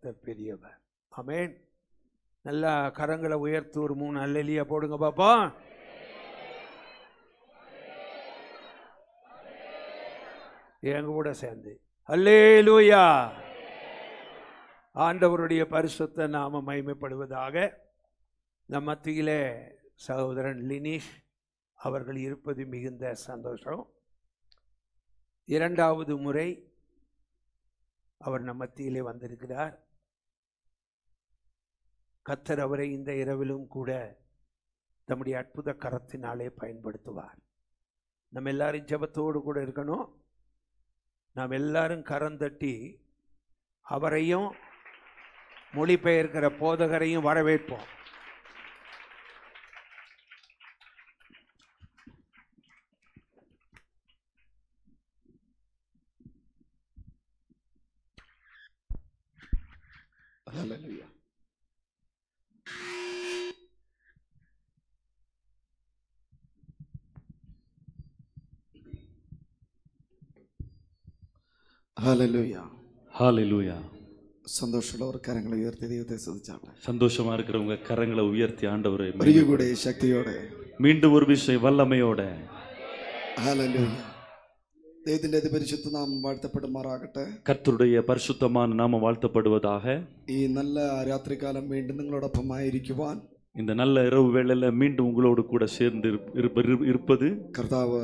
கர்த்தர் பெரியவர். ஆமென். நல்லா கரங்களை உயர்த்து ஒரு 3 அல்லேலூயா போடுங்க பாப்போம். எங்க கூட சேர்ந்து அல்லேலூயா. ஆண்டவருடைய பரிசுத்த நாமம் மகிமைப்படுவதாக. நம் மத்தியிலே சகோதரன் லினீஷ் அவர்கள் இருப்பது மிகுந்த சந்தோஷம். 2வது முறை அவர் நம் மத்தியிலே வந்திருக்கிறார். கர்த்தர் அவரை இந்த இரவிலும் கூட தம்முடைய அற்புத கரத்தினாலே பயன்படுத்துவார். நம்ம எல்லாரும் ஜெபத்தோடு கூட இருக்கணும். நாம் எல்லாரும் கரந்தட்டி அவரையும் மொழிபெயர்க்கிற போதகரையும் வரவேற்போம். Hallelujah. Hallelujah. Hallelujah. சந்தோஷத்துல ஒரு கரங்களை உயர்த்தி தெய்வத்தை ஸ்துதிச்சாங்க. சந்தோஷமா இருக்கிறவங்க கரங்களை உயர்த்தி ஆண்டவரே பெரியகுடைய சக்தியோட மீண்டும் ஒரு விஷயம் வல்லமையோட. Hallelujah. ദൈവത്തിന്റെ പരിശുദ്ധ നാമം വാഴ്ത്തപ്പെടുമാറാകട്ടെ. കർത്തരുടെ പരിശുദ്ധமான നാമം വാഴ്ത്തപ്പെടുவதாக. ഈ നല്ല രാത്രികാലം വീണ്ടും നിങ്ങളോടൊപ്പമായിരിക്കുവാൻ இந்த நல்ல இரவு வேளையில மீண்டும் உங்களோடு கூட சேர்ந்து இருப்பது കർത്താവ്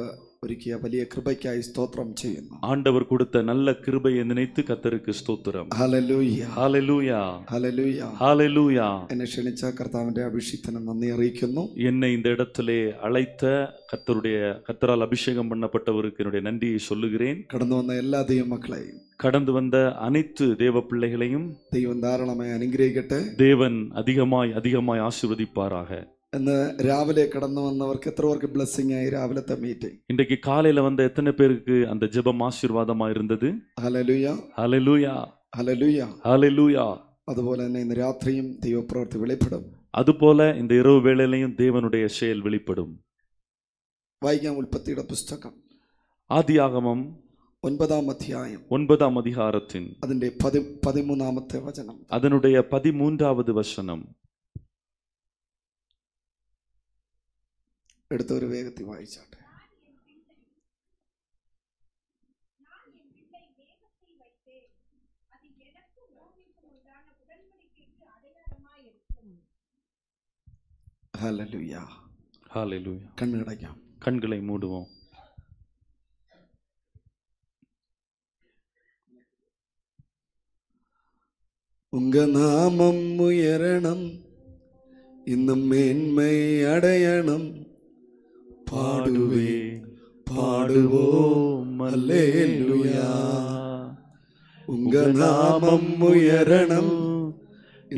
ഒരുക്കിയ വലിയ കൃപയ്ക്കായി സ്തോത്രം ചെയ്യുന്നു. ஆண்டவர் கொடுத்த நல்ல கிருபையை நினைத்து கர்த்தருக்கு ஸ்தோத்திரம். ഹല്ലേലൂയ ஹalleluya ഹല്ലേലൂയ ஹalleluya. എന്നെ ക്ഷണിച്ച കർത്താവിന്റെ അഭിഷേകത്തിന് നന്ദി അറിയിക്കുന്നു. என்னை இந்த இடத்திலே அழைத்த கர்த்தரால் அபிஷேகம் பண்ணப்பட்டவருக்கு என்னுடைய நன்றியை சொல்லுகிறேன். கடந்து வந்த எல்லா ദൈവ മക്കളെയും கடந்து வந்த அனைத்து தேவ பிள்ளைகளையும் ദൈവം ധാരാളമായി അനുഗ്രഹിക്കട്ടെ. தேவன் அதிகமாய் ஆசீர்வதிப்பாராக. ഇന്ന് രാവിലെ കടന്നു വന്നവർക്ക് എത്ര പേർക്ക് ബ്ലെസ്സിംഗ് ആയി രാവിലത്തെ മീറ്റിംഗ്? இன்றைக்கு காலையில வந்த எத்தனை பேருக்கு அந்த ஜெபம் ஆசீர்வாதமா இருந்தது? ഹല്ലേലൂയ ஹalleluya ഹല്ലേലൂയ ஹalleluya. അതുപോലെ തന്നെ ഇന്ന് രാത്രിയും ദൈവപ്രവൃത്തി വെളിപ്പെടും. அதுபோல இந்த இரவு வேளையிலும் தேவனுடைய செயல் வெளிப்படும். വായിക്കാം ഉൽപ്പത്തിയുടെ പുസ്തകം ஆதியாகமம் 9-ാം അധ്യായം 9-ാം அதிகாரத்தின் അതിന്റെ 13-ാമത്തെ വചനം. அதனுடைய 13வது வசனம். എടുത്തൊരു വേഗത്തിൽ വായിച്ചാട്ടെ. ഹല്ലേലൂയ ஹalleluya. കണ്ണടയ്ക്കാം. கண்களை மூடுவோம். உங்க நாமம் உயരണം, இன்னும் மேன்மை அடையணும். பாடுவேன் பாடுவோம் அல்லேலூயா. உங்க நாமம் உயരണം,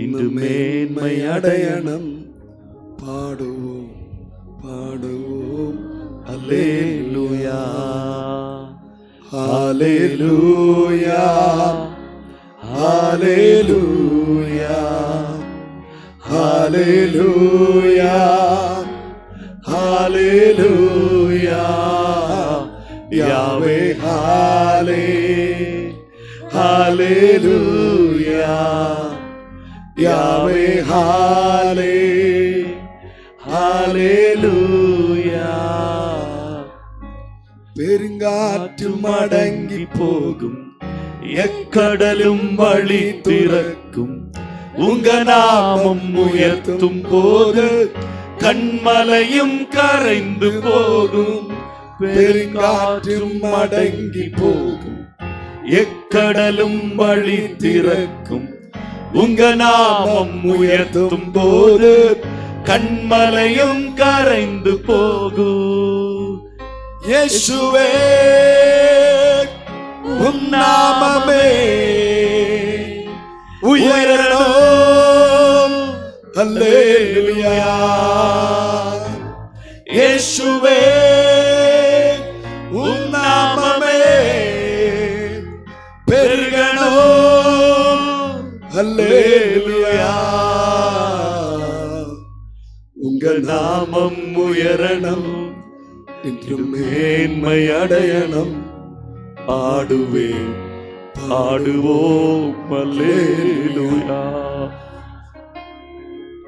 இன்னும் மேன்மை அடையணும். பாடுவோம் பாடுவோம் அல்லேலூயா. ஹalleluya ஹalleluya ஹalleluya ஹalleluya. யாவே ஹாலே ஹalleluya யாவே ஹாலே ஹalleluya. பெருங்காற்று மடங்கி போகும், எக்கடலும் வழி திறக்கும். உங்க நாமம் உயர்த்தும் போது கண்மலையும் கரைந்து போகும். பெருங்காற்றும் மடங்கி போகும், எக்கடலும் வழி திறக்கும். உங்க நாமம் உயர்த்தும் போது கண்மலையும் கரைந்து போகும். இயேசுவே உம் நாமமே உயரணும். அல்லேலூயா. இயேசுவே உம் நாமமே பெருகணும். அல்லேலூயா. உங்க நாமம் உயரணும், என்றும் மேன்மை அடையணும். பாடுவேன் பாடுவோம் அல்லேலூயா.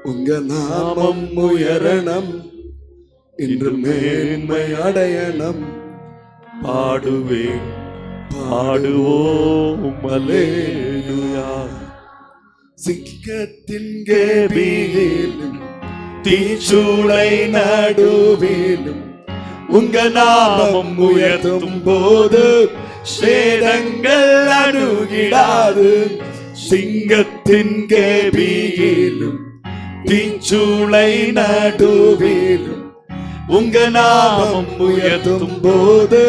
உங்க நாமம் உயரணம், இன்று மேன்மை அடையணும். பாடுவேன் பாடுவோம் அல்லேலூயா. சிங்கத்தின் கேபியிலும் தீச்சூளை நடுவிலும் உங்க நாமம் உயர்த்தும் போது சேதங்கள் அணுகிடாது. சிங்கத்தின் கேபியிலும் தீச்சூளை நடுவிலும் உங்க நாமம் உயர்த்தும் போது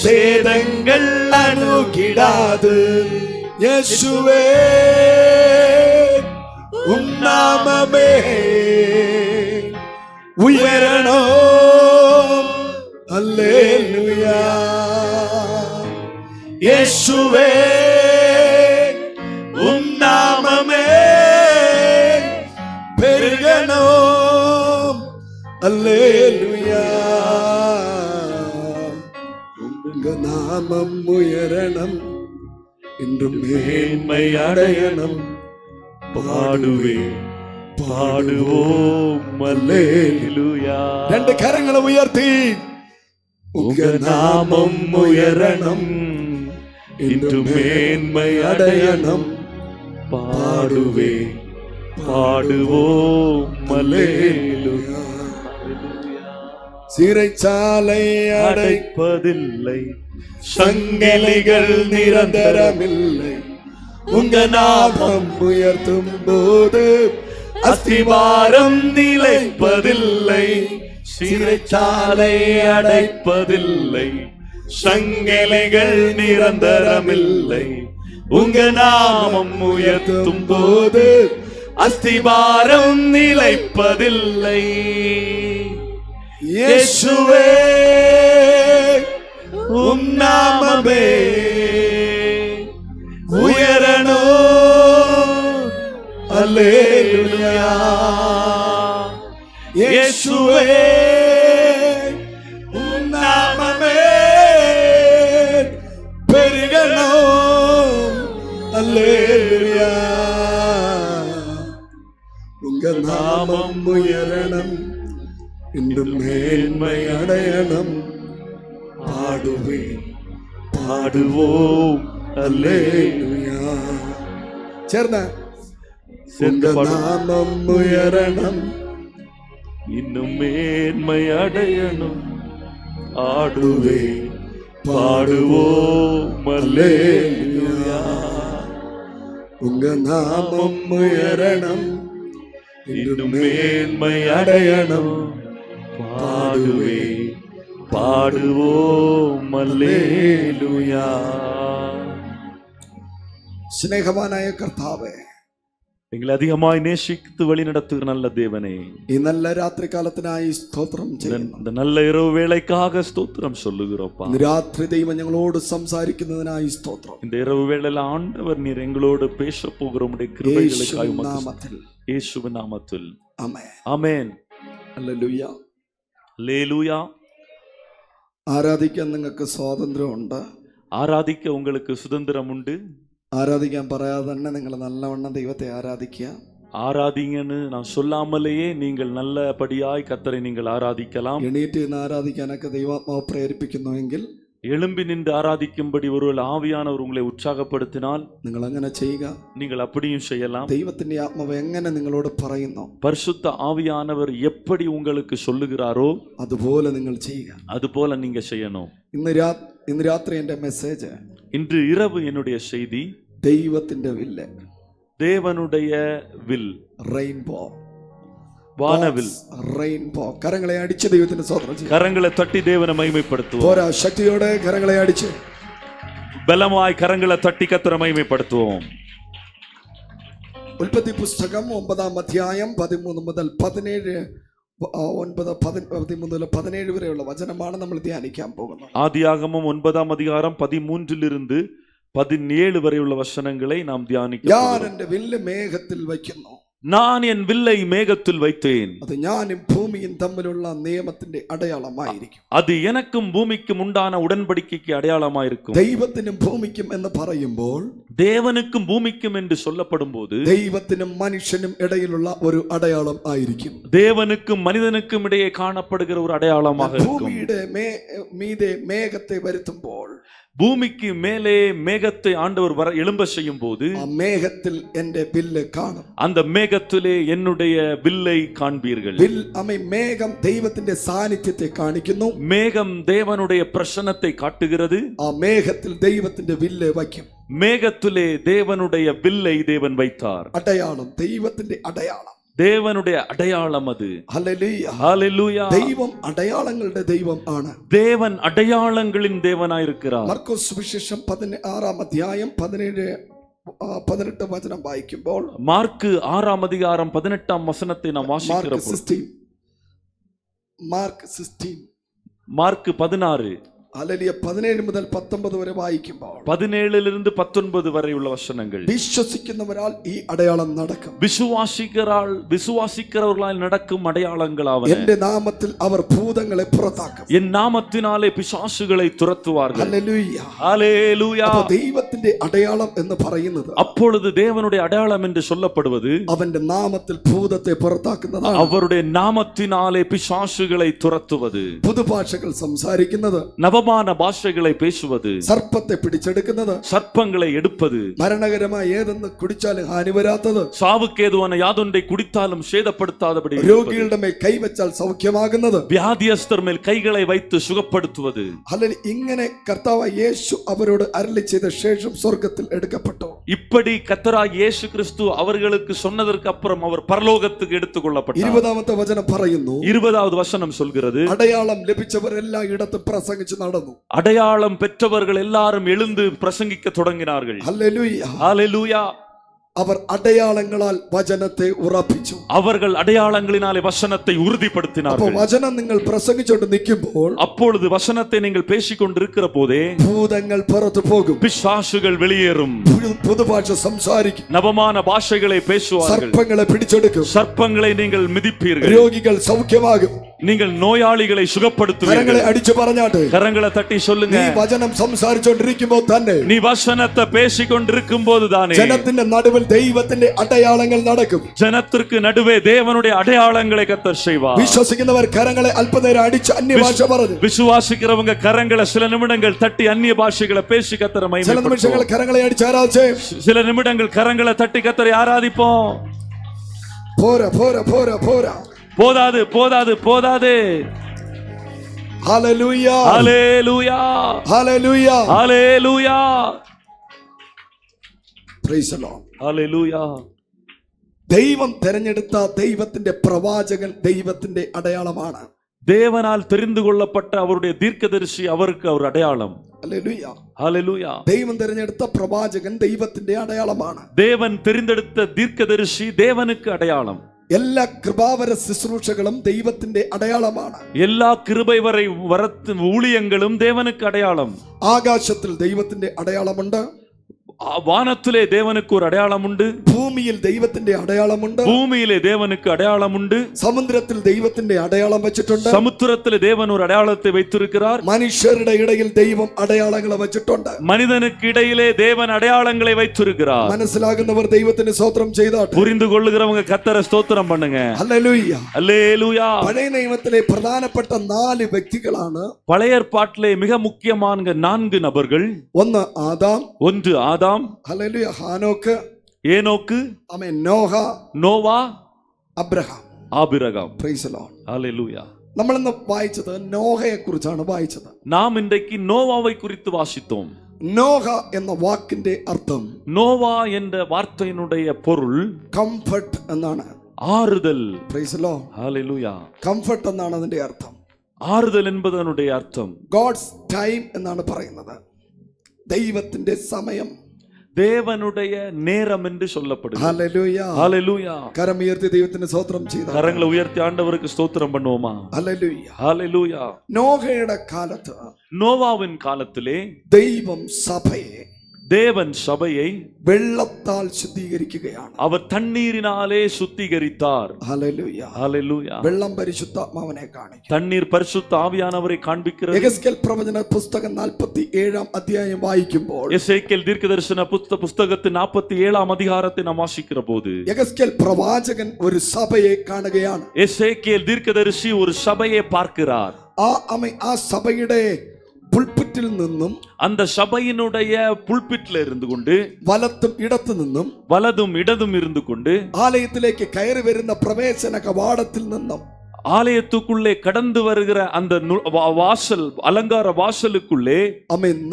சேதங்கள் அணுகிடாது. இயேசுவே உம் நாமமே உயரணம். அல்லேலூயா. இயேசுவே உம் நாமமே பெருகணும். அல்லேலூயா. உங்க நாமம் உயரணம், இன்று மேன்மை அடையணும். பாடுவேன் பாடுவோம் அல்லேலூயா. ரெண்டு கரங்களை உயர்த்தி உங்க நாமம் உயரணம், இன்று மேன்மை அடையணும். பாடுவேன் பாடுவோம் அல்லேலூயா. சிறைச்சாலை அடைப்பதில்லை, சங்கிலிகள் நிரந்தரமில்லை. உங்க நாமம் உயர்த்தும் போது அஸ்திவாரம் நிலைப்பதில்லை. சிறைச்சாலை அடைப்பதில்லை, சங்கிலிகள் நிரந்தரமில்லை. உங்க நாமம் உயர்த்தும் போது அஸ்திவாரம் நிலைப்பதில்லை. இயேசுவே உம் நாமமே உயரணம். அல்லேலூயா. இயேசுவே உம் நாமமே பெருகணும். அல்லேலூயா. உங்க நாமம் உயரணம், இன்று மேன்மை அடையணும். பாடுவேன் பாடுவோம் அல்லேலூயா. சேர்ந்த சேர்ந்து உங்க நாமம் உயரணம், இன்னும் மேன்மை அடையணும். ஆடுவேன் பாடுவோம் அல்லேலூயா. உங்க நாமம் உயரணம், இன்னும் மேன்மை அடையணும். பாடுவேன் பாடுவோம் அல்லேலூயா. സ്നേഹവാനായ കർത്താവേ, எங்களை அதிகமாய் நேசித்து வழி நடத்துகிற நல்ல தேவனே, ഈ നല്ല രാത്രികാലത്തിനായി സ്തോത്രം ചെയ്യുന്നു. இந்த நல்ல இரவு வேளைக்காக ஸ்தோத்திரம் சொல்லுகிறோப்பா. ഇന്ന് രാത്രി ദൈവം ഞങ്ങളോട് സംസാരിക്കുന്നതിനായി സ്തോത്രം. இந்த இரவு வேளையில ஆண்டவர் நீர் எங்களோடு பேச போகிற உம்முடைய கிருபைகளுக்காக உமக்கு നാമത്തിൽ இயேசுவின் நாமத்தில் ആമേൻ. ஆமென். ഹല്ലേലൂയ. அல்லேலூயா. ആരാധിക്കാൻ നിങ്ങൾക്ക് സ്വാതന്ത്ര്യമുണ്ട്. ஆராதிக்க உங்களுக்கு சுதந்திரம் உண்டு. ആരാധിക്കാൻ പറയാതെ തന്നെ നിങ്ങൾ നല്ലവണ്ണം ദൈവത്തെ ആരാധിക്കുക. ஆராதிங்கன்னு நான் சொல்லாமலேயே நீங்கள் நல்லபடியாய் கர்த்தரை நீங்கள் ஆராதிக்கலாம். എണീറ്റ് നിന്ന് ആരാധിക്കാനൊക്കെ ദൈവാത്മാവ് പ്രേരിപ്പിക്കുന്നുവെങ്കിൽ எழும்பி நின்று ஆராதிக்கும்படி ஒருவேளை ஆவியானவர் உங்களை உற்சாகப்படுத்தினால் നിങ്ങൾ അങ്ങനെ ചെയ്യുക. நீங்கள் அப்படியும் செய்யலாம். ദൈവത്തിന്റെ ആത്മാവ് എങ്ങനെ നിങ്ങളോട് പറയുന്നു பரிசுத்த ஆவியானவர் எப்படி உங்களுக்கு சொல்லுகிறாரோ അതുപോലെ നിങ്ങൾ ചെയ്യുക. அதுபோல நீங்க செய்யணும். ഇന്ന് രാത്രി എൻ്റെ മെസ്സേജ്, இன்று இரவு என்னுடைய செய்தி ദൈവത്തിന്റെ വില്ല്, தேவனுடைய வில், റെയിൻബോ, வானவில். റെയിൻബോ. കരങ്ങളെ അടിച്ച് ദൈവത്തിന്റെ സ്തോത്രം ചെയ്യുക. கரங்களை தட்டி தேவனை மகிமைப்படுத்துவோம். പോരാ, ശക്തിയോടെ കരങ്ങളെ അടിച്ച് பலமாய் கரங்களை தட்டி கர்த்தரை மகிமைப்படுத்துவோம். ഉൽപ്പത്തി പുസ്തകം 9-ാം അധ്യായം 13 മുതൽ 17 വരെയുള്ള വചനമാണ് നമ്മൾ ധ്യാനിക്കാൻ പോകുന്നത്. ஆதியாகமம் 9-ாம் அதிகாரம் 13 17 வரை உள்ள வசனங்களை நாம் தியானிக்க ഞാൻ போகிறோம். എൻ്റെ വില്ല് മേഘത്തിൽ വയ്ക്കുന്നു. நான் என் வில்லை மேகத்தில் வைத்தேன். അത് ഞാനും ഭൂമിയും തമ്മിലുള്ള നിയമത്തിന്റെ അടയാളമായിരിക്കും. அது எனக்கும் பூமிக்கும் உண்டான உடன்படிக்கைக்கு அடையாளமாயிருக்கும். ദൈവത്തിനും ഭൂമിക്കും എന്ന് പറയുമ്പോൾ தேவனுக்கும் பூமிக்கும் என்று சொல்லப்படும் போது ദൈവത്തിനും മനുഷ്യനും ഇടയിലുള്ള ഒരു അടയാളം ആയിരിക്കും. தேவனுக்கும் மனிதனுக்கும் இடையே காணப்படுகிற ஒரு அடையாளமாக இருக்கும். ഭൂമിയുടെ മീതെ മേഘത്തെ വരുത്തുമ്പോൾ பூமிக்கு மேலே மேகத்தை ஆண்டவர் வர எழும்ப செய்யும் போது மேகத்தில் എന്റെ വില്ല് കാണും. அந்த மேகத்திலே என்னுடைய வில்லை காண்பீர்கள். மேகம் ദൈവത്തിന്റെ സാന്നിധ്യത്തെ കാണിക്കുന്നു. மேகம் தேவனுடைய பிரசன்னத்தை காட்டுகிறது. ആ മേഘത്തിൽ ദൈവത്തിന്റെ വില്ല് വയ്ക്കും. மேகத்திலே தேவனுடைய வில்லை தேவன் வைத்தார். അടയാളം, ദൈവത്തിന്റെ അടയാളം, தேவனுடைய அடையாளம் அது. ഹല്ലേലൂയ, ஹல்லேலூயா. ദൈവം അടയാളങ്ങളുടെ ദൈവം ആണ്. தேவன் அடையாளங்களின் தேவனாயிருக்கிறார். മർക്കോസ് സുവിശേഷം 16-ാം അധ്യായം 17-18 വചനം വായിക്കുമ്പോൾ மார்க்கு 6-ാം அதிகாரம் 18-ாம் வசனத்தை நாம் வாசிக்கிறோம். மார்க்கு 16 ഹല്ലേലൂയ 17 മുതൽ 19 വരെ വായിക്കുമ്പോൾ 17 19 വരെ ഉള്ള വചനങ്ങൾ വിശ്വസിക്കുന്നവരാൽ ഈ അടയാളം നടക്കും. விசுவாசிக்கிறவர்களால் நடக்கும் அடையாளங்களாவன. എന്റെ നാമത്തിൽ അവർ ഭൂതങ്ങളെ പുറത്താക്കും. என் நாமத்தினாலே பிசாசுகளை துரத்துவார்கள். ഹല്ലേലൂയ, ஹல்லேலூயா. ദൈവത്തിന്റെ അടയാളം എന്ന് പറയുന്നത് அப்பொழுது தேவனுடைய அடையாளம் என்று சொல்லப்படுவது അവന്റെ നാമത്തിൽ ഭൂതത്തെ പുറത്താക്കുന്നതാണ്. அவருடைய நாமத்தினாலே பிசாசுகளை துரத்துவது, പുതുഭാഷകൾ സംസാരിക്കുന്നത്, நவமான பாஷைகளை பேசுவது, സർപ്പത്തെ പിടിച്ചെടുക്കുന്നത്, சர்ப்பங்களை எடுப்பது, മരണകരമായ ഏതെന്ന് കുടിച്ചാലും ഹാനി വരാത്തത്, சாவுக்கேதுவான யாதொன்றை குடித்தாலும் சேதப்படுத்தாதபடி, രോഗികളുടെ മേൽ കൈവച്ചാൽ സൗഖ്യമാകുന്നത്, வியாதியஸ்தர் மேல் கைகளை வைத்து சுகப்படுத்துவது. ഹല്ലേലൂയ. ഇങ്ങനെ കർത്താവായ യേശു അവരോട് അരുളി ചെയ്ത ശേഷം സ്വർഗ്ഗത്തിൽ എടുക്കപ്പെട്ടു. இப்படி கர்த்தராகிய இயேசு கிறிஸ்து அவர்களுக்கு சொன்னதற்கு அப்புறம் அவர் பரலோகத்துக்கு எடுத்துக்கொள்ளப்பட்டார். 20-ാമത്തെ വചനം പറയുന്നു, 20வது வசனம் சொல்கிறது, അടയാളം ലഭിച്ചവർ എല്ലായിടത്തും പ്രസംഗിച്ച് നടന്നു. அடையாளம் பெற்றவர்கள் எல்லாரும் எழுந்து பிரசங்கிக்க தொடங்கினார்கள். ഹല്ലേലൂയ, ஹல்லேலூயா. അവർ അടയാളങ്ങളാൽ വചനത്തെ ഉറപ്പിച്ചു. அவர்கள் அடையாளங்களினாலே வசனத்தை உறுதிப்படுத்தினார்கள். വചനം നിങ്ങൾ പ്രസംഗിച്ചുകൊണ്ട് നിൽക്കുമ്പോൾ, அப்பொழுது வசனத்தை நீங்கள் பேசிக்கொண்டிருக்கிற போதே ഭൂതങ്ങൾ പുറത്തു പോകും, பிசாசுகள் வெளியேறும், പുതുഭാഷ സംസാരിക്കും, நவமான பாஷைகளை பேசுவார்கள், സർപ്പങ്ങളെ പിടിച്ചെടുക്കും, சர்ப்பங்களை நீங்கள் மிதிப்பீர்கள், രോഗികൾ സൗഖ്യമാകും, நீங்கள் நோயாளிகளை சுகப்படுத்துவீர்கள். കരങ്ങളെ അടിച്ചു പറഞ്ഞാട്ട്, கரங்களை தட்டி சொல்லுங்க, നീ വചനം സംസാരിച്ചുകൊണ്ടിരിക്കുമ്പോൾ തന്നെ, நீ வசனத்தை பேசிக்கொண்டிருக்கும் போது தானே ജനത്തിന്റെ നടുവിൽ ദൈവത്തിന്റെ അടയാളങ്ങൾ നടക്കും. ஜனத்திற்கு நடுவே தேவனுடைய அடையாளங்களை கர்த்தர் செய்வார். വിശ്വസിക്കുന്നവർ കരങ്ങളെ അല്പനേരം അടിച്ച് അന്യഭാഷ പറഞ്ഞു, விசுவாசிக்கிறவங்க கரங்களை சில நிமிடங்கள் தட்டி அந்நிய பாஷைகளை பேசி கர்த்தரை ചില மகிமைப்படுத்துவோம். നിമിഷങ്ങൾ കരങ്ങളെ അടിച്ച് ആരാധിച്ച്, சில நிமிடங்கள் கரங்களை தட்டி கர்த்தரை ஆராதிப்போம். പോരാ പോരാ പോരാ പോരാ, போதாது போதாது போதாது. Hallelujah, hallelujah, hallelujah, hallelujah, praise the Lord, hallelujah. ദൈവം തെരഞ്ഞെടുത്ത ദൈവത്തിന്റെ പ്രവാചകൻ ദൈവത്തിന്റെ അടയാളമാണ്. தேவனால் தெரிந்து கொள்ளப்பட்ட அவருடைய தீர்க்கதரிசி அவருக்கு அவர் அடையாளம். ഹല്ലേലൂയ, ஹல்லேலூயா. ദൈവം തെരഞ്ഞെടുത്ത പ്രവാചകൻ ദൈവത്തിന്റെ അടയാളമാണ്. தேவன் தெரிந்தெடுத்த தீர்க்கதரிசி தேவனுக்கு அடையாளம். എല്ലാ കൃപാവര ശുശ്രൂഷകളും ദൈവത്തിന്റെ അടയാളമാണ്. எல்லா கிருபை வரை வரத்து ஊழியங்களும் தேவனுக்கு அடையாளம். ആകാശത്തിൽ ദൈവത്തിന്റെ അടയാളമുണ്ട്, வானத்திலே தேவனுக்கு ஒரு அடையாளம் உண்டு, ഭൂമിയിൽ ദൈവത്തിന്റെ അടയാളമുണ്ട്, பூமியிலே தேவனுக்கு அடையாளம் உண்டு, സമുദ്രത്തിൽ ദൈവത്തിന്റെ അടയാളം വെച്ചിട്ടുണ്ട്, சமுத்திரத்திலே தேவன் ஒரு அடையாளத்தை வைத்திருக்கிறார், മനുഷ്യരുടെ ഇടയിൽ ദൈവം അടയാളങ്ങളെ വെച്ചിട്ടുണ്ട്. மனிதனுக்கு இடையிலே தேவன் அடையாளங்களை வைத்திருக்கிறார். മനസ്സിലാകുന്നവർ ദൈവത്തിന് സ്തോത്രം ചെയ്താട്ടെ. புரிந்து கொள்ளுகிறவங்க கர்த்தரை ஸ்தோத்திரம் பண்ணுங்க. ഹല്ലേലൂയ. அல்லேலூயா. പഴയ നിയമത്തിലെ പ്രധാനപ്പെട്ട 4 വ്യക്തികളാണ്. பழைய ஏற்பாட்டிலே மிக முக்கியமான 4 நபர்கள். ഒന്ന് ആദാം, ஒன்று ஆதாம், hallelujah, Enoch, Enoch, amen, Noah, Noah, Abraham. Abraham. Praise the Lord. Hallelujah. നമ്മൾ ഇന്ന് വായിച്ചത് നോഹയെ കുറിച്ചാണ് വായിച്ചത്. நாம் இன்றைக்கு நோவாவை குறித்து வாசித்தோம். നോഹ എന്ന വാക്കിന്റെ അർത്ഥം, நோவா என்ற வார்த்தையினுடைய பொருள் കംഫർട്ട് എന്നാണ്. ஆறுதல். Price the Lord. Hallelujah. Comfort എന്നാണ് അതിന്റെ അർത്ഥം. ஆறுதல் என்பதனுடைய அர்த்தம் ഗോഡ്സ് ടൈം എന്നാണ് പറയുന്നത്. ദൈവത്തിന്റെ സമയം, தேவனுடைய நேரம் என்று சொல்லப்படுகிறது. ഹല്ലേലൂയ. ஹல்லேலூயா. കരം ഉയർത്തി ദൈവത്തിന് സ്തോത്രം ചെയ്ത, கரங்களை உயர்த்தி ஆண்டவருக்கு ஸ்தோத்திரம் பண்ணுவோமா? ഹല്ലേലൂയ. ஹல்லேலூயா. നോഹയുടെ കാലത്ത് நோவாவின் காலத்திலே ദൈവം സഭയെ தேவன் சபையை വെള്ളത്താൽ ശുദ്ധീകരിക്കുകയാണ്. அவர் தண்ணீரினாலே சுத்திகரித்தார். ഹല്ലേലൂയ. ஹalleluya. വെള്ളം പരിശുദ്ധാത്മാവിനെ കാണിക്കും. தண்ணீர் பரிசுத்த ஆவியானவரை காண்பிக்கிறது. യെഹെസ്കേൽ പ്രവചന പുസ്തകം 47-ാം അധ്യായം വായിക്കുമ്പോൾ எசேக்கியேல் தீர்க்கதரிசன புத்தகத்தின் 47ஆம் அதிகாரத்தை நாம் வாசிக்கிற போது യെഹെസ്കേൽ പ്രവാചകൻ ഒരു സഭയെ കാണുകയാണ്. எசேக்கியேல் தீர்க்கதரிசி ஒரு சபையை பார்க்கிறார். ആ സഭയുടെ പുൽപിറ്റിൽ നിന്നും அந்த சபையினுடைய புல்பிட்ல இருந்து கொண்டு വലത്തും ഇടത്തു നിന്നും வலதும் இடதும் இருந்து கொண்டு ആലയത്തിലേക്ക് കയറി വരുന്ന പ്രവേശന കവാടത്തിൽ നിന്നും ஆலயத்துக்குள்ளே கடந்து வருகிற அந்த வாசல் அலங்கார வாசலுக்குள்ளே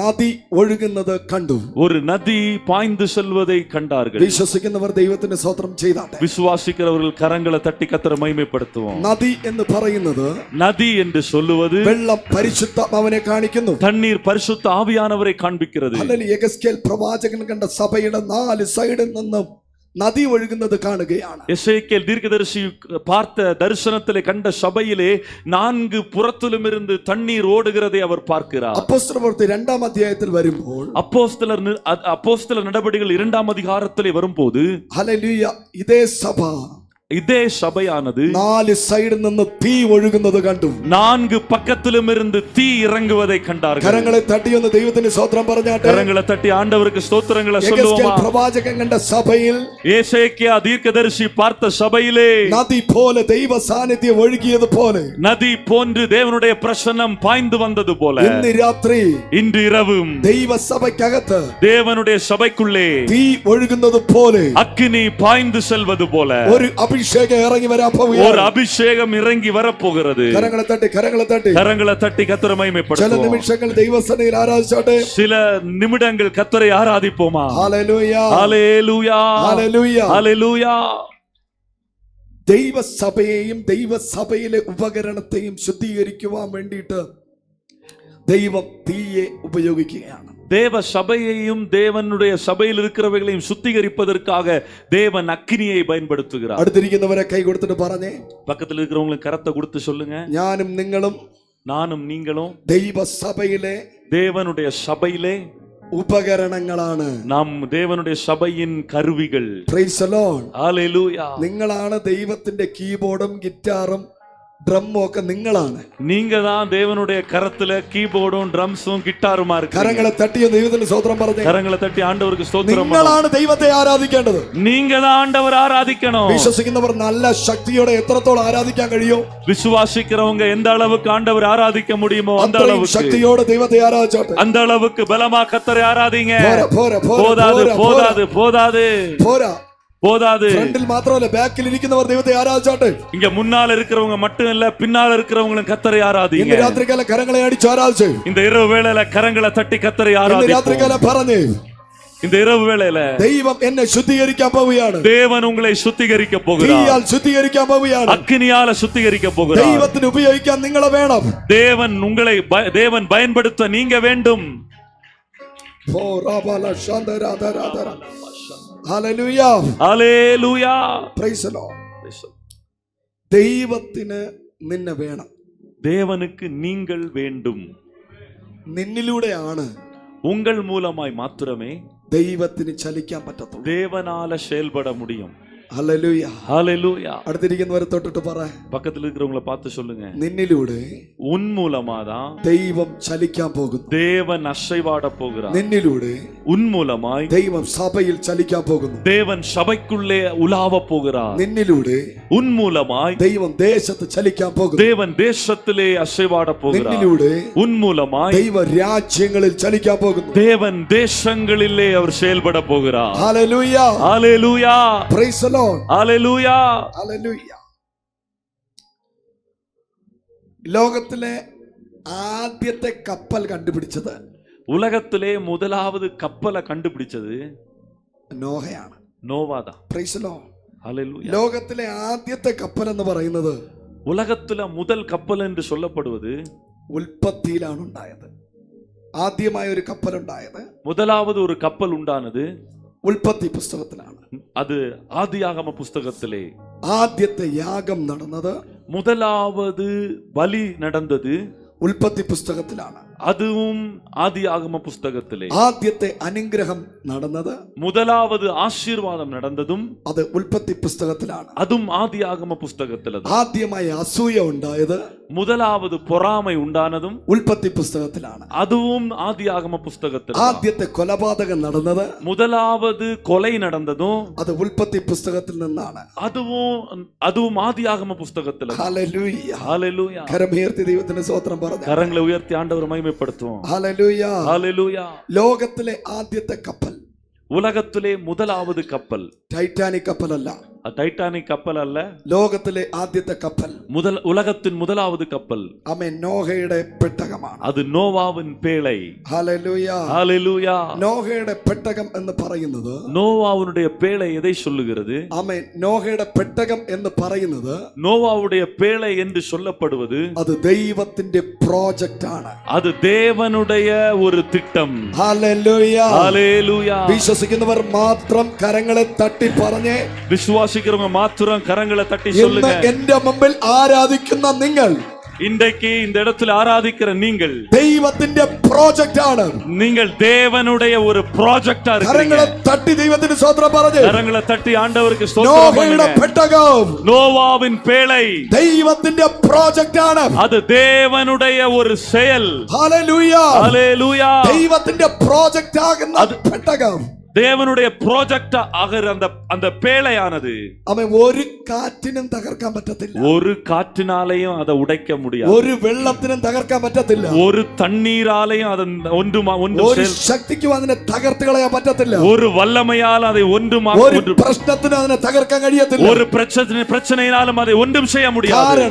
നദി ഒഴുകുന്നത് കണ്ടു. ஒரு நதி பாய்ந்து செல்வதை கண்டார்கள். വിശ്വസിക്കുന്നവർ ദൈവത്തിന് സ്തോത്രം ചെയ്താട്ടെ. விசுவாசிக்கிறவர்கள் கரங்களை தட்டி கர்த்தரை மகிமைப்படுத்துவோம். നദി എന്ന് പറയുന്നത് நதி என்று சொல்லுவது വെള്ളം പരിശുദ്ധാത്മാവിനെ കാണിക്കുന്നു. தண்ணீர் பரிசுத்த ஆவியானவரை காண்பிக்கிறது. അല്ലെങ്കിൽ യെഹെസ്കേൽ പ്രവാചകൻ കണ്ട സഭയുടെ 4 സൈഡിൽ നിന്നും നദി ഒഴുകുന്നത് കാണുകയാണ്. எசேக்கியேல் தீர்க்கதரிசி பார்த்த தரிசனத்திலே கண்ட சபையிலே 4 புறத்திலும் இருந்து தண்ணீர் ஓடுகிறதை அவர் பார்க்கிறார். അപ്പോസ്തലപ്രവൃത്തി 2-ാം അധ്യായത്തിൽ വരുമ്പോൾ அப்போஸ்தலர் நடபடிகள் 2ஆம் அதிகாரத்திலே வரும்போது ഹല്ലേലൂയ ഇതേ സഭ இதே சபையானது 4 സൈഡിൽ നിന്ന് തീ ഒഴുകുന്നത് കണ്ടു. 4 பக்கத்திலும் இருந்து தீ இறங்குவதை கண்டார்கள். കരങ്ങളെ തട്ടിയൊന്ന് ദൈവത്തിന് സ്തോത്രം പറഞ്ഞാട്ടെ. கரங்களை தட்டி ஆண்டவருக்கு ஸ்தோத்திரங்களை சொல்லுவோமா. പ്രവാചകൻ കണ്ട സഭയിൽ எசேக்கியா தீர்க்கதரிசி பார்த்த சபையிலே നദി പോലെ ദൈവ സാന്നിധ്യം ഒഴുകിയത് പോലെ நதி போன்று தேவனுடைய பிரசன்னம் பாய்ந்து வந்தது போல ഇന്ന് രാത്രി இன்று இரவும் ദൈവ സഭയ്ക്കകത്ത് தேவனுடைய சபைக்குள்ளே തീ ഒഴുകുന്നത് പോലെ அக்கினி பாய்ந்து செல்வது போல ഒരു അഭിഷേകം ഇറങ്ങി വരാൻ പോകുന്നു. ஒரு அபிஷேகம் இறங்கி வரப்போகிறது. കരങ്ങളെ തട്ടി கரங்களை தட்டி கர்த்தரை மகிமைப்படுத்துவோம். ചില നിമിഷങ്ങൾ ദൈവസന്നിധിയിൽ ആരാധിച്ചോട്ടെ. சில நிமிடங்கள் கர்த்தரை ஆராதிப்போமா. ഹല്ലേലൂയ ஹalleluya ഹല്ലേലൂയ ஹalleluya. ദൈവസഭയെയും ദൈവസഭയിലെ ഉപകരണത്തെയും ശുദ്ധീകരിക്കുവാൻ വേണ്ടിയിട്ട് ദൈവം തീയെ ഉപയോഗിക്കുകയാണ്. தேவ சபையையும் தேவனுடைய சபையில் இருக்கிறவர்களையும் சுத்திகரிப்பதற்காக தேவன் அக்கினியை பயன்படுத்துகிறார். അടുത്തിരിക്കുന്നവരെ കൈ കൊടുത്തിട്ട് പറഞ്ഞേ, பக்கத்தில் இருக்கிறவங்களுக்கு கரத்தை கொடுத்து சொல்லுங்க, ഞാനും നിങ്ങളും நானும் நீங்களும் ദൈവസഭയിലെ தேவனுடைய சபையிலே ഉപകരണങ്ങളാണ്. நாம் தேவனுடைய சபையின் கருவிகள். Praise the Lord. ஹalleluya. നിങ്ങളാണ് ദൈവത്തിന്റെ കീബോർഡും ഗിറ്റാറും ഡ്രമ്മും ഒക്കെ നിങ്ങളാണ്. நீங்க தான் தேவனுடைய கரத்துல கீபோர்டும் ட்ரம்ஸும் கிட்டாருமா இருக்கு. കരങ്ങളെ തട്ടി ദൈവത്തിന് സ്തോത്രം പറഞ്ഞേ. கரங்களை தட்டி ஆண்டவருக்கு ஸ்தோத்திரம். നിങ്ങളാണ് ദൈവത്തെ ആരാധിക്കേണ്ടത്. நீங்க தான் ஆண்டவர் ஆராதிக்கணும். വിശ്വസിക്കുന്നവർ നല്ല ശക്തിയോടെ എത്രത്തോളം ആരാധിക്കാൻ കഴിയോ, விசுவாசிக்கிறவங்க எந்த அளவுக்கு ஆண்டவர் ஆராதிக்க முடியுமோ அந்த அளவுக்கு ശക്തിയോടെ ദൈവത്തെ ആരാധിച്ചോട്ടെ. அந்த அளவுக்கு பலமா கர்த்தரை ஆராதிங்க. പോരാ போதாது. ഫ്രണ്ടിൽ മാത്രമല്ല ബാക്കിൽ ഇരിക്കുന്നവർ ദൈവത്തെ ആരാധിച്ചോട്ടെ. இங்க முன்னால இருக்கிறவங்க மட்டும் இல்ல, பின்னால இருக்கிறவங்களும் கர்த்தரை ஆராதிங்க. ഇന്ന് രാത്രികാല കരങ്ങളെ അടിച്ച് ആരാധിച്ചു. இந்த இரவு வேளையில கரங்களை தட்டி கர்த்தரை ஆராதிப்போம். ഇന്ന് രാത്രികാല പറഞ്ഞു, இந்த இரவு வேளையில ദൈവം എന്നെ ശുദ്ധീകരിക്കാൻ പോവുകയാണ്. தேவன் உங்களை சுத்திகரிக்க போகிறார். തീയാൽ ശുദ്ധീകരിക്കാൻ പോവുകയാണ്. அக்கினியால சுத்திகரிக்க போகிறார். ദൈവത്തിന് ഉപയോഗിക്കാൻ നിങ്ങളെ വേണം. தேவன் பயன்படுத்த நீங்க வேண்டும். Hallelujah hallelujah. Price the Lord. ദൈവത്തിന് നിന്നെ വേണം. தேவனுக்கு நீங்கள் வேண்டும். നിന്നിലൂടെയാണ് உங்கள் மூலமாய் மாத்திரமே ദൈവത്തിന് ചലിക്കാൻ പറ്റത്തുള്ളൂ. தேவனால செயல்பட முடியும். ഹല്ലേലൂയ ஹalleluya. അടുത്തിരിക്കുന്നവരെ തൊട്ടിട്ട് പറ, பக்கத்துல இருக்கிறவங்கள பார்த்து சொல்லுங்க, നിന്നിലൂടെ உன் மூலமாதான் ദൈവം ചലിക്കാൻ പോകുന്നു. தேவன் அசைவாட போகிறார். നിന്നിലൂടെ உன் மூலமாய் ദൈവം സഭയിൽ ചലിക്കാൻ പോകുന്നു. தேவன் சபைக்குள்ளே உலாவ போகிறார். നിന്നിലൂടെ உன் மூலமாய் ദൈവം ദേശത്ത് ചലിക്കാൻ പോകുന്നു. தேவன் தேசத்திலே அசைவாட போகிறார். നിന്നിലൂടെ உன் மூலமாய் ദൈവ രാജ്യങ്ങളിൽ ചലിക്കാൻ പോകുന്നു. தேவன் தேசங்களிலே அவர் செயல்பட போகிறார். Hallelujah hallelujah. Praise the Lord. Hallelujah. Hallelujah. ലോകത്തിലെ ആദ്യത്തെ കപ്പൽ കണ്ടുപിടിച്ചത്, உலகத்திலே முதலாவது கப்பலை கண்டுபிடிச்சது നോഹയാണ്. நோவாதான். Praise the Lord. ஹalleluya. ലോകത്തിലെ ആദ്യത്തെ കപ്പൽ എന്ന് പറയുന്നത് உலகத்துல முதல் கப்பல் என்று சொல்லப்படுவது ഉൽപ്പത്തിയിലാണ് ഉണ്ടായത്. ആദ്യമായ ഒരു കപ്പൽ ഉണ്ടായത് முதலாவது ஒரு கப்பல் உண்டானது ഉൽപ്പത്തി പുസ്തകത്തിലാണ്. அது ஆதியாகம புஸ்தகத்திலே. ആദ്യത്തെ യാഗം നടന്നത്, முதலாவது பலி நடந்தது ഉൽപ്പത്തി പുസ്തകത്തിലാണ്. அதுவும் ஆதியாகம புஸ்தகத்திலே ആദ്യത്തെ അനുഗ്രഹം നടന്നത്, முதலாவது ஆசீர்வாதம் நடந்ததும் അത് ഉൽപ്പത്തി പുസ്തകത്തിലാണ്. அதுவும் ஆதியாகம புஸ்தகத்திலே. ആദ്യമായി അസൂയ ഉണ്ടായത് முதலாவது பொறாமை உண்டானதும் ഉൽപ്പത്തി പുസ്തകത്തിലാണ്. அதுவும் ஆதியாகம புஸ்தகத்திலே. ആദ്യത്തെ കൊലപാതകം നടന്നത്, முதலாவது கொலை நடந்ததும் അത് ഉൽപ്പത്തി പുസ്തകത്തിൽ നിന്നാണ്. அதுவும் ஆதியாகம புஸ்தகத்திலே. ഹല്ലേലൂയ. ஹல்லேலூயா. കരമുയർത്തി ദൈവത്തിന് സ്തോത്രം പറഞ്ഞു. கரங்களை உயர்த்தி ஆண்டவரை மகிமைப்படுத்துவோம். ഹല്ലേലൂയ. ஹல்லேலூயா. ലോകത്തിലെ ആദ്യത്തെ കപ്പൽ, உலகத்திலே முதலாவது கப்பல் ടൈറ്റാനിക് കപ്പലല്ല, டைட்டானிக் கப்பல் அல்ல, ലോകത്തിലെ ആദ്യത്തെ കപ്പൽ உலகத்தின் முதலாவது கப்பல் ആമേൻ നോഹയുടെ പെട്ടകമാണ്. அது நோவாவின் பேழை. ഹല്ലേലൂയ. ஹல்லேலூயா. നോഹയുടെ പെട്ടകം എന്ന് പറയുന്നത്, நோவாவுடைய பேழை எதை சொல்லுகிறது? ആമേൻ നോഹയുടെ പെട്ടകം എന്ന് പറയുന്നത്, நோவாவுடைய பேழை என்று சொல்லப்படுவது അത് ദൈവത്തിന്റെ പ്രോജക്റ്റ് ആണ്. அது தேவனுடைய ஒரு திட்டம். ഹല്ലേലൂയ. ஹல்லேலூயா. വിശ്വസിക്കുന്നവർ മാത്രം കരങ്ങളെ തട്ടി പറഞ്ഞേ, விசுவாசிக்கிறவங்க மாத்திரம் கரங்களை தட்டி ഇന്ന് சொல்லுங்க. എന്റെ മുമ്പിൽ ആരാധിക്കുന്ന നിങ്ങൾ இன்றைக்கு இந்த இடத்துல ஆராதிக்கிற நீங்கள் ദൈവത്തിന്റെ പ്രോജക്റ്റ് ആണ്. நீங்கள் தேவனுடைய ஒரு ப்ராஜெக்டா இருக்கீங்க. കരങ്ങളെ തട്ടി ദൈവത്തിന് സ്തോത്രം പറഞ്ഞു. கரங்களை தட்டி ஆண்டவருக்கு ஸ்தோத்திரம் നോഹയുടെ பண்ணுங்க. പെട്ടകം நோவாவின் பேழை ദൈവത്തിന്റെ പ്രോജക്റ്റ് ആണ്. அது தேவனுடைய ஒரு செயல். ഹല്ലേലൂയ. ஹல்லேலூயா. ദൈവത്തിന്റെ പ്രോജക്റ്റ് ആകുന്ന പെട്ടകം, தேவனுடைய ப்ராஜெக்ட் ஆகிற அந்த பேழையானது അവൻ ഒരു കാറ്റിനും തകർക്കാൻ പറ്റത്തില്ല, ஒரு காற்றினாலையும் அதை உடைக்க முடியாது, ഒരു വെള്ളത്തിനും തകർക്കാൻ പറ്റത്തില്ല, ஒரு தண்ணீராலையும் அதை ഒരു ശക്തിക്കും അതിനെ തകർത്ത് കളയാൻ പറ്റത്തില്ല, ஒரு வல்லமையால் அதை ഒരു പ്രശ്നത്തിനും അതിനെ തകർക്കാൻ കഴിയത്തില്ല, ஒரு பிரச்சனையினாலும் அதை ஒன்றும் செய்ய முடியாது.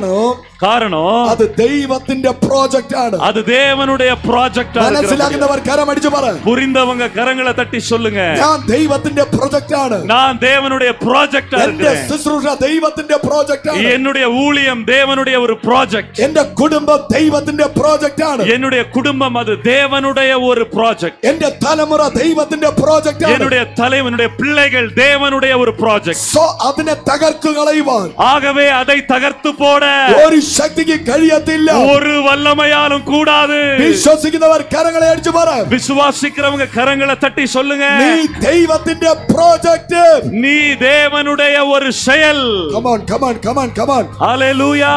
காரணம் അത് ദൈവത്തിന്റെ പ്രോജക്റ്റ് ആണ്. அது தேவனுடைய ப்ராஜெக்ட். മനസ്സിലാക്കുന്നവർ കരമടിച്ചു പറ. புரிந்தவங்க கரங்களை தட்டி சொல்லுங்க, ഞാൻ ദൈവത്തിന്റെ പ്രോജക്റ്റ് ആണ്. நான் தேவனுடைய ப்ராஜெக்டா എന്റെ இருக்கிறேன். ശുശ്രൂഷ ദൈവത്തിന്റെ പ്രോജക്റ്റ് ആണ്. என்னுடைய ஊழியம் தேவனுடைய ஒரு ப்ராஜெக்ட். എന്റെ കുടുംബം ദൈവത്തിന്റെ പ്രോജക്റ്റ് ആണ്. என்னுடைய குடும்பம் அது தேவனுடைய ஒரு ப்ராஜெக்ட். എന്റെ തലമുറ ദൈവത്തിന്റെ പ്രോജക്റ്റ് ആണ്. என்னுடைய தலைவனுடைய பிள்ளைகள் தேவனுடைய ஒரு ப்ராஜெக்ட். സോ അതിനെ തകർക്കു കളയുവാൻ ஆகவே அதை தகர்த்து போட ഒരു ശക്തിക്ക് കഴിയത്തില്ല. ஒரு வல்லமையாலும் கூடாது. വിശ്വസിക്കുന്നവർ കരങ്ങളെ അടിച്ചു പറ. விசுவாசிக்கிறவங்க கரங்களை தட்டி சொல்லுங்க, നീ ദൈവത്തിന്റെ പ്രോജക്റ്റ്, நீ தேவனுடைய ஒரு செயல். come on come on come on come on. ஹல்லேலூயா.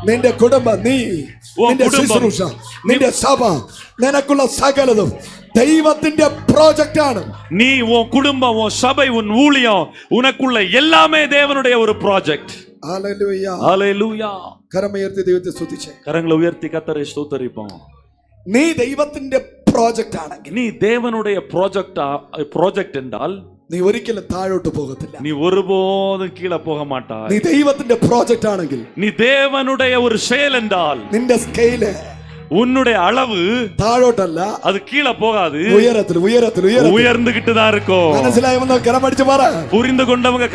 നിന്റെ കുടുംബം, നീ, നിന്റെ ശുശ്രൂഷ, നിന്റെ സഭ, നിനക്കുള്ള സകലതും ദൈവത്തിന്റെ പ്രോജക്റ്റ് ആണ്. நீ, உன் குடும்பம், உன் சபை, உன் ஊழியம், உனக்குள்ள எல்லாமே தேவனுடைய ஒரு ப்ராஜெக்ட். ஹல்லேலூயா. ஹல்லேலூயா. കരമുയർത്തി ദൈവത്തെ സ്തുതിച്ചേ. கரங்களை உயர்த்தி கர்த்தரை ஸ்தோத்திரிப்போம். നീ ദൈവത്തിന്റെ പ്രോജക്റ്റ് ആണെങ്കിൽ, நீ தேவனுடைய ப்ராஜெக்ட் என்றால் നീ ഒരിക്കലും താഴോട്ട് പോകത്തില്ല. நீ ஒருபோதும் கீழே போக மாட்டாய். നീ ദൈവത്തിന്റെ പ്രോജക്റ്റ് ആണെങ്കിൽ, நீ தேவனுடைய ஒரு செயல் என்றால் നിന്റെ സ്കെയില്, உன்னுடைய அளவு താഴോട്ടല്ല, அது கீழே போகாது, ഉയരത്തിൽ ഉയരത്തിൽ உயர்ந்துகிட்டு தான் இருக்கும். മനസ്സിലായെന്ന് കരമടിച്ചു പറ. புரிந்து கொண்டவங்க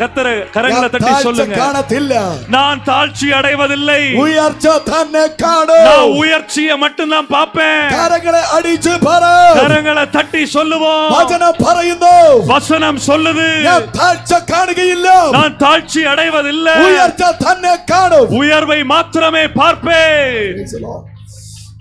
கரங்களை தட்டி சொல்லுங்க, കാണത്തില്ല, நான் தாழ்ச்சி அடைவதில்லை, ഉയർച്ച തന്നെ കാണും. நான் உயர்ச்சியை மட்டும் தான் பார்ப்பேன். കരങ്ങളെ അടിച്ചു പറ. கரங்களை தட்டி சொல்லுவோம். വചനം പറയുന്നു, வசனம் சொல்லுது, ഞാൻ താഴ്ച കാണുകയില്ല, நான் தாழ்ச்சி அடைவதில்லை, ഉയർച്ച തന്നെ കാണും. உயர்வை மாத்திரமே பார்ப்பேன்.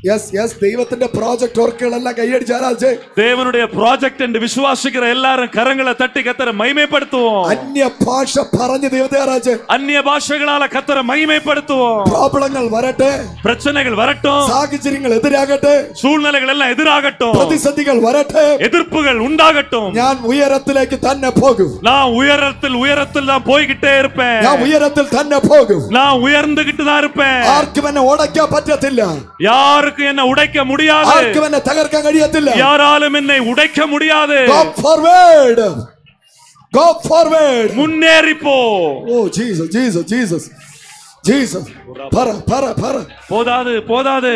Yes yes. ദൈവത്തിന്റെ പ്രോജക്റ്റ് ഓർക്കുകളെല്ലാം കൈയടിച്ചാരാച്ചേ. தேவனுடைய ப்ராஜெக்ட் என்று விசுவாசிக்கிற எல்லாரும் கரங்களை தட்டி கர்த்தரை மகிமைப்படுத்துவோம். അന്യ ഭാഷ പറഞ്ഞ് ദൈവത്തെ ആരാച്ചേ. அந்நிய பாஷைகளால கர்த்தரை மகிமைப்படுத்துவோம். പ്രോബ്ലങ്ങൾ വരട്ടെ, பிரச்சனைகள் வரட்டும், സാഹചര്യങ്ങൾ എതിരാകട്ടെ, சூழ்நிலைகள் எல்லாம் எதிராகட்டும், പ്രതിസന്ധികൾ വരട്ടെ, எதிர்ப்புகள் உண்டாகட்டும், ഞാൻ ഉയരത്തിലേക്ക് തന്നെ പോകും. நான் உயரத்தில் தான் போய்கிட்டே இருப்பேன். ഞാൻ ഉയരത്തിൽ തന്നെ പോകും. நான் உயர்ந்துகிட்டு தான் இருப்பேன். ആർക്കും എന്നെ ഉടയ്ക്കാൻ പറ്റത്തില്ല, யாருக்கு என்ன உடைக்க முடியாது, ആർക്കും എന്നെ തകർക്കാൻ കഴിയത്തില്ല. யாராலும் என்னை உடைக்க முடியாது. Go forward. Go forward. முன்னேறி போ. Oh Jesus Jesus Jesus Jesus. പറ போதாது.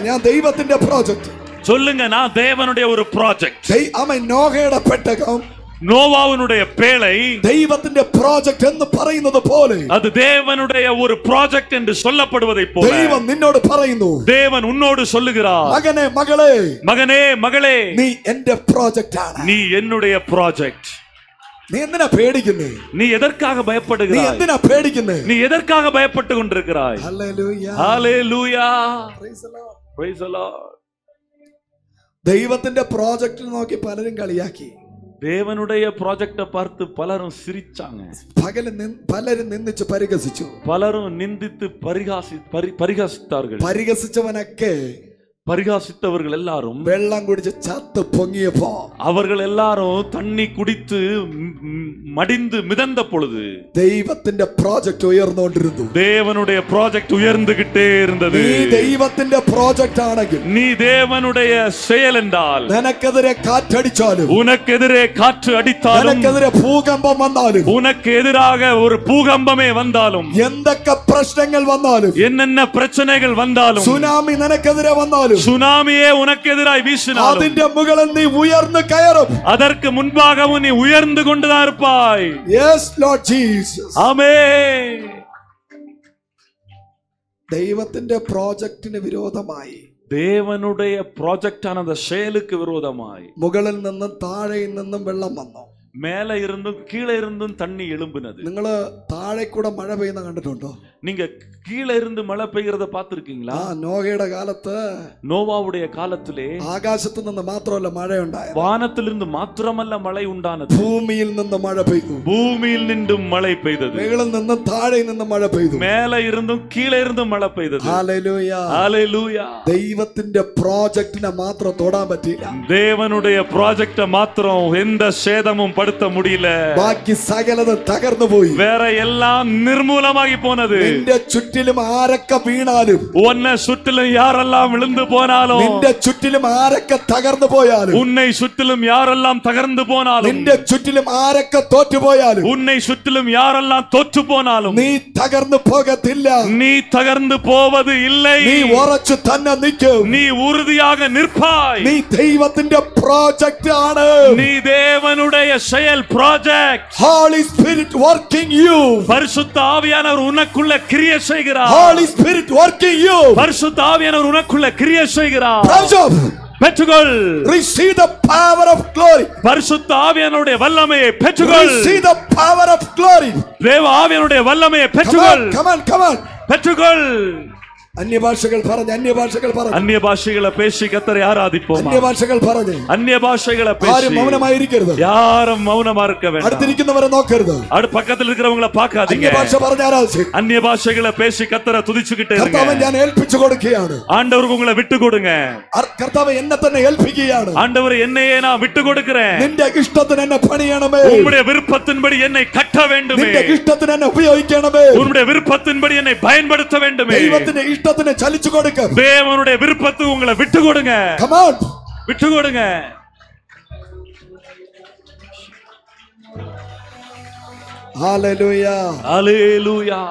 ഞാൻ ദൈവത്തിന്റെ പ്രോജക്റ്റ്. சொல்லுங்க, நான் தேவனுடைய ஒரு ப்ராஜெக்ட். അവൻ നോഹയുടെ പെട്ടകം, நோவாவினுடைய பேழை ദൈവത്തിന്റെ പ്രോജക്റ്റ് എന്ന് പറയുന്നത് പോലെ, அது தேவனுடைய ஒரு ப்ராஜெக்ட் என்று சொல்லப்படுவதை போல ദൈവം നിന്നോട് പറയുന്നു, தேவன் உன்னோடு சொல்லுகிறார், മകനെ മകളെ, மகனே மகளே, നീ എന്റെ പ്രോജക്റ്റ് ആണ്. நீ என்னுடைய ப்ராஜெக்ட். നീ എന്തിനാ പേടിക്കുന്നേ? நீ எதற்காக നീ பயப்படுகிறாய்? എന്തിനാ പേടിക്കുന്നേ? நீ எதற்காக பயப்பட்டு கொண்டிருக்கிறாய்? Hallelujah. Hallelujah. Praise the Lord. Praise the Lord. ദൈവത്തിന്റെ പ്രോജക്റ്റ് നോക്കി പലരും കളിയാക്കി. தேவனுடைய ப்ராஜெக்ட பார்த்து பலரும் சிரிச்சாங்க. പലരും നിന്ദിച്ച് പരിഹസിച്ചു. பலரும் நிந்தித்து பரிகாசித்தார்கள். പരിഹസിച്ചവനൊക്കെ பரிகாசித்தவர்கள் எல்லாரும் വെള്ളം കുടിച്ച് ചത്ത് പൊങ്ങിയപ്പോ அவர்கள் எல்லாரும் தண்ணி குடித்து மடிந்து மிதந்த பொழுது ദൈവത്തിന്റെ പ്രോജക്റ്റ് ഉയർന്നുകൊണ്ടിരുന്നു. தேவனுடைய ப்ராஜெக்ட் உயர்ந்துகிட்டே இருந்தது. നീ ദൈവത്തിന്റെ പ്രോജക്റ്റ് ആണെങ്കിൽ, நீ தேவனுடைய செயல் என்றால், നിനക്കെതിരെ കാറ്റടിച്ചാലും, உனக்கெதிரே காற்று அடித்தாலும், നിനക്കെതിരെ ഭൂകമ്പം വന്നാലും, உனக்கு எதிராக ஒரு பூகம்பமே வந்தாலும், എന്തൊക്കെ പ്രശ്നങ്ങൾ വന്നാലും, என்னென்ன பிரச்சனைகள் வந்தாலும், സുനാമി നിനക്കെതിരെ വന്നാലും, சுனாமியே உனக்கு எதிராய் வீசினாலும், അതിന്റെ മുകളിൽ നീ ഉയർന്നു കയറും. அதற்கு முன்பாகவும் நீ உயர்ந்து கொண்டுதான் இருப்பாய். Yes, Lord Jesus. ஆமென். ദൈവത്തിന്റെ പ്രോജക്റ്റിന് വിരോധമായി, தேவனுடைய ப்ராஜெக்டான அந்த செயலுக்கு விரோதமாய் മുകളിൽ നിന്നും താഴെയിൽ നിന്നും വെള്ളം വന്നു. மேல இருந்தும் கீழே இருந்தும் தண்ணி எழும்பினது. നിങ്ങള് താഴെ കൂടെ മഴ പെയ്യുന്ന കണ്ടിട്ടുണ്ടോ? நீங்க கீழே இருந்து மழை பெய்யறத பாத்திருக்கீங்களா? നോഹയുടെ കാലത്ത്, நோவாவுடைய காலத்திலே ആകാശത്തു നിന്ന് മാത്രമല്ല മഴയുണ്ടായത്, வானத்திலிருந்து மாத்திரமல்ல மழை உண்டானது, ഭൂമിയിൽ നിന്ന് മഴ പെയ്തു. பூமியில் நின்றும் மழை பெய்தது. മുകളിൽ നിന്നും താഴെ നിന്നും മഴ പെയ്തു. மேல இருந்தும் கீழே இருந்தும் மழை பெய்தது. ഹല്ലേലൂയ. ஹல்லேலூயா. ദൈവത്തിന്റെ പ്രോജക്റ്റിനെ മാത്രം തൊടാൻ പറ്റിയില്ല. தேவனுடைய ப்ராஜெக்ட மாத்திரம் எந்த சேதமும் படுத்த முடியல. ബാക്കി സകലതും തകർന്നു പോയി. வேற எல்லாம் நிர்மூலமாகி போனது. നിന്റെ ചുറ്റിലും ആരൊക്കെ വീണാലും, உன்னை சுற்றிலும் யாரெல்லாம் விழுந்து போனாலும், നിന്റെ ചുറ്റിലും ആരൊക്കെ തകർന്നു പോയാലും, உன்னை சுற்றிலும் யாரெல்லாம் தகர்ந்து போனாலும், നിന്റെ ചുറ്റിലും ആരൊക്കെ തോറ്റുപോയാലും, உன்னை சுற்றிலும் யாரெல்லாம் தோற்று போனாலும், നീ തകർന്നു പോകത്തില്ല. நீ தகர்ந்து போவது இல்லை. നീ ഉറച്ചു തന്നെ നിൽക്കും. நீ உறுதியாக நிற்பாய். നീ ദൈവത്തിന്റെ പ്രോജക്റ്റ് ആണ്. நீ தேவனுடைய செயல் project. Holy Spirit working you. பரிசுத்த ஆவியானவர் உனக்குள்ள கிரியை செய்கிறார். Holy Spirit working you. பரிசுத்த ஆவியானவர் உனக்குள்ள கிரியை செய்கிறார். பெற்றுக்கொள். Receive the power of glory. பரிசுத்த ஆவியானவருடைய வல்லமையை பெற்றுக்கொள். Receive the power of glory. தேவ ஆவியானவருடைய வல்லமையை பெற்றுக்கொள். Come on. பெற்றுக்கொள். അന്യഭാഷകൾ പറഞ്ഞു, അന്യഭാഷകൾ പറഞ്ഞു, அந்நிய பாஷைகளை பேசி கர்த்தரை ஆராதிப்போம். അന്യഭാഷകൾ പറഞ്ഞു, அந்நிய பாஷைகளை ആരും பேசி മൗനമായിരിക്കരുത്. யாரும் மௌனமா இருக்க வேண்டாம். അടുത്തിരിക്കുന്നവരെ നോക്കരുത്. பக்கத்துல இருக்கிறவங்களை பார்க்காதீங்க. അന്യഭാഷ പറഞ്ഞ ആരാധിച്ചു. அந்நிய பாஷைகளை பேசி கர்த்தரை துதிச்சுக்கிட்டே இருங்க. കർത്താവേ ഞാൻ ഏൽപ്പിച്ചു കൊടുക്കുകയാണ്. ஆண்டவருக்கு உங்களை விட்டு கொடுங்க. കർത്താവേ എന്നെ തന്നെ ഏൽപ്പിക്കുകയാണ്. ஆண்டவர் என்னையே நான் விட்டு கொடுக்கிறேன். നിന്റെ ഇഷ്ടത്തിന് എന്നെ പണിയണമേ. உம்முடைய விருப்பத்தின்படி என்னை கட்ட வேண்டுமே. നിന്റെ ഇഷ്ടത്തിന് എന്നെ ഉപയോഗിക്കണമേ. உம்முடைய விருப்பத்தின்படி என்னை பயன்படுத்த வேண்டுமே. ദൈവത്തിന്റെ ഇഷ്ടത്തിന് ചലിച്ചു കൊടുക്കുക. தேவனுடைய விருப்பத்துக்கு உங்களை விட்டு கொடுங்க. Come on. விட்டு கொடுங்க. Hallelujah. Hallelujah.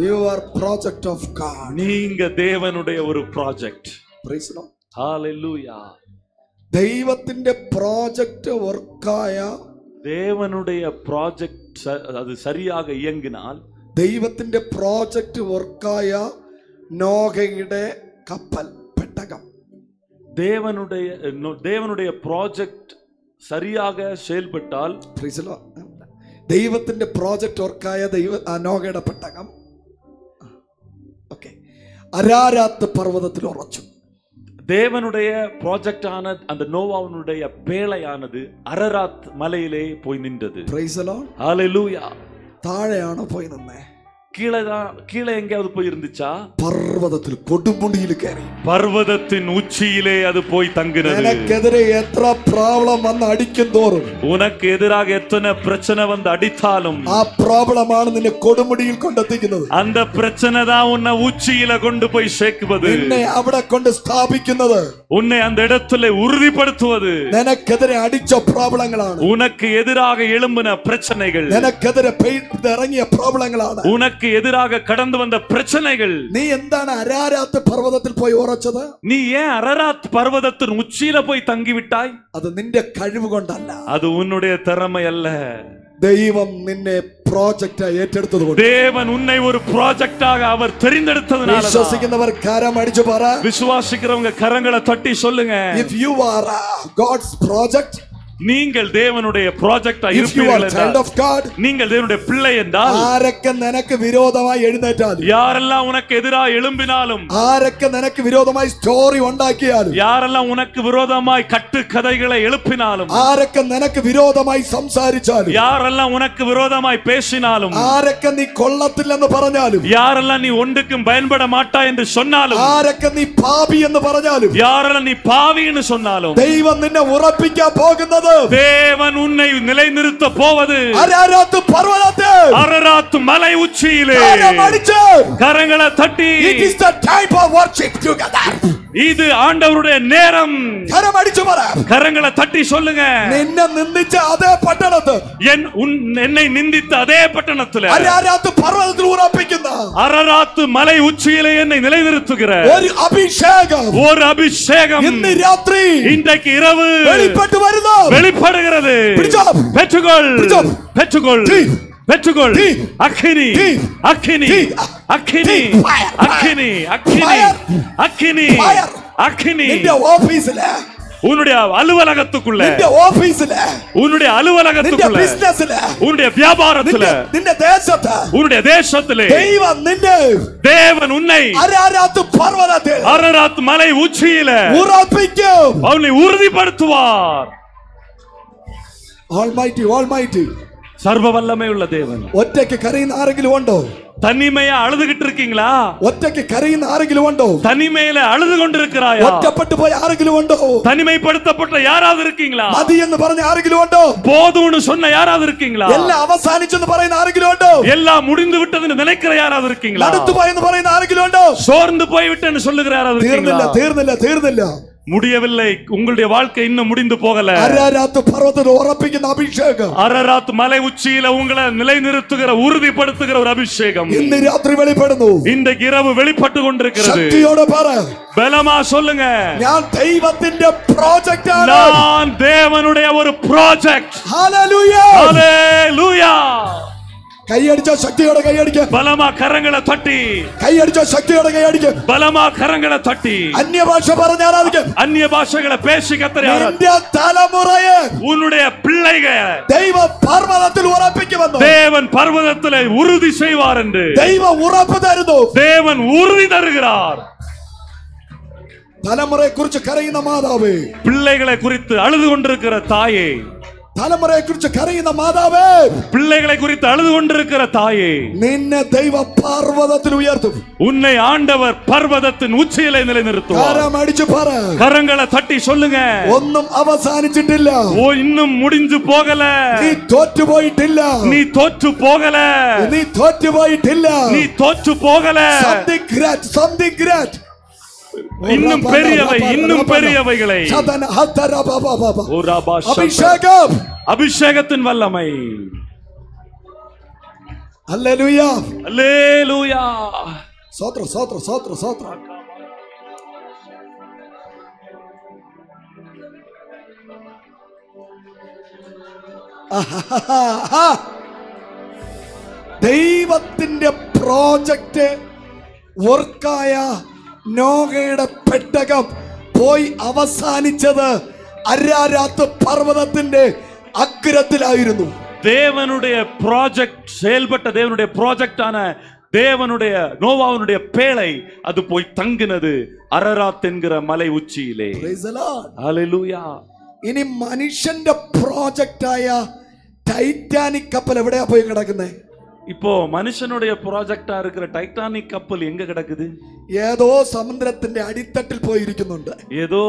You are project of God. நீங்க தேவனுடைய ஒரு project. Praise the Lord. Hallelujah. ദൈവത്തിന്റെ പ്രോജക്റ്റ് വർക്കായ, தேவனுடைய ப்ராஜெக்ட் அது சரியாக இயங்கினால், ദൈവത്തിന്റെ പ്രോജക്റ്റ് വർക്കായ നോഹയുടെ കപ്പൽ, പെട്ടകം, தேவனுடைய ப்ராஜெக்ட் சரியாக செயல்பட்டால், ദൈവത്തിന്റെ പ്രോജക്റ്റ് വർക്കായ നോഹയുടെ പെട്ടകം അരാരാത്ത് പർവ്വതത്തിൽ ഉറച്ചു. தேவனுடைய ப்ராஜெக்டான அந்த நோவாவுடைய பேழையானது அரராத் மலையிலே போய் நின்றது. Praise the Lord. Hallelujah. താഴെയാണോ പോയി നിന്നേ? கீழே எங்கேயாவது போய் இருந்துச்சா? പർവ്വതത്തിൽ കൊടുമുടിയിൽ കയറി, பர்வதத்தின் உச்சியிலே அது போய் தங்கினது. നിനക്കെതിരെ എത്ര പ്രോബ്ലം വന്ന് അടിക്കും തോറും, உனக்கு எதிராக எத்தனை பிரச்சனை வந்து அடித்தாலும், ആ പ്രോബ്ലമാണ് നിന്നെ കൊടുമുടിയിൽ കൊണ്ടെത്തിക്കുന്നത്. அந்த பிரச்சனை தான் உன்னை உச்சியில கொண்டு போய் சேர்க்குவது. നിന്നെ അവിടെ കൊണ്ട് സ്ഥാപിക്കുന്നത്, உன்னை அந்த இடத்துல உறுதிப்படுத்துவது. നിനക്കെതിരെ അടിച്ച പ്രോബ്ലങ്ങളാണ്, உனக்கு எதிராக எழும்பின பிரச்சனைகள், നിനക്കെതിരെ ഇറങ്ങിയ പ്രോബ്ലങ്ങളാണ്, உனக்கு எதிராக கடந்து வந்த பிரச்சனைகள். നീ എന്താണ് അരാരാത്ത് പർവ്വതത്തിൽ പോയി ഉറച്ചത്? நீ ஏன் அரராத் பர்வதத்தின் உச்சியில போய் தங்கிவிட்டாய்? അത് നിന്റെ കഴിവ് കൊണ്ടല്ല, அது உன்னுடைய திறமை அல்ல. ദൈവം നിന്നെ പ്രോജക്റ്റ് ഏറ്റെടുത്തതുകൊണ്ട്, தேவன் உன்னை ஒரு ப்ராஜெக்டாக அவர் தெரிந்தெடுத்ததனால. വിശ്വസിക്കുന്നവർ കരം അടിച്ചു പറ. விசுவாசிக்கிறவங்க கரங்களை தட்டி சொல்லுங்க. If you are God's project, நீங்கள் தேவனுடைய ப்ராஜெக்டா If you are இருப்பீர்கள் a child என்றால், of God, நீங்கள் தேவனுடைய பிள்ளை என்றால், ആരൊക്കെ നിനക്ക് വിരോധമായി എഴുന്നേറ്റാലും, யாரெல்லாம் உனக்கு எதிராக எழும்பினாலும், ആരൊക്കെ നിനക്ക് വിരോധമായി സ്റ്റോറി ഉണ്ടാക്കിയാലും, யாரெல்லாம் உனக்கு விரோதமாய் கட்டு கதைகளை எழுப்பினாலும், ആരൊക്കെ നിനക്ക് വിരോധമായി സംസാരിച്ചാലും, யாரெல்லாம் உனக்கு விரோதமாய் பேசினாலும், ആരൊക്കെ നീ കൊള്ളത്തില്ലെന്ന് പറഞ്ഞാലും, யாரெல்லாம் நீ ஒன்றுக்கும் பயன்பட மாட்டாய் என்று சொன்னாலும், ആരൊക്കെ നീ പാപി എന്ന് പറഞ്ഞാലും, யாரெல்லாம் நீ பாவின்னு சொன்னாலும், ദൈവം നിന്നെ ഉറപ്പിക്കാൻ പോകുന്നത് தேவன் உன்னை நிலைநிறுத்த போவது അരാരാത്ത് പർവ്വതത്തിൽ அரராத் மலை உச்சியிலே കരമടിച്ച്, கரங்களை தட்டி, it is the time for worship together. இது ആண்டവருடைய நேரம். കരമടിച്ചു പറ, கரங்களை தட்டி சொல்லுங்க, നിന്നെ നിന്ദിച്ച അതേ പട്ടണത്ത്, என்னை நிந்தித்த அதே பட்டணத்துல അരാരാത്ത് പർവ്വതത്തിൽ ഉറപ്പിക്കുന്ന அரராத் மலை உச்சியிலே என்னை நிலைநிறுத்துகிற ഒരു അഭിഷേകം ஒரு அபிஷேகம் ഇന്ന് രാത്രി இன்றைக்கு இரவு വെളിപ്പെട്ടു വരുന്നു. வெளிப்படுகிறது. പിടിച്ചോ, பெற்றுக்கொள், பிடிச்சோ. பெற்றுக்கொள், தீ. பெற்றுக்கொள். தீ. அக்கினி, தீ. அக்கினி, தீ. அக்கினி, தீ. Fire. அக்கினி, அக்கினி, Fire. அக்கினி, Fire. அக்கினி. നിന്റെ ഓഫീസില്, உன்னுடைய அலுவலகத்துக்குள்ள, നിന്റെ ഓഫീസില്, உன்னுடைய നിന്റെ அலுவலகத்துக்குள்ள, ബിസിനസ്സില്, உன்னுடைய வியாபாரத்துல, നിന്റെ ദേശത്ത് உன்னுடைய தேசத்திலே ദൈവം നിന്നെ தேவன் உன்னை അരാരാത്ത് പർവ്വതത്തിൽ அரராத் மலை உச்சியில ഉറപ്പിക്കും. அவனை உறுதிப்படுத்துவார். Almighty, Almighty. சர்வ வல்லமை உள்ள தேவன். ഒറ്റയ്ക്ക് കരയുന്ന ആരെങ്കിലും ഉണ്ടോ? தனிமையா அழுதுகிட்டு இருக்கீங்களா? ഒറ്റയ്ക്ക് കരയുന്ന ആരെങ്കിലും ഉണ്ടോ? தனிமையில அழுது கொண்டிருக்கிறாயா? ഒറ്റപ്പെട്ടു പോയ ആരെങ്കിലും ഉണ്ടോ? தனிமைப்படுத்தப்பட்ட யாராவது இருக்கீங்களா? മതി എന്ന് പറഞ്ഞ ആരെങ്കിലും ഉണ്ടോ? போதும்னு சொன்ன யாராவது இருக்கீங்களா? എല്ലാം അവസാനിച്ചെന്ന് പറയുന്ന ആരെങ്കിലും ഉണ്ടോ? எல்லாம் முடிந்து விட்டதுன்னு நினைக்கிற யாராவது இருக்கீங்களா? നടത്തു പോയെന്ന് പറയുന്ന ആരെങ്കിലും ഉണ്ടോ? சோர்ந்து போய்விட்டேன்னு சொல்லுகிற யாராவது തീർന്നില്ല, இருக்கீங்களா? തീർന്നില്ല, തീർന്നില്ല. முடியவில்லை, உங்களுடைய வாழ்க்கை இன்னும் முடிந்து போகல. അരാരാത്ത് പർവ്വതത്തിൽ ഉറപ്പിക്കുന്ന അഭിഷേകം அரராத் மலை உச்சியில உங்களை நிலைநிறுத்துகிற உறுதிப்படுத்துகிற ஒரு அபிஷேகம் ഇന്ന് രാത്രി വെളിപ്പെടുന്നു. இன்றைக்கு இரவு வெளிப்பட்டு கொண்டிருக்கிறது. ശക്തിയോടെ പറ, பலமா சொல்லுங்க, ഞാൻ ദൈവത്തിന്റെ പ്രോജക്റ്റ് ആണ്. நான் தேவனுடைய ஒரு ப்ராஜெக்ட். ഹല്ലേലൂയ. ஹalleluya. കൈയടിച്ചോ, ശക്തിയോടെ കൈയടിക്ക. பலமா கரங்களை தட்டி, കൈയടിച്ചോ, ശക്തിയോടെ കൈയടിക്ക. பலமா கரங்களை தட்டி, അന്യഭാഷ പറഞ്ഞ് ആരാധിക്ക. அந்நிய பாஷைகளை பேசி கத்தரை ஆராதி. നിന്റെ തലമുറയെ உன்னுடைய பிள்ளைகள் ദൈവ പർവ്വതത്തിൽ ഉറപ്പിക്കുമെന്ന്. தேவன் பர்வதத்திலே உறுதி செய்வார் என்று ദൈവം ഉറപ്പ് തരുന്നു. தேவன் உறுதி தருகிறார். തലമുറയെ കുറിച്ച് കരയുന്ന മാതാവേ, பிள்ளைகளை குறித்து அழுது கொண்டிருக்கிற தாயே, തലമുറയെ കുറിച്ച് കരയുന്ന മാതാവേ, பிள்ளைகளை குறித்து அழுது கொண்டிருக்கிற தாயே, നിന്നെ ദൈവ പർവ്വതത്തിൽ ഉയർത്തും. உன்னை ஆண்டவர் பர்வதத்தின் உச்சியிலே நிலைநிறுத்துவார். കരം അടിച്ചു പറ, கரங்களை தட்டி சொல்லுங்க, ഒന്നും അവസാനിച്ചിട്ടില്ല. ஓ இன்னும் முடிஞ்சு போகல, നീ തോറ്റുപോയിട്ടില്ല. நீ தோற்று போகல, നീ തോറ്റുപോയിട്ടില്ല. நீ தோற்று போகல. Something great, something great. இன்னும் பெரியவை, இன்னும் பெரியவைகளை. അഭിഷേകം, அபிஷேகத்தின் வல்லமை. ഹല്ലേലൂയ, அல்லேலூயா. സ്തോത്രം, സ്തോത്രം, സ്തോത്രം, സ്തോത്രം. ദൈവത്തിന്റെ പ്രോജക്റ്റ് വർക്കായ നോഹയുടെ പെട്ടകം പോയി അവസാനിച്ചത് അരാരാത്ത് പർവ്വതത്തിന്റെ അഗ്രത്തിലായിരുന്നു. தேவனுடைய ப்ராஜெக்ட் செயல்பட்ட தேவனுடைய ப்ராஜெக்டான தேவனுடைய நோவாவுடைய பேழை அது போய் தங்கினது அரராத் என்கிற மலை உச்சியிலே. Praise the Lord. ஹalleluya. ഇനി മനുഷ്യന്റെ പ്രോജക്റ്റായ ടൈറ്റാനിക് കപ്പൽ എവിടെയാ പോയി കിടക്കുന്നത്? இப்போ மனுஷனுடைய ப்ராஜெக்டா இருக்கிற டைட்டானிக் கப்பல் எங்க கிடக்குது? ഏതോ സമുദ്രത്തിന്റെ അടിത്തട്ടിൽ പോയിരിക്കുന്നുണ്ട്. ஏதோ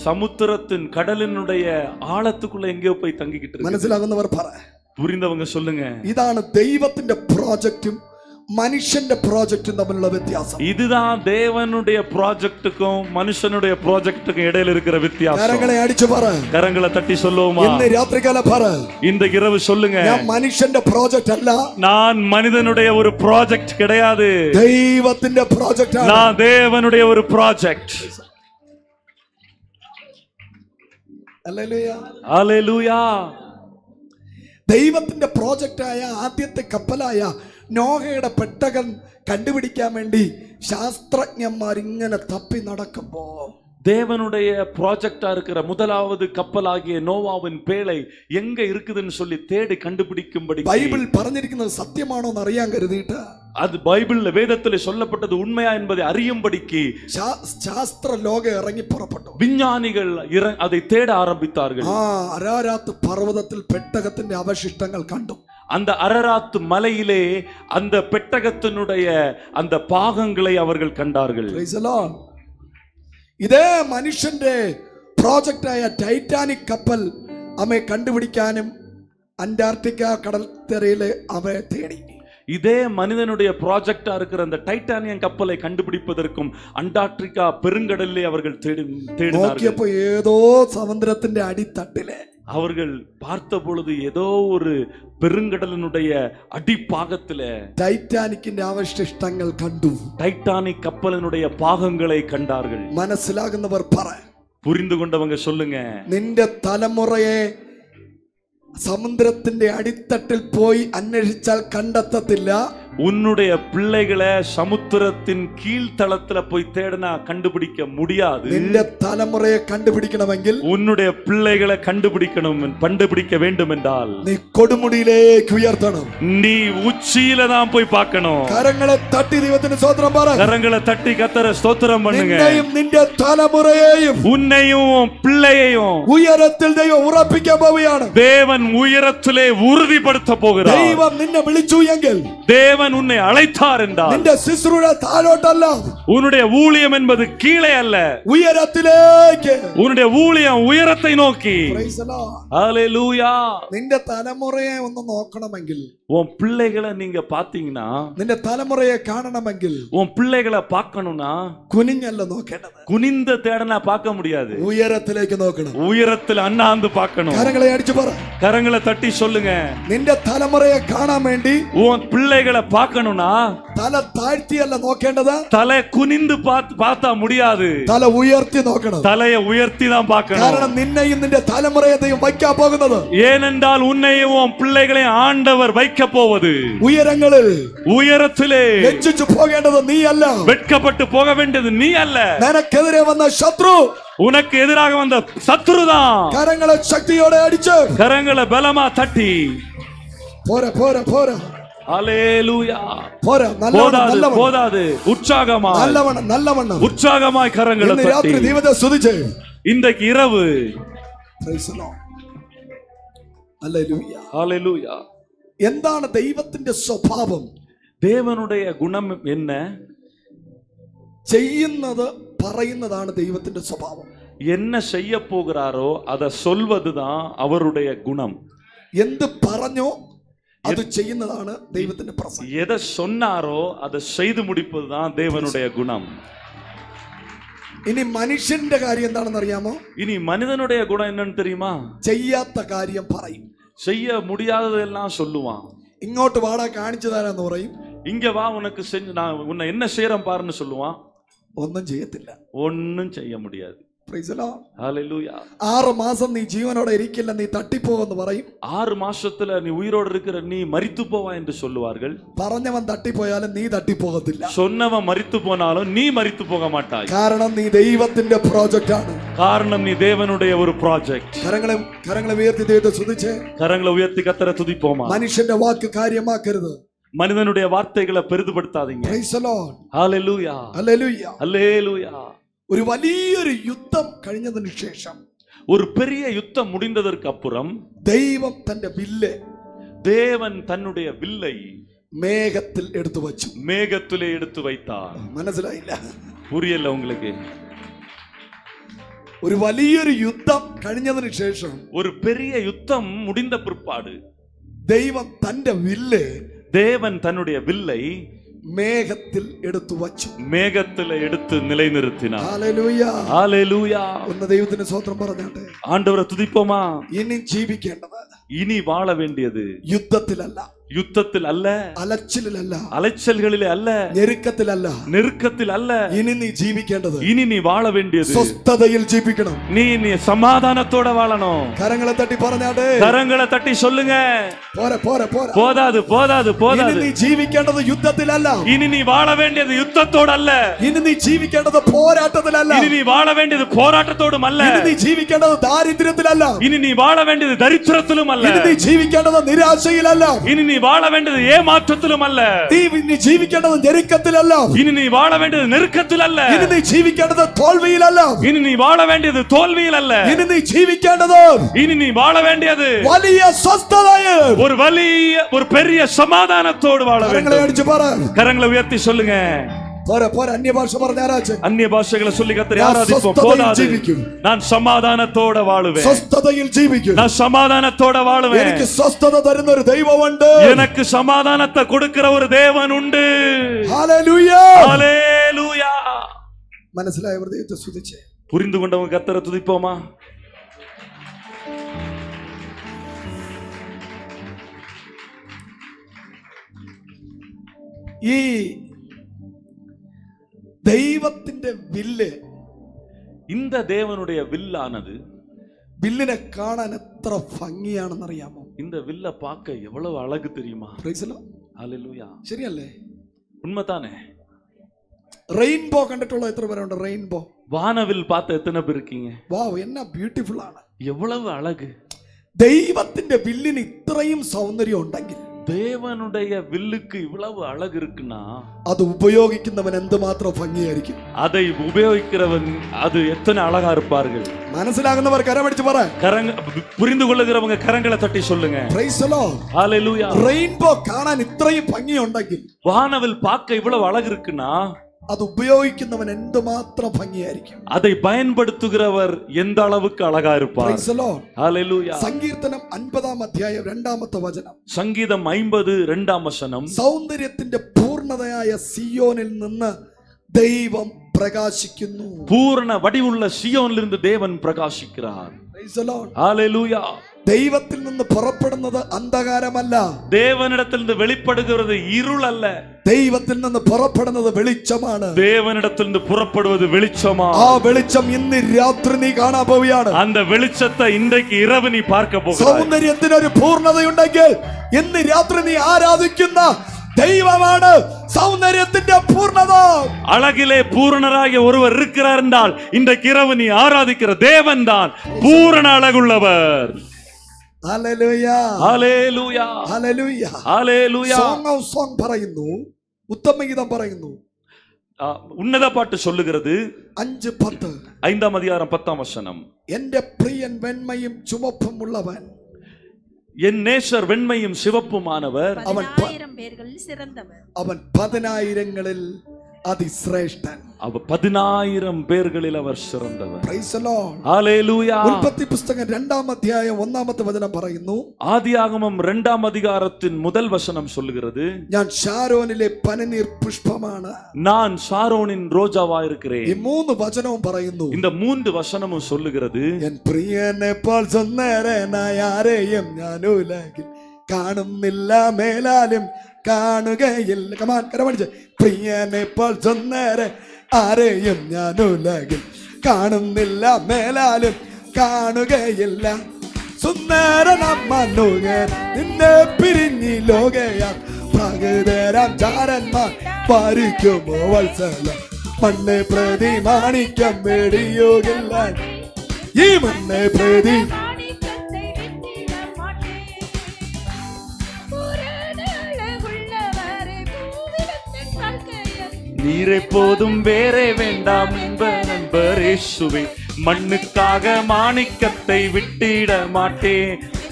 சமுத்திரத்தின் கடலினுடைய ஆழத்துக்குள்ள எங்கேயோ போய் தங்கிக்கிட்டு இருக்கு. മനസ്സിലാകുന്നവർ പറ. புரிந்தவங்க சொல்லுங்க. ഇതാണ് ദൈവത്തിന്റെ പ്രോജക്റ്റും മനുഷ്യന്റെ പ്രോജക്റ്റും തമ്മിലുള്ള വ്യത്യാസം. இதுதான் தேவனுடைய ப்ராஜெக்ட்டுக்கும் மனுஷனுடைய ப்ராஜெக்ட்டுக்கும் இடையில இருக்கிற வித்தியாசம். കരങ്ങളെ അടിച്ചു പറ, கரங்களை தட்டி சொல்லுவோமா? ഇന്ന് രാത്രികാല പറ, இந்த இரவு சொல்லுங்க, ഞാൻ മനുഷ്യന്റെ പ്രോജക്റ്റ് അല്ല, நான் மனிதனுடைய ஒரு ப்ராஜெக்ட் கிடையாது, ദൈവത്തിന്റെ പ്രോജക്റ്റ് ആണ്. நான் தேவனுடைய ஒரு ப்ராஜெக்ட். ഹല്ലേലൂയ. ஹalleluya. ദൈവത്തിന്റെ പ്രോജക്റ്റായ ആദ്യത്തെ കപ്പലായ നോഹയുടെ പെട്ടകം കണ്ടുപിടിക്കാൻ വേണ്ടി ശാസ്ത്രജ്ഞന്മാർ ഇങ്ങനെ തപ്പി നടക്കുമ്പോ தேவனுடைய ப்ராஜெக்டா இருக்கிற முதலாவது கப்பலாகிய நோவாவின் பேழை எங்க இருக்குதுன்னு சொல்லி தேடி கண்டுபிடிக்கும்படி ബൈബിൾ പറഞ്ഞിരിക്കുന്നത് സത്യമാണോ എന്ന് അറിയാൻ കരുതിയിട്ട് அது பைபிள்ல வேதத்திலே சொல்லப்பட்டது உண்மையா என்பதை அறியும்படிக்கு ശാസ്ത്ര ലോകം ഇറങ്ങി പുറപ്പെട്ടു. விஞ்ஞானிகள் அதை தேட ஆரம்பித்தார்கள். അരാരാത്ത് പർവ്വതത്തിൽ പെട്ടകത്തിന്റെ അവശിഷ്ടങ്ങൾ കണ്ടു. அந்த அரராத் மலையிலே அந்த பெட்டகத்தினுடைய அந்த பாகங்களை அவர்கள் கண்டார்கள். ഇതേ മനുഷ്യന്റെ പ്രോജക്റ്റായ ടൈറ്റാനിക് കപ്പൽ അവയെ കണ്ടുപിടിക്കാനും അന്റാർട്ടിക്ക കടൽത്തറയിലെ അവയെ തേടി. இதே மனிதனுடைய ப்ராஜெக்டா இருக்கிற அந்த டைட்டானியம் கப்பலை கண்டுபிடிப்பதற்கும் அண்டார்டிகா பெருங்கடலிலே அவர்கள் தேடினார்கள். ஏதோ சமுத்திரத்தின் அடித்தட்டிலே அவர்கள் பார்த்த பொழுது ஏதோ ஒரு பெருங்கடலினுடைய அடிப்பாகத்திலே டைட்டானிக்கின் அவசிஷ்டங்கள் கண்டு டைட்டானிக் கப்பலினுடைய பாகங்களை கண்டார்கள். മനസ്സിലാകുന്നവർ പറ, புரிந்து கொண்டவங்க சொல்லுங்க. നിന്റെ തലമുറയെ സമുദ്രത്തിന്റെ അടിത്തട്ടിൽ പോയി അന്വേഷിച്ചാൽ കണ്ടെത്തത്തില്ല. உன்னுடைய பிள்ளைகளை சமுத்திரத்தின் கீழ்த்தளத்துல போய் தேடினா கண்டுபிடிக்க முடியாது. നിന്റെ തലമുറയെ കണ്ടുപിടിക്കണമെങ്കിൽ, உன்னுடைய பிள்ளைகளை கண்டுபிடிக்க வேண்டும் என்றால் നീ കൊടുമുടിയിലേക്ക് ഉയർത്തണം. நீ உச்சியில தான் போய் பார்க்கணும். കരങ്ങളെ തട്ടി ദൈവത്തിന് സ്തോത്രം പറ. கரங்களை தட்டி கர்த்தரை ஸ்தோத்திரம் பண்ணுங்க. നിന്നെയും നിന്റെ തലമുറയെയും உன்னையும் பிள்ளையையும் ഉയരത്തിൽ ദൈവം ഉറപ്പിക്കാൻ പോവുകയാണ്. தேவன் உயரத்திலே உறுதிப்படுத்த போகிறார். ദൈവം നിന്നെ വിളിച്ചു എങ്കിൽ, தேவன் உன்னை அழைத்தார் என்றால் നിന്റെ ശുശ്രൂഷ താഴോട്ടല്ല, உன்னுடைய ஊழியம் என்பது கீழே அல்ல, ഉയരത്തിലേക്ക്. உன்னுடைய ஊழியம் உயரத்தை நோக்கி. Praise the Lord. ஹல்லேலூயா. നിന്റെ തലമുറയെ ഒന്ന് നോക്കണമെങ്കിൽ, உன் பிள்ளைகளை நீங்க பாத்தீங்கன்னா, നിന്റെ തലമുറയെ കാണണമെങ്കിൽ, உன் பிள்ளைகளை பார்க்கணும்னா കുനിഞ്ഞല്ല നോക്കേണ്ടത്, குனிந்த தேடனா பார்க்க முடியாது, ഉയരത്തിലേക്ക് നോക്കണം. உயரத்தில் அண்ணாந்து பார்க்கணும். കരങ്ങളെ അടിച്ചു പറ, கரங்களை தட்டி சொல்லுங்க. നിന്റെ തലമുറയെ കാണാൻ വേണ്ടി உன் பிள்ளைகளை பார்க்கணும்னா തല താഴ്ത്തിയല്ല നോക്കേണ്ടത്, தலை குனிந்து பார்த்தா முடியாது, തല ഉയർത്തി നോക്കണം. தலையை உயர்த்தி தான் பார்க்கணும். കാരണം നിന്നെയും നിന്റെ തലമുറയെയും വയ്ക്കാൻ പോകുന്നത്, ஏனென்றால் உன்னையும் உன் பிள்ளைகளையும் ஆண்டவர் வைக்க போவது ഉയരങ്ങളിൽ உயரத்திலே ലജ്ജിച്ചു പോകേണ്ടത് നീ അല്ല, வெட்கப்பட்டு போக வேண்டியது நீ அல்ல, നിനക്കെതിരെ വന്ന ശത്രു, உனக்கு எதிராக வந்த சத்துருதான். കരങ്ങളെ ശക്തിയോടെ അടിച്ച്, கரங்களை பலமா தட்டி പോരാ പോരാ പോരാ, ஹல்லேலூயா. പോരാ, നല്ലവണ്ണം போதாது, உற்சாகமாய் നല്ലവണ്ണം നല്ലവണ്ണം உற்சாகமாய் கரங்களை ഇന്ന് രാത്രി தட்டி ദൈവത്തെ സ്തുതിച്ച്. இன்றைக்கு இரவு Praise the Lord. Hallelujah. ஹல்லேலூயா. എന്താണ് ദൈവത്തിന്റെ സ്വഭാവം? தேவனுடைய குணம் என்ன? ചെയ്യുന്നത് പറയുന്നതാണ് ദൈവത്തിന്റെ സ്വഭാവം. என்ன செய்ய போகிறாரோ அதை சொல்வதுதான் அவருடைய குணம். എന്ത് പറഞ്ഞോ അത് ചെയ്യുന്നതാണ് ദൈവത്തിന്റെ പ്രസംഗം. எதை சொன்னாரோ அதை செய்து முடிப்பதுதான் தேவனுடைய குணம். ഇനി മനുഷ്യന്റെ കാര്യം എന്താണെന്ന് അറിയാമോ? இனி மனிதனுடைய குணம் என்னன்னு தெரியுமா? ചെയ്യാത്ത കാര്യം പറയും, செய்ய முடியாததெல்லாம் சொல்லுவான். ഇങ്ങോട്ട് വാടാ കാണിച്ചു തരാന്ന് പറയും, இங்க வா உனக்கு செஞ்சு நான் உன்னை என்ன செய்யறேன் பாருன்னு சொல்லுவான். ഒന്നും ചെയ്യത്തില്ല, ஒன்னும் செய்ய முடியாது. Praise the Lord. ஹல்லேலூயா. 6 മാസം നീ ജീവനോടെ ഇരിക്കില്ല, നീ തട്ടിപ്പോവെന്ന് പറയും. 6 മാസத்துல நீ உயிரோடு இருக்கிற நீ மரித்து போவா என்று சொல்லுவார்கள். പറഞ്ഞവൻ തട്ടിപ്പോയാലും നീ തട്ടിപ്പോകത്തില്ല. சொன்னவன் மரித்து போனாலும் நீ மரித்து போக மாட்டாய். കാരണം നീ ദൈവത്തിന്റെ പ്രോജക്റ്റ് ആണ്. காரணம் நீ தேவனுடைய ஒரு ப்ராஜெக்ட். കരങ്ങളെ ഉയർത്തി ദൈവത്തെ സ്തുതിച്ച്, கரங்களை உயர்த்தி கர்த்தரை துதிப்போமா. മനുഷ്യന്റെ വാക്ക് കാര്യമാക്കരുത്, மனிதனுடைய வார்த்தைகளை பெரிதுபடுத்தாதீங்க. Praise the Lord. Hallelujah. Hallelujah. Hallelujah. ഒരു വലിയൊരു യുദ്ധം കഴിഞ്ഞതിന് ശേഷം, ஒரு பெரிய யுத்தம் முடிந்ததற்கு அப்புறம் ദൈവം തന്റെ വില്ല്, தேவன் தன்னுடைய வில்லை മേഘത്തിൽ എടുത്തു വച്ചു. மேகத்திலே எடுத்து வைத்தார். മനസ്സിലായില്ല? புரியல உங்களுக்கு? ഒരു വലിയൊരു യുദ്ധം കഴിഞ്ഞതിന് ശേഷം, ஒரு பெரிய யுத்தம் முடிந்த பிற்பாடு ദൈവം തന്റെ വില്ല് தேவன் தன்னுடைய வில்லை മേഘത്തിൽ എടുത്തു വച്ചു, மேகத்திலே எடுத்து நிலைநிறுத்தினார். ഹല്ലേലൂയ. ஹல்லேலூயா. ഒന്ന് ദൈവത്തിന് സ്തോത്രം പറഞ്ഞാട്ടെ. ஆண்டவரை துதிப்போமா. ഇനി ജീവിക്കേണ്ടത് இனி வாழ வேண்டியது യുദ്ധത്തിലല്ല, യുദ്ധത്തിൽ അല്ല, അലച്ചിലല്ല, അലച്ചലുകളിലെ അല്ല, ഞെരുക്കത്തിലല്ല, നെരുക്കത്തിൽ അല്ല. ഇനി നീ ജീവിക്കേണ്ടത്, ഇനി നീ വാഴ വേണ്ടിയത് സ്വസ്ഥതയിൽ ജീവിക്കണം. നീ സമാധാനത്തോടെ വാழணும். കരങ്ങളെ തട്ടി പറഞ്ഞാട്ടെ, കരങ്ങളെ തട്ടി சொல்லுங்க. പോരെ പോരെ പോരെ, പോതാது പോതാது പോതാது. ഇനി നീ ജീവിക്കേണ്ടത് യുദ്ധത്തിലല്ല, ഇനി നീ വാഴ വേണ്ടിയത് യുദ്ധത്തോടല്ല. ഇനി നീ ജീവിക്കേണ്ടത് പോരാട്ടത്തിലല്ല, ഇനി നീ വാഴ വേണ്ടിയത് പോരാട്ടത്തോടുമല്ല. ഇനി നീ ജീവിക്കേണ്ടത് ദാരിദ്ര്യത്തിലല്ല, ഇനി നീ വാഴ വേണ്ടിയത് ദരിദ്രത്തിലുമല്ല. ഇനി നീ ജീവിക്കേണ്ടത് നിരാശയിലല്ല, ഇനി നീ വാഴ വേണ്ടിയത് ഏമാറ്റത്തിലുമല്ല. നീ ജീവിക്കേണ്ടത് ഞെരുക്കത്തിലല്ല, ഇനി നീ വാഴ വേണ്ടിയത് നെരുക്കത്തിലല്ല. ഇനി നീ ജീവിക്കേണ്ടത് തോൽവിയിലല്ല, ഇനി നീ വാഴ വേണ്ടിയത് തോൽവിയിലല്ല. ഇനി നീ ജീവിക്കേണ്ടത്, ഇനി നീ വാഴ വേണ്ടിയത് വലിയ സ്വസ്ഥതയിൽ, ഒരു പെരിയ സമാധാനത്തോട് വാഴ കരങ്ങളെ வேண்டும். അടിച്ചു പറ, കരങ്ങളെ ഉയർത്തി சொல்லுங்க. പോരെ പോരെ, അന്യഭാഷ പറഞ്ഞ ആരാച്ച്, അന്യ ഭാഷകളെ சொல்லி கர்த்தரை ஆராதிப்போம். സ്വസ്ഥതയിൽ போதாது, ജീവിക്കും, நான் സമാധാനത്തോടെ വാഴുவேன். സ്വസ്ഥതയിൽ ജീവിക്കും, நான் സമാധാനത്തോടെ വാഴുவேன். എനിക്ക് സ്വസ്ഥത തരുന്ന ഒരു ദൈവമുണ്ട്, எனக்கு சமாதானத்தை கொடுக்கிற ஒரு தேவன் உண்டு. Hallelujah, hallelujah. മനസ്സിലായവർ ദൈവത്തെ സ്തുതിച്ചേ. புரிந்து கொண்டவங்க கர்த்தரை துதிப்போமா? ഈ ദൈവത്തിന്റെ വില്ല്, இந்த தேவனுடைய வில்லானது, വില്ലിനെ കാണാൻ എത്ര ഭംഗിയാണെന്നറിയാമോ? இந்த வில்ல பார்க்க எவ்வளவு அழகு தெரியுமா? Praise the Lord. ஹல்லேலூயா. ശരിയല്ലേ? உண்மைதானே? റെയിൻബോ കണ്ടിട്ടുള്ള എത്ര പേരുണ്ട്? റെയിൻബോ வானவில் பார்த்த எத்தனை பேர் இருக்கீங்க? വാവ്, എന്നാ ബ്യൂട്ടിഫുൾ ആണ്. எவ்வளவு அழகு! ദൈവത്തിന്റെ വില്ലിന് ഇത്രയും സൗന്ദര്യം ഉണ്ടെങ്കിൽ, தேவனுடைய வில்லுக்கு இவ்வளவு அழகு இருக்குன்னா, അത് ഉപയോഗിക്കുന്നവൻ എന്തുമാത്രം ഭംഗിയായിരിക്കും. அதை உபயோகிக்கிறவன் அது எத்தனை அழகா இருப்பார்கள். മനസ്സിലാകുന്നവർ കരമടിച്ച് പറ. புரிந்து கொள்ளுகிறவங்க கரங்களை தட்டி சொல்லுங்க. Praise the Lord. Hallelujah. Rainbow കാണാൻ ഇത്രയും ഭംഗിയുണ്ടെങ്കിൽ, வானவில் பார்க்க இவ்வளவு அழகு இருக்குன்னா, അത് ഉപയോഗിക്കുന്നവൻ എന്തുമാത്രം ഭംഗിയായിരിക്കും. அதை பயன்படுத்துகிறவர் எந்த அளவுக்கு அழகா இருப்பார். Praise the Lord. ஹல்லேலூயா. സങ്കീർത്തനം 50-ാം അധ്യായം 2-ാമത്തെ വചനം. சங்கீதம் 50 2-ാം വചനം. സൗന്ദര്യത്തിന്റെ പൂർണ്ണതയായ സിയോനിൽ നിന്ന് ദൈവം പ്രകാശിക്കുന്നു. பூரண வடிவுள்ள சியோனிலிருந்து தேவன் பிரகாசிக்கிறார். Praise the Lord. ஹல்லேலூயா. ദൈവത്തിൽ നിന്ന് പുറപ്പെടുന്നത് അന്ധകാരമല്ല, தேவனிடத்திலிருந்து வெளிப்படுகிறது இருள் அல்ல. ദൈവത്തിൽ നിന്ന് പുറപ്പെടുന്നത് വെളിച്ചമാണ്. தேவனிடத்திலிருந்து புறப்படுவது வெளிச்சமா. ആ വെളിച്ചം ഇന്ന് രാത്രി നീ കാണാൻ പോവുകയാണ്. அந்த வெளிச்சத்தை இன்றைக்கு இரவு நீ பார்க்க போகிறாய். സൗന്ദര്യത്തിന് ഒരു പൂർണ്ണതയുണ്ടെങ്കിൽ ഇന്ന് രാത്രി നീ ആരാധിക്കുന്ന ദൈവമാണ് സൗന്ദര്യത്തിന്റെ പൂർണ്ണത. அழகிலே பூரணராகிய ஒருவர் இருக்கிறார் என்றால் இன்றைக்கு இரவு நீ ஆராதிக்கிற தேவன் தான் பூரண அழகுள்ளவர். Hallelujah, hallelujah, hallelujah, hallelujah. Song പറയുന്നു, ഉത്തമഗീതം പറയുന്നു, ഉന്നത പാട്ട് சொல்லுகிறது 5:10, 5-ാം അധ്യായം 10-ാം വചനം. എന്റെ പ്രിയൻ വെണ്മയും ചുവപ്പും ഉള്ളവൻ, என் நேசர் வெண்மையும் சிவப்புமானவர், അവൻ 10,000 പേർകളിൽ சிறந்தவர், അവൻ 10,000-ങ്ങളിൽ അതിശ്രേഷ്ഠൻ. 10,000 പേർகளில் அவர் சிறந்தவர். Praise the Lord. ഹല്ലേലൂയ. ഉൽപ്പത്തി പുസ്തകം 2-ാം അധ്യായം 1-ാമത്തെ വചനം പറയുന്നു, ஆதியாகமம் 2-ാം அதிகாரத்தின் முதல் வசனம் சொல்லுகிறது, ഞാൻ ഷാരോനിലെ പനിനീർ പുഷ്പമാണ്. நான் ஷாரோனின் ரோஜாவா இருக்கிறேன். ഈ 3 വചനവും പറയുന്നു, இந்த 3 വചനமும் சொல்லுகிறது, എൻ പ്രിയനെ പോൽ സുന്ദരനായ ആരെയും ഞാൻ ഉലകിൽ കാണുന്നില്ല, മേലാലും കാണുകയില്ല. കമാൻ കരമടിച്ച്, പ്രിയനെ പോൽ സുന്ദരൻ ആരെയും ഞാൻ ഉലകിൽ കാണുന്നില്ല, മേലാലും കാണുകയില്ല. സുന്ദരനമ്മനുകൻ നിന്നെ പിരിഞ്ഞി ലോകയാൽ പ്രകൃതരാം ചാരന്മാർ പാരിക്കുമോ വത്സലം. മണ്ണ് പ്രതി മാണിക്യം വെടിയുകില്ല, ഈ മണ്ണ് പ്രതി மாணிக்கத்தை விட்டிட மாட்டேன். பூரண அழகுள்ளவரே, பூவிடத்தின் வாழ்க்கையில் நீரை போதும் வேறே வேண்டாம் என்ப நண்பர் இயேசுவே, மண்ணுக்காக மாணிக்கத்தை விட்டிட மாட்டேன்.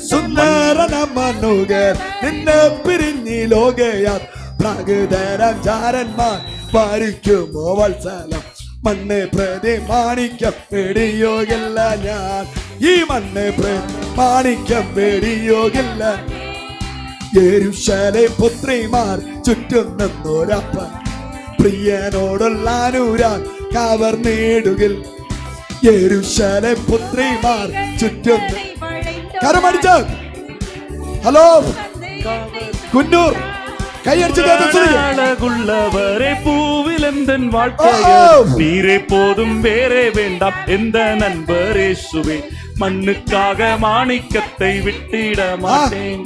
സുന്ദരനമ്മനുകൻ നിന്നെ പിരിഞ്ഞി ലോകയാൽ പ്രകൃതരാം ചാരന്മാർ പാരിക്കുമോ വത്സലം. മണ്ണ് പ്രതി മാണിക്യം വെടിയുകില്ല ഞാൻ, ഈ മണ്ണ് പ്രതി മാണിക്യം വെടിയുകില്ല. യെരൂശലേം പുത്രിമാർ ചുറ്റും നിന്നൊരപ്പൻ, പ്രിയനോടുള്ള അനുരാഗ് കവർന്നിടുകിൽ. യെരൂശലേം പുത്രിമാർ ചുറ്റും, കരമടിച്ച് ഹലോ, കുന്നൂർ കൈയടിച്ച് அழகுள்ளவரே பூவில் எந்தன் வாழ்க்கைய நீரே போதும் வேறே வேண்டாம் எந்த நண்பர் இயேசுவே மண்ணுக்காக மாணிக்கத்தை விட்டிட மாட்டேன்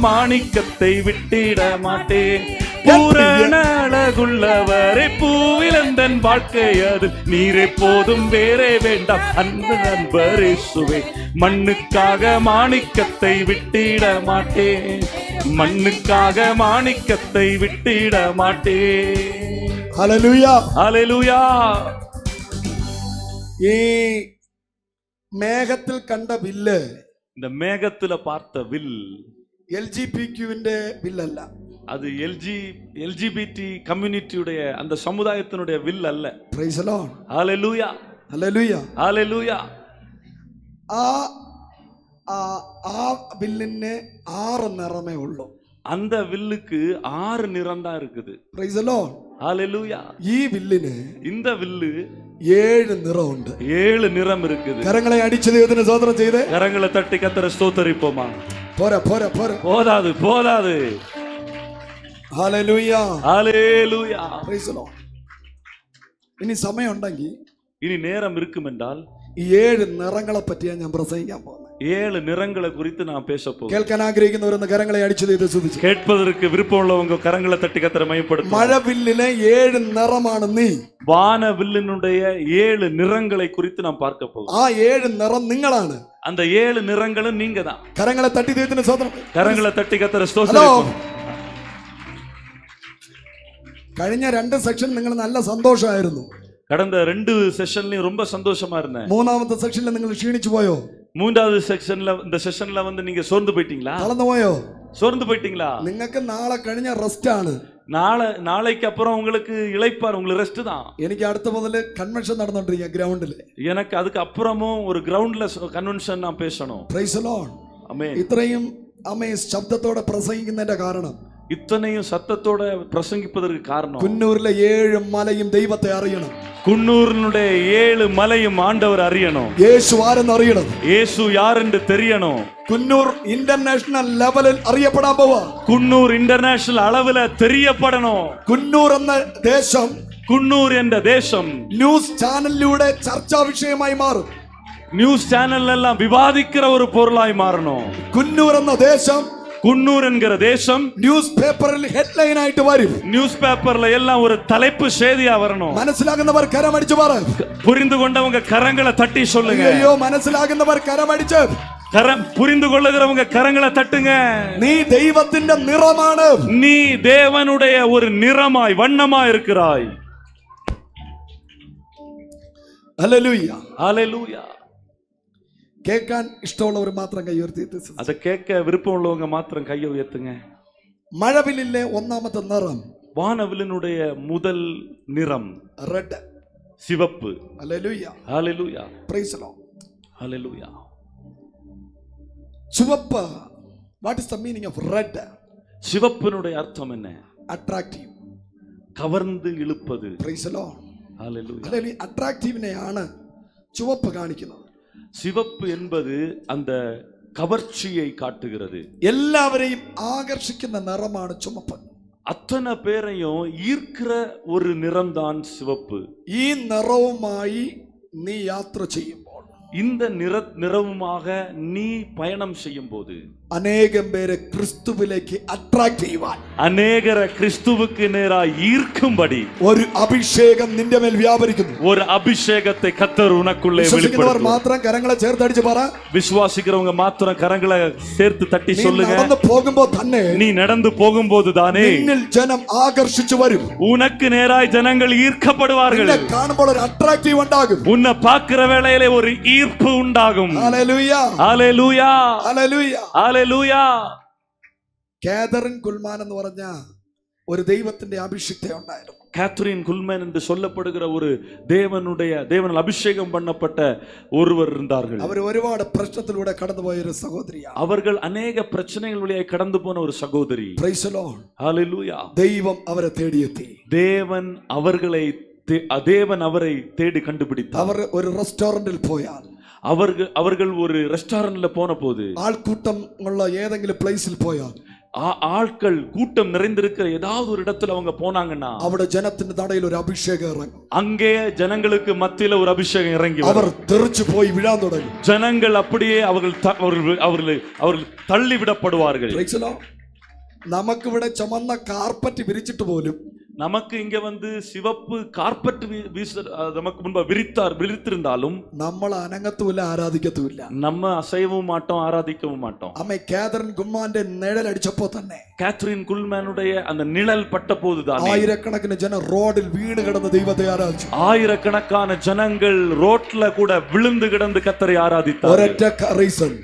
மாணிக்கத்தை விட்டிட மாட்டேன் பூரண அழகுள்ளவரே பூவில் எந்தன் வாழ்க்கை அது நீரே போதும் வேறே வேண்டாம் அன்பு நண்பர் இயேசுவே மண்ணுக்காக மாணிக்கத்தை விட்டிட மாட்டேன் மண்ணுக்காக மாணிக்கத்தை விட்டிட மாட்டேன். ஹல்லேலூயா ஹல்லேலூயா. ഈ മേഘത്തിൽ കണ്ട വില്ല്, இந்த மேகத்துல பார்த்த வில் LGBTQவிന്റെ വില്ലല്ല. அது எல்ஜிபிடி கம்யூனிட்டியுடைய அந்த சமுதாயத்தினுடைய வில் அல்ல. Praise the Lord. Hallelujah. Hallelujah. Hallelujah. ആ വില്ലിന് 6 നിറമേ ഉള്ളൂ. அந்த வில்லுக்கு 6 நிறம் தான் இருக்குது. Praise the Lord. ஹல்லேலூயா. ഈ വില്ലിന് இந்த வில்லு 7 നിറമുണ്ട്. 7 நிறம் இருக்குது. കരങ്ങളെ അടിച്ച് ദൈവത്തിന് സ്തോത്രം ചെയ്ത് கரங்களை தட்டி கர்த்தரை ஸ்தோத்தரிப்போமா. പോരാ പോരാ പോരാ, போதாது போதாது. Hallelujah. Hallelujah. Praise the Lord. ഇനി സമയമുണ്ടെങ്കിൽ இனி நேரம் இருக்கும் என்றால் ഈ 7 നിറങ്ങളെ പറ്റിയാണ് ഞാൻ പ്രസംഗിക്കാൻ പോകുന്നത്. 7 நிறங்களை குறித்து நான் பேச போகிறேன். കേൾക്കാൻ ആഗ്രഹിക്കുന്നവരൊന്ന് കരങ്ങളെ അടിച്ച് ദൈവത്തെ സ്തുതിച്ച്. கேட்பதற்கு விருப்பமுள்ளவங்க கரங்களை தட்டி கர்த்தரை மகிமைப்படுத்துங்க. മഴവില്ലിലെ 7 നിറമാണ് നീ. வானவில்லினுடைய 7 நிறங்களை குறித்து நாம் பார்க்க போகிறோம். ആ 7 നിറം നിങ്ങളാണ്. அந்த 7 நிறங்களும் நீங்க தான். കരങ്ങളെ തട്ടി ദൈവത്തിന് സ്തോത്രം. கரங்களை தட்டி கர்த்தரை ஸ்தோத்திரிப்போம். കഴിഞ്ഞ 2 സെക്ഷൻ നിങ്ങൾ നല്ല സന്തോഷമായിരുന്നു. கடந்த 2 செஷன்லயும் ரொம்ப சந்தோஷமா இருந்தேன். മൂന്നാമത്തെ സെക്ഷനിൽ നിങ്ങൾ ക്ഷീണിച്ചു പോയോ? மூன்றாவது செக்ஷன்ல இந்த செஷன்ல வந்து நீங்க சோர்ந்து போயிட்டீங்களா? തളർന്നു പോയോ? சோர்ந்து போயிட்டீங்களா? നിങ്ങൾക്ക് നാളെ കഴിഞ്ഞ റെസ്റ്റ് ആണ്. நாளைக்கு அப்புறம் உங்களுக்கு இளைப்பார், உங்களுக்கு ரெஸ்ட் தான். എനിക്ക് അടുത്ത മുതൽ കൺവെൻഷൻ നടന്നുകൊണ്ടിരിക്കുക ഗ്രൗണ്ടിൽ. எனக்கு அதுக்கு அப்புறமும் ஒரு கிரவுண்ட்ல கன்வென்ஷன் நான் பேசணும். Praise the Lord. ஆமென். ഇത്രയും ശബ്ദത്തോടെ പ്രസംഗിക്കുന്നതിന്റെ കാരണം இத்தனையும் சத்தத்தோட பிரசங்கிப்பதற்கு காரணம் കുന്നൂരിലെ 7 മലയും ദൈവത്തെ അറിയണം. குன்னூரினுடைய 7 மலையும் ஆண்டவர் அறியணும். യേശു ആരെന്ന് അറിയണം. இயேசு யார் என்று தெரியணும். കുന്നൂർ ഇന്റർനാഷണൽ ലെവലിൽ അറിയപ്പെടാൻ പോവാ. குன்னூர் இன்டர்நேஷனல் அளவுல தெரியப்படணும். കുന്നൂർ എന്ന ദേശം, குன்னூர் என்ற தேசம் ന്യൂസ് ചാനലിലൂടെ ചർച്ചാ വിഷയമായി മാറും. நியூஸ் சேனல் எல்லாம் விவாதிக்கிற ஒரு பொருளாய் மாறணும். കുന്നൂർ എന്ന ദേശം, குன்னூர் என்கிற தேசம் ന്യൂസ് പേപ്പറിൽ ഹെഡ്ലൈൻ ആയിട്ട് വരും. நியூஸ் பேப்பர்ல எல்லாம் ஒரு தலைப்பு செய்தியா வரணும். മനസ്സിലാകുന്നവർ കരമടിച്ചു പറ. புரிந்து கொண்டவங்க கரங்களை தட்டி சொல்லுங்க. അയ്യോ, മനസ്സിലാകുന്നവർ കരമടിച്ച്. புரிந்து கொள்ளுகிறவங்க கரங்களை தட்டுங்க. നീ ദൈവത്തിന്റെ നിറമാണ്. நீ தேவனுடைய ஒரு நிறமாய் வண்ணமாய் இருக்கிறாய். ഹല്ലേലൂയ. ஹல்லேலூயா. കേൾക്കാൻ ഇഷ്ടമുള്ളവർ മാത്രം കൈ ഉയർത്തി. அதை கேட்க விருப்பம் உள்ளவங்க மாத்திரம் கையை உயர்த்துங்க. മഴവില്ലിലെ ഒന്നാമത്തെ നിറം வானவில்லினுடைய முதல் நிறம் റെഡ്, சிவப்பு. Hallelujah. Hallelujah. Praise the Lord. Hallelujah. ചുവപ്പ്, what is the meaning of red? சிவப்பினுடைய அர்த்தம் என்ன? അട്രാക്റ്റീവ്, கவர்ந்து இழுப்பது. Praise the Lord. ஹல்லேலூயா. അല്ലെങ്കിൽ അട്രാക്റ്റീവിനെയാണ് ചുവപ്പ് കാണിക്കുന്നത്. சிவப்பு என்பது அந்த கவர்ச்சியை காட்டுகிறது. എല്ലാവരെയും ആകർഷിക്കുന്ന നിറമാണ് ചുവപ്പ്. அத்தனை பேரையும் ஈர்க்கிற ஒரு நிறம்தான் சிவப்பு. ഈ നിറവുമായി നീ യാത്ര ചെയ്യുമ്പോൾ, இந்த நிறவுமாக நீ பயணம் செய்யும் போது അനേകം പേരെ ക്രിസ്തുവിലേക്ക് അട്രാക്ട് ചെയ്യുവാൻ, அநேகரை கிறிஸ்துவுக்கு நேராய் ஈர்க்கும்படி ഒരു അഭിഷേകം നിന്റെ മേൽ വ്യാപരിക്കുന്നു. ஒரு அபிஷேகத்தை கர்த்தர் உனக்குள்ளே വിശ്വസിക്കുന്നവർ வெளிப்படுத்துவார். മാത്രം കരങ്ങളെ ചേർത്തടിച്ച് പറ. விசுவாசிக்கிறவங்க மாத்திரம் கரங்களை சேர்த்து தட்டி നീ சொல்லுங்க. നടന്നു പോകുമ്പോൾ തന്നെ நீ நடந்து போகும்போது தானே നിന്നിൽ ജനം ആകർഷിച്ചു വരും. உனக்கு நேராய் ஜனங்கள் ஈர்க்கப்படுவார்கள். നിന്നെ കാണുമ്പോൾ ഒരു അട്രാക്റ്റീവ് ഉണ്ടാകും. உன்னை பார்க்கிற வேளையிலே ஒரு ஈர்ப்பு உண்டாகும். ഹല്ലേലൂയ. ஹல்லேலூயா. ഹല്ലേലൂയ. ஹல்லேலூயா. കാതറിൻ കുൽമാൻ എന്ന് പറഞ്ഞ ഒരു ദൈവത്തിന്റെ അഭിഷിക്ത ഉണ്ടായിരുന്നു. கேத்ரின் குல்மேன் என்று சொல்லப்படுகிற ஒரு தேவனால் அபிஷேகம் பண்ணப்பட்ட ஒருவர் இருந்தார்கள். അവർ ഒരുപാട് പ്രശ്നത്തിലൂടെ കടന്നുപോയ ഒരു സഹോദരിയാണ്. அவர்கள் அநேக பிரச்சனைகள் வழியாய் கடந்து போன ஒரு சகோதரி. Praise the Lord. ஹல்லேலூயா. ദൈവം അവരെ തേടിയെത്തി. தேவன் அவரை தேடி கண்டுபிடித்தார். അവർ ഒരു റെസ്റ്റോറന്റിൽ പോയാൽ, அவர்கள் ஒரு ரெஸ்டாரண்ட்ல போன போது, ആൾക്കൂട്ടം ഉള്ള ഏതെങ്കിലും പ്ലേസിൽ പോയാൽ, ആൾക്കൾ കൂട്ടം நிறைந்திருக்கிற ஏதாவது ஒரு இடத்துல அவங்க போனாங்கன்னா അവിടെ ജനത്തിന്റെ നടയിൽ ഒരു അഭിഷേകം ഇറങ്ങും. அங்கே ஜனங்களுக்கு மத்தியில ஒரு அபிஷேகம் இறங்கி അവർ തെറിച്ചു പോയി വീഴാൻ തുടങ്ങും. ஜனங்கள் அப்படியே அவர்கள் தள்ளிவிடப்படுவார்கள். നമുക്കിവിടെ ചുമന്ന കാർപ്പറ്റ് വിരിച്ചിട്ട് പോലും நமக்கு இங்க வந்து சிவப்பு கார்பெட் நமக்கு முன்பு விரித்திருந்தாலும் നമ്മൾ അനങ്ങത്തുമില്ല, ആരാധിക്കത്തുമില്ല. நம்ம அசையவும் மாட்டோம், ஆராதிக்கவும் மாட்டோம். അമ്മ കാതറിൻ ഗുമ്മാന്റെ നിഴൽ അടിച്ചപ്പോ തന്നെ கேத்ரின் குல்மேனுடைய அந்த நிழல் பட்ட போதுதான் ആയിരക്കണക്കിന് ജനം റോഡിൽ വീണ് കിടന്ന് ദൈവത്തെ ആരാധിച്ചു. ஆயிரக்கணக்கான ஜனங்கள் ரோட்ல கூட விழுந்து கிடந்து கர்த்தரை ஆராதித்தார்கள். ഒരൊറ്റ റീസൺ,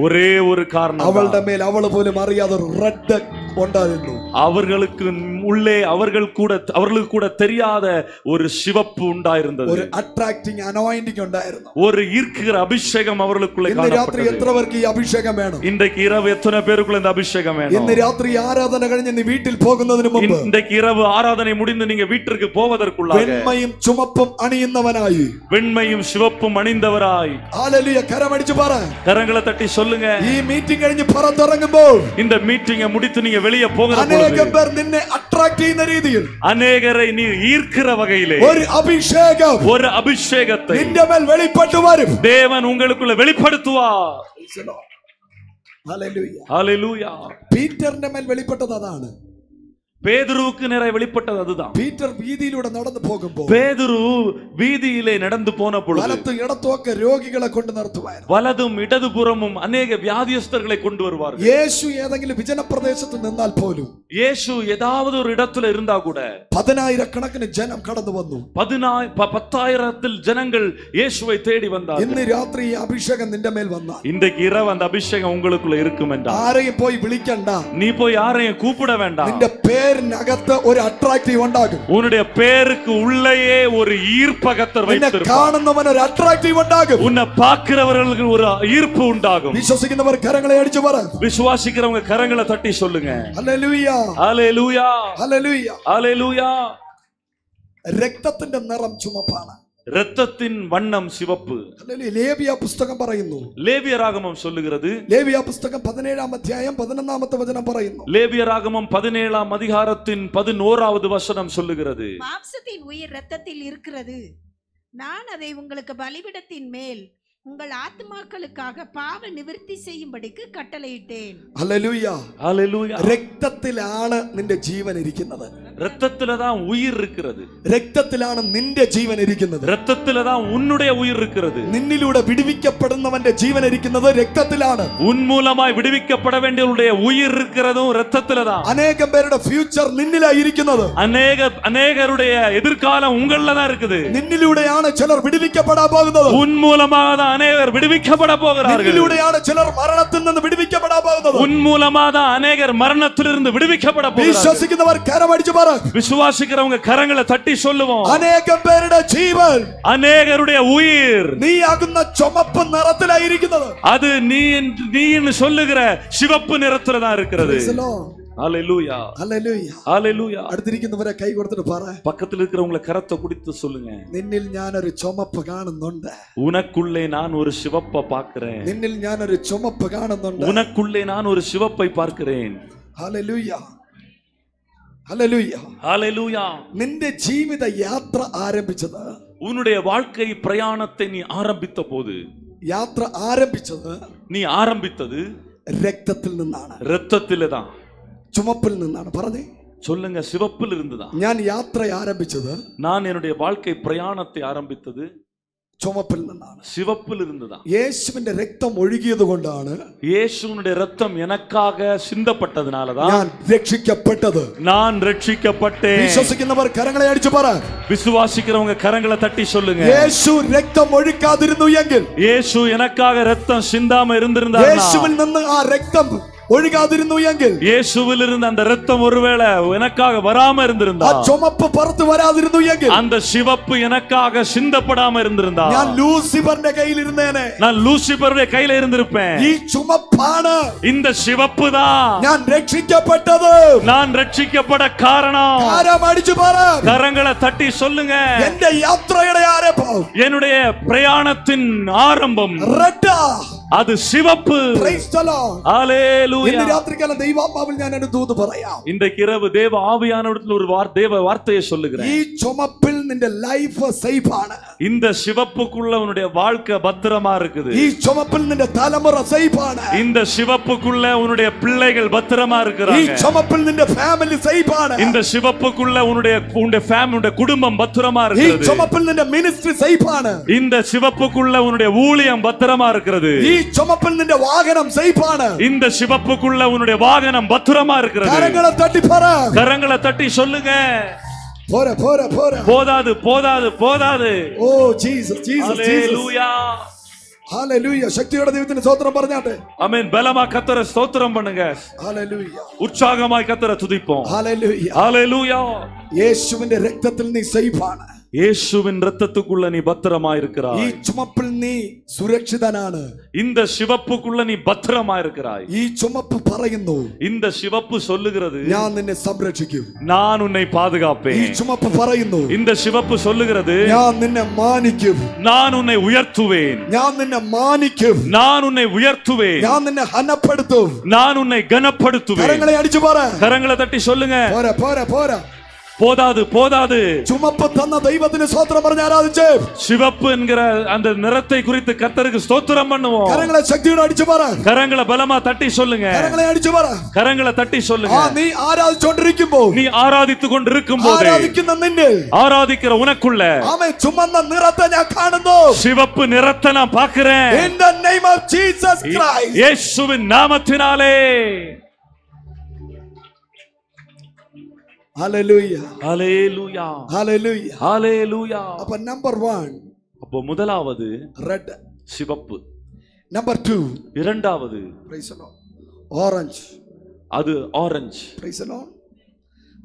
ஒரே ஒரு காரணம், அவளுടെ மேல் அவள் போലും അറിയാതെ റെഡ് ഉണ്ടായിരുന്നു. அவர்களுக்கு உள்ளே அவர்களுக்கு கூட தெரியாத ஒரு சிவப்பு உண்டாயிருந்தது. ஒரு அட்ராக்டிங் அனாயிண்டிங் ഉണ്ടായിരുന്നു. ஒரு ஈர்க்கிற அபிஷேகம் அவர்களுக்குள்ளே காணப்பட்டது. இன்று ராத்திரி எத்தனை பேருக்கு ഈ அபிஷேகம் வேணும்? இன்றைக்கு இரவு எத்தனை பேருக்குள்ள இந்த அபிஷேகம் வேணும்? இன்று ராத்திரி ஆராதனை കഴിഞ്ഞ് நீ வீட்டில் പോകുന്നതിന് മുമ്പ്, இன்றைக்கு இரவு ஆராதனை முடிந்து நீங்க வீட்டிற்கு போவதற்குள்ளாக വെണ്മയും ചുമപ്പും അണിയുന്നവനായി, வெண்மையும் சிவப்பும் அணிந்தவராய், ஹalleluya, கரமடிச்சு பாரு, கரங்களை தட்டி சொல்லுங்க. ഈ മീറ്റിംഗ് കഴിഞ്ഞ് പുറത്തിറങ്ങുമ്പോൾ, இந்த மீட்டிங்கை முடித்து நீங்க வெளியே போகிற பொழுது അനേകം പേർ നിന്നെ അട്രാക്ട് ചെയ്യുന്ന രീതിയിൽ, அநேகரை நீ ஈர்க்கிற வகையிலே ഒരു അഭിഷേകം, ஒரு அபிஷேகத்தை നിന്റെ മേൽ വെളിപ്പെട്ടു വരും. தேவன் உங்களுக்குள்ள வெளிப்படுத்துவார். ഹല്ലേലൂയ, ஹalleluya. പീറ്ററിന്റെ മേൽ വെളിപ്പെട്ടത് അതാണ്. பேதுருவுக்கு நிறைய வெளிப்பட்டது அதுதான். പീറ്റർ വീതിയിലൂടെ നടന്നു പോകുമ്പോൾ, பேதுரு வீதியிலே நடந்து போன பொழுது വലത്തും ഇടത്തുമൊക്കെ രോഗികളെ കൊണ്ട് നിർത്തുവായിരുന്നു. வலதும் இடதுபுறமும் அநேக வியாதியஸ்தர்களை கொண்டு வருவார்கள். യേശു ഏതെങ്കിലും വിജനപ്രദേശത്ത് നിന്നാൽ പോലും, இயேசு ஏதாவது ஒரு இடத்துல இருந்தா கூட 10,000 ജനം കടന്നു വന്നു. 10,000 ஜனங்கள் இயேசுவை தேடி வந்தார்கள். ഇന്ന് രാത്രി ഈ അഭിഷേകം നിന്റെ മേൽ വന്നാൽ, இன்றைக்கு இரவு அந்த அபிஷேகம் உங்களுக்குள்ள இருக்கும் என்றால் ആരെയും പോയി വിളിക്കണ്ട, நீ போய் யாரையும் கூப்பிட வேண்டாம். നിന്റെ പേരിനകത്ത് ഒരു അട്രാക്റ്റീവ് ഉണ്ടാകും. உன்னுடைய பேருக்கு உள்ளேயே ஒரு ஈர்ப்பகத்தர் നിന്നെ வைத்திருப்பார். കാണുന്നവൻ ഒരു അട്രാക്റ്റീവ് ഉണ്ടാകും. உன்னை பார்க்கிறவர்களுக்கு ஒரு ஈர்ப்பு உண்டாகும். വിശ്വസിക്കുന്നവർ കരങ്ങളെ അടിച്ചു പറ, விசுவாசிக்கிறவங்க கரங்களை தட்டி சொல்லுங்க. ഹല്ലേലൂയ, ஹalleluya, ഹല്ലേലൂയ. ஹalleluya. രക്തത്തിന്റെ നിറം ചുമപ്പാണ്, இரத்தத்தின் வண்ணம் சிவப்பு. ഹല്ലേലൂയ. ലേവ്യ പുസ്തകം പറയുന്നു, லேவியராகமம் சொல்லுகிறது, ലേവ്യ പുസ്തകം 17-ാം അധ്യായം 11-ാമത്തെ വചനം പറയുന്നു, லேவியராகமம் 17-ஆம் அதிகாரத்தின் 11வது வசனம் சொல்லுகிறது, மாம்சத்தின் உயிர் இரத்தத்தில் இருக்கிறது, நான் அதை உங்களுக்கு பலிபீடத்தின் மேல் உங்கள் ஆத்மாக்களுக்காக பாவ நிவர்த்தி செய்யும்படிக்கு கட்டளையிட்டேன். ഹല്ലേലൂയ, ஹalleluya. രക്തത്തിലാണ് നിന്റെ ജീവൻ ഇരിക്കുന്നത്. இரத்தத்தில தான் உயிர் இருக்கிறது. രക്തത്തിലാണ് നിന്റെ ജീവൻ ഇരിക്കുന്നത്. இரத்தத்தில தான் உன்னுடைய உயிர் இருக்கிறது. നിന്നിലൂടെ വിടുവിക്കപ്പെടുന്നവന്റെ ജീവൻ ഇരിക്കുന്നത് രക്തത്തിലാണ്. உன் மூலமாய் விடுவிக்கப்பட வேண்டியவருடைய உயிர் இருக்கிறதும் இரத்தத்தில தான். അനേകം പേരുടെ ഫ്യൂച്ചർ നിന്നിലായി ഇരിക്കുന്നത്. அநேகருடைய எதிர்காலம் உங்கள்ல தான் இருக்குது. നിന്നിലൂടെയാണ് ചിലർ വിടുവിക്കപ്പെടാൻ പോകുന്നത്. உன் மூலமாக தான் அநேகர் விடுவிக்கப்பட போகிறார்கள். നിന്നിലൂടെയാണ് ചിലർ മരണത്തിൽ നിന്ന് വിടുവിക്കപ്പെടാൻ പോകുന്നത്. உன் மூலமாக தான் அநேகர் மரணத்திலிருந்து விடுவிக்கப்பட போகிறார்கள். വിശ്വസിക്കുന്നവർ കരമടിച്ചു പറ, விசுவாசிக்கிறவங்க கரங்களை தட்டி சொல்லுவோம். അനേകം പേരുടെ ജീവൻ, அநேகருடைய உயிர் നീ ആകുന്ന ചുമപ്പ് നിറത്തിലായിരിക്കുന്നത്. அது நீன்னு சொல்லுகிற சிவப்பு நிறத்துல தான் இருக்கிறது. ஹalleluya, ഹല്ലേലൂയ, ஹalleluya. അടുത്തിരിക്കുന്നവരെ കൈ കൊടുത്തിട്ട് പറ, பக்கத்துல இருக்கிறவங்கள கரத்தை குடித்து சொல்லுங்க, നിന്നിൽ ഞാനൊരു ചുമപ്പ് കാണുന്നുണ്ട്. உனக்குள்ளே நான் ஒரு சிவப்பை பார்க்கிறேன். നിന്നിൽ ഞാനൊരു ചുമപ്പ് കാണുന്നുണ്ട്. உனக்குள்ளே நான் ஒரு சிவப்பை பார்க்கிறேன். Hallelujah, hallelujah. ஹalleluya. നിന്റെ ജീവിത യാത്ര ആരംഭിച്ചത്, உன்னுடைய வாழ்க்கை பிரயாணத்தை நீ ஆரம்பித்த போது, യാത്ര ആരംഭിച്ചത് நீ ஆரம்பித்தது രക്തത്തിൽ നിന്നാണ്, இரத்தத்திலே தான். ചുമപ്പിൽ നിന്നാണ്. പറഞ്ഞേ, சொல்லுங்க, சிவப்பில் இருந்துதான். ഞാൻ യാത്ര ആരംഭിച്ചത്, நான் என்னுடைய வாழ்க்கை பிரயாணத்தை ஆரம்பித்தது ചുമപ്പിൽ നിന്നാണ്, சிவப்பில் இருந்துதான். യേശുവിന്റെ രക്തം ഒഴുകിയത് കൊണ്ടാണ് இயேசுவினுடைய இரத்தம் எனக்காக சிந்தப்பட்டதனாலதான் ഞാൻ രക്ഷിക്കപ്പെട്ടത്. நான் ரட்சிக்கப்பட்டேன். വിശ്വസിക്കുന്നവർ കരങ്ങളെ അടിച്ചു പറ, விசுவாசிக்கிறவங்க கரங்களை தட்டி சொல்லுங்க, യേശു രക്തം ഒഴുക്കാതിരുന്നു എങ്കിൽ, இயேசு எனக்காக இரத்தம் சிந்தாம இருந்திருந்தார், യേശുവിൽ നിന്ന് ആ രക്തം ഒഴുകാതിരുന്നു എങ്കിൽ, இயேசுவில் இருந்த அந்த இரத்தம் ஒருவேளை எனக்காக வராம ആ இருந்திருந்தா, ചുമപ്പ് പുറത്തു വരാതിരുന്നു എങ്കിൽ, அந்த சிவப்பு எனக்காக சிந்தப்படாம இருந்திருந்தா, ഞാൻ ലൂസിഫറിന്റെ കയ്യിൽ ഇരുന്നേനെ. நான் லூசிபருடைய கையில இருந்திருப்பேன். ഈ ചുമപ്പാണ് இந்த சிவப்பு தான் ഞാൻ രക്ഷിക്കപ്പെട്ടത്. நான் ரட்சிக்கப்பட காரணம். അടിച്ചു പറ, கரங்களை தட்டி சொல்லுங்க, എന്റെ യാത്രയുടെ ആരംഭം என்னுடைய பிரயாணத்தின் ஆரம்பம் റെഡ് அது சிவப்பு. Praise the Lord. Hallelujah. ഇന്ന് രാത്രികാലം ദൈവാത്മാവിൽ ഞാൻ ഒരു ദൂത് പറയാം. இன்றைக்கு இரவு தேவ ஆவியானவரிடத்தில் ஒரு தேவ வார்த்தையை சொல்லுகிறேன். ഈ ചുമപ്പിൽ നിന്റെ ലൈഫ് സേഫ് ആണ്. இந்த சிவப்புக்குள்ள உன்னுடைய வாழ்க்கை பத்திரமா இருக்குது. ഈ ചുമപ്പിൽ നിന്റെ തലമുറ സേഫ് ആണ്. இந்த சிவப்புக்குள்ள உன்னுடைய பிள்ளைகள் பத்திரமா இருக்கிறாங்க. ഈ ചുമപ്പിൽ നിന്റെ ഫാമിലി സേഫ് ആണ്. இந்த சிவப்புக்குள்ள உன்னுடைய ஃபேமிலியோட குடும்பம் பத்திரமா ഈ இருக்குது. ചുമപ്പിൽ നിന്റെ മിനിസ്ട്രി സേഫ് ആണ്. இந்த சிவப்புக்குள்ள உன்னுடைய ஊழியம் பத்திரமா இருக்கிறது. ഈ ചുമപ്പിൽ നിന്റെ വാഹനം സേഫ് ആണ്. இந்த சிவப்புக்குள்ள உன்னுடைய வாகனம் பத்திரமா இருக்கிறது. കരങ്ങളെ തട്ടി പറ. கரங்களை தட்டி சொல்லுங்க. പോരാ പോരാ പോരാ. போதாது போதாது போதாது. Oh Jesus Jesus Jesus. ஹalleluya. ഹല്ലേലൂയ. ശക്തിയോടെ ദൈവത്തിന് സ്തോത്രം പറഞ്ഞാട്ടെ. ஆமென். பலமா கர்த்தரை ஸ்தோத்திரம் பண்ணுங்க. ഹല്ലേലൂയ. உற்சாகமாய் கர்த்தரை துதிப்போம். ഹല്ലേലൂയ. ஹalleluya. യേശുവിന്റെ രക്തത്തിൽ നീ സേഫ് ആണ്. இயேசுவின் இரத்தத்துக்குள்ள நீ பத்திரமா ഈ இருக்கிறாய். ചുമപ്പിൽ നീ സുരക്ഷിതനാണ്. இந்த சிவப்புக்குள்ள நீ பத்திரமா இருக்கிறாய். ഈ ചുമപ്പ് പറയുന്നു, இந்த சிவப்பு சொல்லுகிறது, ഞാൻ നിന്നെ സംരക്ഷിക്കും. நான் உன்னை ഈ பாதுகாப்பேன். ചുമപ്പ് പറയുന്നു, இந்த சிவப்பு சொல்லுகிறது, ഞാൻ നിന്നെ മാനിക്കും. நான் உன்னை உயர்த்துவேன். ഞാൻ നിന്നെ മാനിക്കും. நான் உன்னை உயர்த்துவேன். ഞാൻ നിന്നെ ഹനപ്പെടുത്തും. நான் உன்னை கனப்படுத்துவேன். കരങ്ങളെ അടിച്ചു പറ. கரங்களை தட்டி சொல்லுங்க. പോരാ പോരാ പോരാ. போதாது போதாது. ചുമപ്പ് തന്ന ദൈവത്തിന് സ്തോത്രം പറഞ്ഞ് ആരാധിച്ച് சிவப்பு என்கிற அந்த நிறத்தை குறித்து கர்த்தருக்கு ஸ்தோத்திரம் பண்ணுவோம். കരങ്ങളെ ശക്തിയോടെ അടിച്ചു പറ. கரங்களை பலமா தட்டி சொல்லுங்க. കരങ്ങളെ അടിച്ചു പറ. கரங்களை தட்டி சொல்லுங்க. നീ ആരാധിച്ചുകൊണ്ടിരിക്കുമ്പോൾ, நீ ആരാധിத்து கொண்டிருக்கும் போது, ആരാധിക്കുന്ന നിന്നെ, ஆராதிக்கிற உனக்குள்ள ആമേൻ, ചുമന്ന നിറത്തെ ഞാൻ കാണുന്നു. சிவப்பு நிறத்தை நான் பார்க்கிறேன். In the name of Jesus Christ. இயேசுவின் நாமத்தினாலே. Hallelujah. ஹalleluya. Hallelujah. ஹalleluya. அப்ப number 1 அப்போ முதலாவது red, சிவப்பு. number 2 இரண்டாவது praise the Lord orange, அது orange. praise the Lord.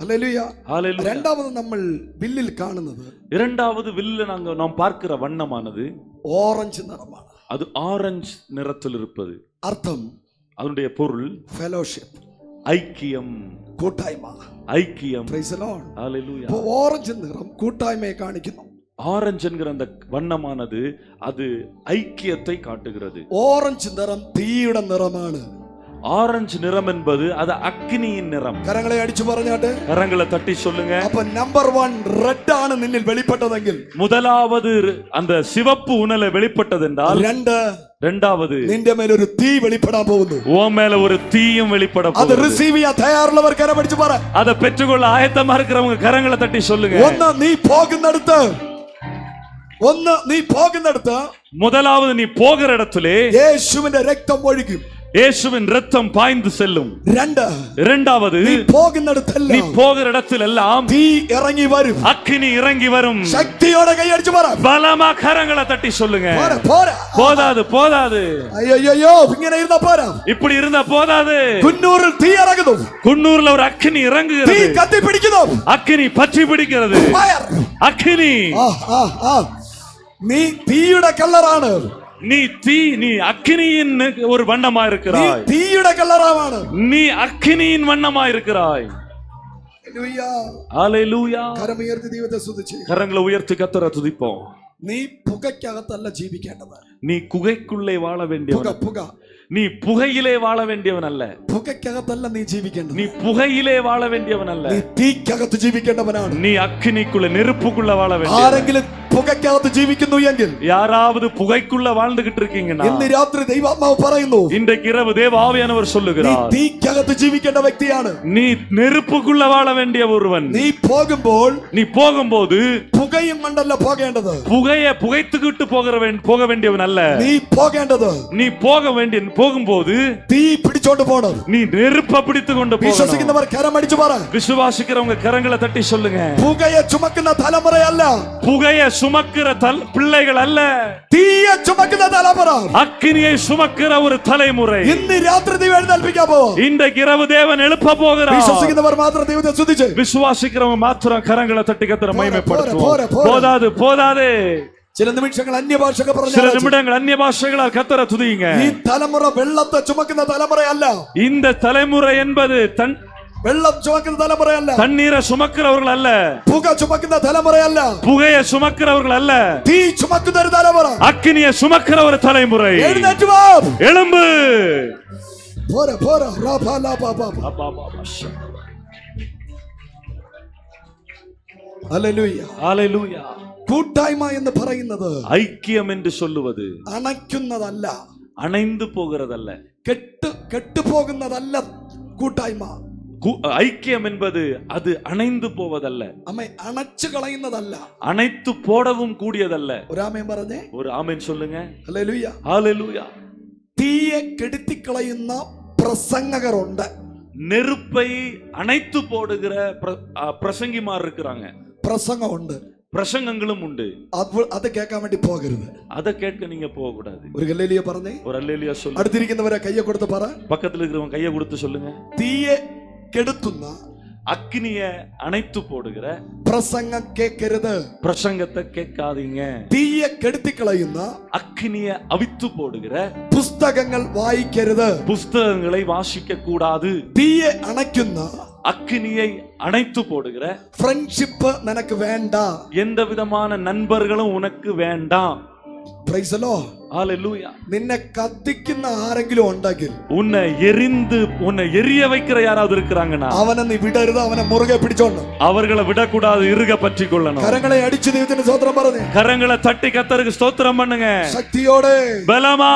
Hallelujah. ஹalleluya. இரண்டாவது നമ്മൾ വില്ലിൽ കാണുന്നത്, இரண்டாவது வில்ல நாம் பார்க்கிற வண்ணமானது orange നിറമാണ്. அது ஆரஞ்சு நிறத்தில் இருப்பது. அர்த்தம், அதனுடைய பொருள் fellowship, ஐக்கியம், കൂട്ടായ്മ, ஐக்கியம். praise the Lord. ஹalleluya. അപ്പോൾ orange നിറം കൂട്ടായ്മയെ കാണിക്കുന്നു. ஆரஞ்சு என்கிற அந்த வண்ணமானது அது ஐக்கியத்தை காட்டுகிறது. orange നിറം തീയുടെ നിറമാണ്. ஆரஞ்சு நிறம் என்பது அது அக்னியின் நிறம். കരങ്ങളെ അടിച്ചു പറഞ്ഞാട്ടെ. கரங்களை தட்டி சொல்லுங்க. அப்ப நம்பர் 1 ரெட் ആണ് നിന്നിൽ വെളിപ്പെട്ടതെങ്കിൽ, முதலாவது அந்த சிவப்பு உணல வெளிப்பட்டது என்றால், இரண்டாவது നിന്റെ മേൽ ഒരു തീ വെളിപ്പെടാൻ പോകുന്നു. உன் மேல ஒரு தீயும் வெளிப்பட അത് போகுது. റിസീവ് ചെയ്യാൻ തയ്യാറുള്ളവർ കരം അടിച്ചു പറ. அதை பெற்றுக்கொள்ள ஆயத்தமா இருக்கிறவங்க கரங்களை தட்டி சொல்லுங்க. ഒന്ന് നീ പോകുന്നിടത്ത് முதலாவது நீ போகிற இடத்திலே യേശുവിന്റെ രക്തം ഒഴുകും. இயேசுவின் இரத்தம் பாய்ந்து செல்லும். இரண்டாவது നീ പോകുന്നിടത്തെല്ലാം, நீ போகிற இடத்திலெல்லாம் തീ ഇറങ്ങി വരും. அக்கினி இறங்கி வரும். ശക്തിയോടെ കൈ അടിച്ചു പറ. பலமா கரங்களை தட்டி சொல்லுங்க. പോരാ. போதாது. അയ്യോ ഇങ്ങനെ ഇരുന്ന പോരാ. இப்படி இருந்தா போதாது. കുന്നൂരിൽ തീ ഇറങ്ങുന്നു. குன்னூர்ல ஒரு அக்கினி തീ இறங்குகிறது. കത്തി പിടിക്കുന്നു. அக்கினி பற்றி பிடிக்கிறது. அக்கினி. നീ തീയുടെ കളറാണ്. நீ அக்கினியின் ஒரு வண்ணமா இருக்கிறாய். തീയുടെ കളറാണ്. நீ அக்கினியின் வண்ணமா இருக்கிறாய். ஹalleluya. കരമുയർത്തി ദൈവത്തെ സ്തുതിച്ച്. கரங்களை உயர்த்தி கர்த்தரை துதிப்போம். നീ പുകയ്ക്കകത്തല്ല ജീവിക്കേണ്ടത്. நீ குகைக்குள்ளே வாழ வேண்டியவன். പുക நீ புகையிலே வாழ வேண்டியவன் அல்ல. പുകയ്ക്കകത്തല്ല നീ ജീവിക്കേണ്ടത്. நீ புகையிலே வாழ வேண்டியவன் அல்ல. നീ തീക്കകത്ത് ജീവിക്കേണ്ടവനാണ്. நீ அக்கினிக்குள்ள நெருப்புக்குள்ள வாழ வேண்டியவன். ആരെങ്കിലും പുകയ്ക്കകത്ത് ജീവിക്കുന്നു എങ്കിൽ, யாராவது புகைக்குள்ள வாழ்ந்துகிட்டு இருக்கீங்கன்னா, ഇന്ന് രാത്രി ദൈവാത്മാവ് പറയുന്നു, இன்றைக்கு இரவு தேவ ஆவியானவர் നീ சொல்லுகிறார், തീക്കകത്ത് ജീവിക്കേണ്ട വ്യക്തിയാണ്. நீ நெருப்புக்குள்ள வாழ வேண்டிய ஒருவன். നീ പോകുമ്പോൾ, நீ போகும்போது പുകയും കൊണ്ടല്ല പോകേണ്ടത്. புகைத்துக்கிட்டு போக வேண்டியவன் அல்ல. നീ போகേണ്ടത്, நீ போகும்போது തീ പിടിച്ചോണ്ട് പോണം. நீ நெருப்பை பிடித்து கொண்டு போகணும். വിശ്വസിക്കുന്നവർ കരമടിച്ചു പറ. விசுவாசிக்கிறவங்க கரங்களை தட்டி சொல்லுங்க. പുകയെ ചുമക്കുന്ന തലമുറയല്ല, புகையை சுமக்கிற பிள்ளைகள் அல்ல, തീയെ ചുമക്കുന്ന തലമുറ, அக்கினியை சுமக்கிற ஒரு தலைமுறை. ഇന്ന് രാത്രി ദൈവം എഴുന്നേൽപ്പിക്കാൻ പോവാ. இன்றைக்கு இரவு தேவன் எழுப்ப போகிறார். വിശ്വസിക്കുന്നവർ മാത്രം ദൈവത്തെ സ്തുതിച്ച്. விசுவாசிக்கிறவங்க மாத்திரம் கரங்களை தட்டி கர்த்தரை மகிமைப்படுத்துவோம். போதாது. ചില നിമിഷങ്ങൾ അന്യഭാഷകൾ പറഞ്ഞു, சில நிமிடங்கள் அந்நிய பாஷைகளால் கர்த்தரை துதியுங்க. ഈ തലമുറ വെള്ളത്തെ ചുമക്കുന്ന തലമുറയല്ല. இந்த தலைமுறை என்பது വെള്ളം ചുമക്കുന്ന തലമുറയല്ല, தண்ணீரை சுமக்கிறவர்கள் அல்ல, പുക ചുമക്കുന്ന തലമുറയല്ല, புகையை சுமக்கிறவர்கள் அல்ல, തീ ചുമക്കുന്ന ഒരു തലമുറ. அக்கினியை சுமக்கிற ஒரு தலைமுறை. എഴുന്നേറ്റ് വാ, எழும்பு. പോരാ പോരാ റാപാ ലാപാ പാപാ. ഹല്ലേലൂയ ஹalleluya. കൂട്ടായ്മ എന്ന് പറയുന്നത് ஐக்கியம் என்று சொல்லுவது അണയ്ക്കുന്നതല്ല, அணைந்து போகிறதல்ல. കെട്ടുപോകുന്നതല്ല കൂട്ടായ്മ. ஐக்கியம் என்பது அது அணைந்து போவதல்ல, അമ്മ അണച്ചു കളയുന്നതല്ല, அணைத்து போடவும் கூடியதல்ல. ഒരു ആമേൻ പറഞ്ഞേ, ஒரு ஆமென் சொல்லுங்க. ഹല്ലേലൂയ. ஹalleluya. തീയെ കെടുത്തിക്കളയുന്ന പ്രസംഗകരുണ്ട്, நெருப்பை அணைத்து போடுகிற பிரசங்கிமார் இருக்கிறாங்க. പ്രസംഗമുണ്ട്, பிரசங்கங்களும் உண்டு. അത് കേൾക്കാൻ വേണ്ടി പോകരുത്, அதை கேட்க நீங்க போக கூடாது. ഒരു ഹല്ലേലൂയ പറഞ്ഞേ. ஒரு அல்லேலூயா சொல்லு. അടുത്തിരിക്കുന്നവരെ കയ്യെ കൊടുത്ത് പറ, பக்கத்துல இருக்கிறவங்க கையை கொடுத்து சொல்லுங்க. തീയെ കെടുത്തുന്ന அக்னிய அணைத்து போடுகிற പ്രസംഗം കേൾക്കരുത്, பிரசங்கத்தை கேட்காதீங்க. തീയെ കെടുത്തിക്കളയുന്ന அக்னிய அவித்து போடுகிற പുസ്തകങ്ങൾ വായിക്കരുത്, புஸ்தகங்களை வாசிக்க கூடாது. തീയെ അണയ്ക്കുന്ന அக்னியை அணைத்து போடுகிற ഫ്രണ്ട്ഷിപ്പ് നിനക്ക് വേണ്ട. எந்த விதமான நண்பர்களும் உனக்கு வேண்டாம். Praise the Lord. ஹalleluya. നിന്നെ കത്തിക്കുന്ന ആരെങ്കിലും ഉണ്ടെങ്കിൽ, உன்னை எரிய வைக்கிற யாராவது இருக்கிறாங்கன்னா അവനെ നീ വിടരുത്, അവനെ മുറുകെ പിടിച്ചോണ്ട്. அவர்களை விடக்கூடாது, இறுக பற்றி கொள்ளணும். കരങ്ങളെ അടിച്ചു ദൈവത്തിന് സ്തോത്രം പറഞ്ഞു, கரங்களை தட்டி கர்த்தருக்கு ஸ்தோத்திரம் பண்ணுங்க. ശക്തിയോടെ பலமா.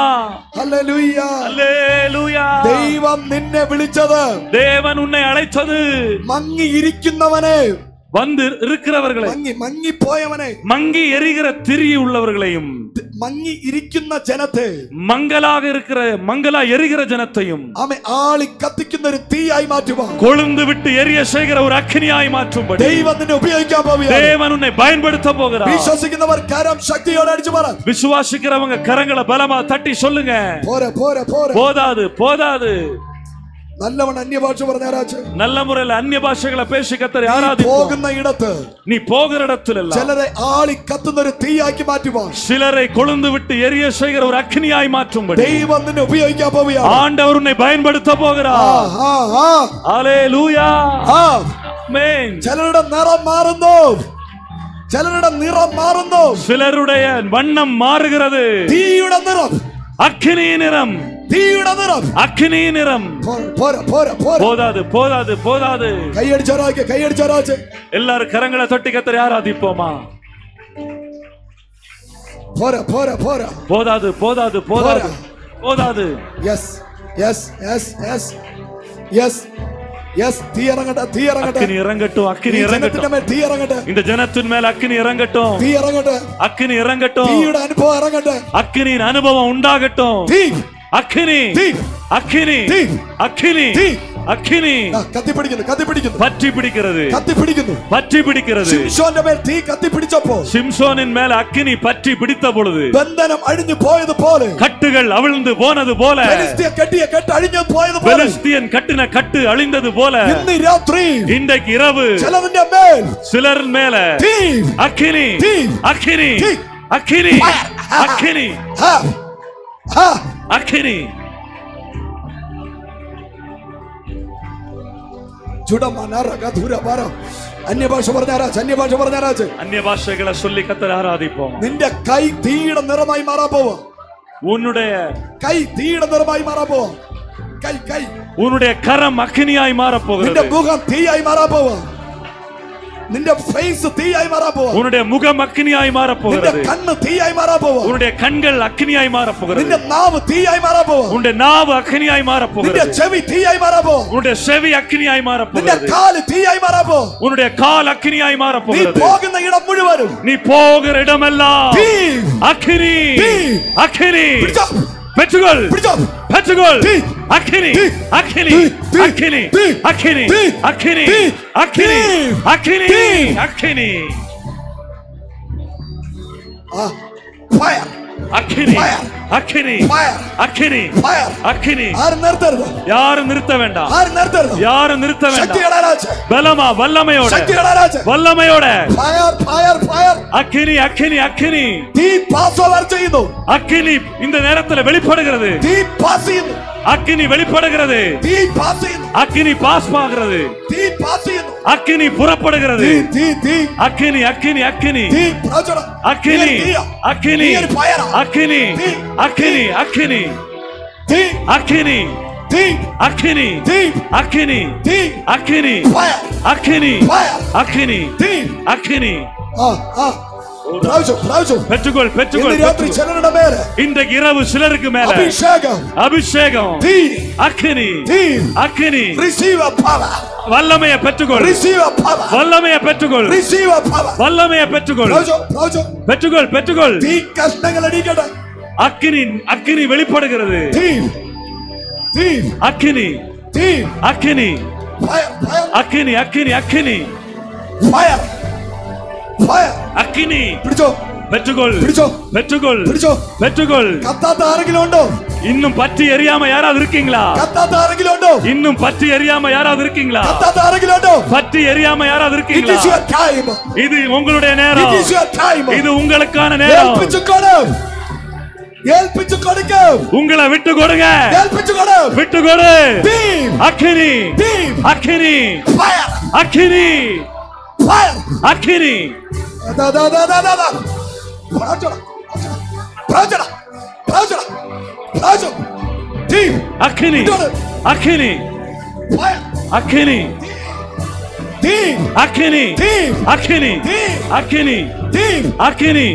ഹല്ലേലൂയ. ஹalleluya. ദൈവം നിന്നെ വിളിച്ചത്, தேவன் உன்னை அழைத்தது മങ്ങിയിരിക്കുന്നവനെ, வந்து இருக்கிறவர்களை, മങ്ങിപ്പോയവനെ, மங்கி எரிகிற திரி உள்ளவர்களையும், മങ്ങി ഇരിക്കുന്ന ജനത്തെ, மங்களா எரிகிற ஜனத்தையும் ആമേ ആളി കത്തിക്കുന്ന ഒരു തീയായി മാറ്റുവാൻ, கொழுந்து விட்டு எரிய செய்கிற ஒரு அக்கினியாய் மாற்றும்படி ദൈവം നിന്നെ ഉപയോഗിക്കാൻ പോവുകയാണ്. தேவன் உன்னை பயன்படுத்த போகிறார். വിശ്വസിക്കുന്നവർ കരം ശക്തിയോടെ അടിച്ചു പറ. விசுவாசிக்கிறவங்க கரங்களை பலமா தட்டி சொல்லுங்க. പോരെ പോരെ പോരെ. போதாது போதாது. നല്ലവണ്ണം അന്യഭാഷ പറഞ്ഞ ആരാച്ച്, நல்ல முறையில் அந்நிய பாஷைகளை பேசி கர்த்தரை ஆராதிப்போம். പോകുന്ന ഇടത്ത്, நீ போகிற இடத்திலெல்லாம் ചിലരെ ആളി കത്തുന്ന ഒരു തീയാക്കി മാറ്റുവാൻ, சிலரை கொழுந்து விட்டு எரிய செய்கிற ஒரு அக்கினியாய் மாற்றும்படி ദൈവം നിന്നെ ഉപയോഗിക്കാൻ പോവുകയാണ്. ஆண்டவர் உன்னை பயன்படுத்த போகிறார். ஹalleluya. ஆமென். ചിലരുടെ നിറം മാറുന്നു, ചിലരുടെ നിറം മാറുന്നു, சிலருடைய வண்ணம் மாறுகிறது. തീയുടെ നിറം, அக்கினி நிறம், തീയുടെ നിറം, அக்கினி நிறம். പോരെ പോരെ പോരെ. போதாது போதாது போதாது. കൈയടിച്ചാരാക്ക്, കൈയടിച്ചാരാച്ച്. எல்லாரும் கரங்களை தட்டி கர்த்தரை ஆராதிப்போமா. പോരെ പോരെ പോരെ. போதாது போதாது போதாது போதாது. Yes yes yes yes yes yes. തീ ഇറങ്ങട്ടെ, തീ ഇറങ്ങട്ടെ. அக்கினி இறங்கட்டும், அக்கினி இறங்கட்டும். തീ ഇറങ്ങട്ടെ, இந்த ஜனத்தின் மேல் அக்கினி இறங்கட்டும், തീ ഇറങ്ങട്ടെ. அக்கினி இறங்கட்டும். തീയുടെ അനുഭവം ഇറങ്ങട്ടെ, அக்கினியின் அனுபவம் உண்டாகட்டும். തീ அக்கினி തീ அக்கினி തീ அக்கினி തീ. அக்கினி കത്തിപ്പിടിക്കുന്നു, കത്തിപ്പിടിക്കുന്നു, பற்றி பிடிக்கிறது, കത്തിപ്പിടിക്കുന്നു. பற்றி பிடிக்கிறது. ശിംശോന്റെ മേൽ തീ കത്തിപ്പിടിച്ചപ്പോൾ சிம்சோனின் மேல அக்கினி பற்றி பிடித்த பொழுது ബന്ധനം അഴിഞ്ഞു പോയതുപോലെ, கட்டுகள் அவிழ்ந்து போனது போல, ഫെലിസ്തീയ കെട്ടിയ കെട്ട് അഴിഞ്ഞു പോയതുപോലെ, பெலிஸ்தியன் கட்டின கட்டு அழிந்தது போல, ഇന്ന് രാത്രി இன்றைக்கு இரவு ചിലതിന്റെ മേൽ சிலர் மேல തീ, அக்கினி തീ, அக்கினி തീ, அக்கினி அக்கினி ഹാ, ഹാ. அக்கினி. അന്യഭാഷ പറഞ്ഞാരാച്ച്, അന്യഭാഷ പറഞ്ഞാരാച്ച്. அந்நிய பாஷைகளை சொல்லி கர்த்தரை ஆராதிப்போம். നിന്റെ കൈ തീയുടെ നിറമായി മാറാൻ പോവാ, உன்னுடைய കൈ തീയുടെ നിറമായി മാറാൻ പോവാ, കൈ കൈ. உன்னுடைய கரம் அக்கினியாய் மாற നിന്റെ போகிறது. മുഖം തീയായി മാറാൻ പോവാ, നിന്റെ ഫേസ് തീയായി മാറാൻ പോവാ, உன்னுடைய முகம் அக்கினியாய் மாற നിന്റെ போகிறது. കണ്ണ് തീയായി മാറാൻ പോവാ, உன்னுடைய கண்கள் அக்கினியாய் மாற போகிறது. നിന്റെ നാവ് തീയായി മാറാൻ പോവാ, உன்னுடைய நாவு அக்கினியாய் மாற നിന്റെ போகிறது. ചെവി തീയായി മാറാൻ പോവാ, உன்னுடைய செவி அக்கினியாய் மாற നിന്റെ போகிறது. കാല് തീയായി മാറാൻ പോവാ. உன்னுடைய கால் அக்கினியாய் மாற നീ போகிறது. പോകുന്ന ഇടം മുഴുവനും நீ போகிற இடமெல்லாம் തീ, அக்கினி തീ. அக்கினி. പിടിച്ചോ, பெற்றுகொள் പിടിച്ചോ. பெற்றுகொள். தீ. அக்கினி தீ. அக்கினி தீ. தீ. அக்கினி தீ. அக்கினி தீ. அக்கினி தீ. அக்கினி தீ. அக்கினி தீ. அக்கினி. ഫയർ അഗ്നി Fire. അഗ്നി Fire. അഗ്നി Fire. അഗ്നി ആരും നിർത്തരുത്, யாரும் நிறுத்த வேண்டாம் ആരും നിർത്തരുത്. யாரும் நிறுத்த வேண்டாம் ശക്തിയുടെ രാജ, பலமா வல்லமையோட ശക്തിയുടെ രാജ. வல்லமையோட Fire, fire, fire. அக்கினி அக்கினி அக்கினி തീ പാസ് ഓവർ ചെയ്യുന്നു, அக்கினி இந்த நேரத்துல வெளிப்படுகிறது തീ പാസ് ചെയ്യുന്നു, அக்கினி வெளிப்படுகிறது തീ പാസ് ചെയ്യുന്നു, அக்கினி பாஸ் ஆகிறது തീ പാസ് ചെയ്യുന്നു. அக்கினி புறப்படுகிறது തീ തീ തീ அக்கினி அக்கினி அக்கினி തീ പ്രചോദനം. அக்கினி തീ, തീ. அக்கினி തീ ഒരു fire ആ. அக்கினி തീ. அக்கினி அக்கினி തീ அக்கினி തീ அக்கினி തീ அக்கினி തീ. அக்கினி Fire. அக்கினி Fire. அக்கினி തീ. அக்கினி ആ ആ പ്രാവശ്യം പ്രാവശ്യം பெற்றுக்கொள் ഇന്ന് பெற்றுக்கொள் രാത്രി பெற்றுக்கொள். ചിലരുടെ മേലെ இன்றைக்கு இரவு சிலருக்கு மேல അഭിഷേകം, அபிஷேகம் തീ, அக்கினி തീ. அக்கினி Receive a power. வல்லமையை பெற்றுக்கொள் Receive a power. வல்லமையை பெற்றுக்கொள் Receive a power. வல்லமையை பெற்றுக்கொள் പ്രാവശ്യം പ്രാവശ്യം பெற்றுக்கொள் பெற்றுக்கொள் തീ കഷ്ണങ്ങൾ അടിക്കട്ടെ. அக்கினி அக்கினி வெளிப்படுகிறது തീ തീ அக்கினி തീ. அக்கினி Fire, fire, அக்கினி அக்கினி அக்கினி fire, fire. அக்கினி പിടിച്ചോ பெற்றுக்கொள் പിടിച്ചോ பெற்றுக்கொள் പിടിച്ചോ. பெற்றுக்கொள் കത്താത്ത ആരെങ്കിലും ഉണ്ടോ? இன்னும் பற்றி எரியாம யாராவது இருக்கீங்களா കത്താത്ത ആരെങ്കിലും ഉണ്ടോ? இன்னும் பற்றி எரியாம யாராவது இருக்கீங்களா കത്താത്ത ആരെങ്കിലും ഉണ്ടോ? பற்றி எரியாம யாராவது It இருக்கீங்களா is your time. இது உங்களுடைய It நேரம் is your time. இது உங்களுக்கான நேரம் ഏൽപ്പിച്ചു കൊടു, ഏൽപ്പിച്ചു കൊടുക്കും, உங்களை விட்டு கொடுங்க ഏൽപ്പിച്ചു കൊടു. விட்டு கொடு Team, அக்கினி team, அக்கினி fire, அக்கினி fire. அக்கினி Da da da da da da. പ്രാചോട, പ്രാചോട, പ്രാചോട, പ്രാചോ. Team, அக்கினி அக்கினி fire. அக்கினி Team, அக்கினி team, அக்கினி team, அக்கினி team, அக்கினி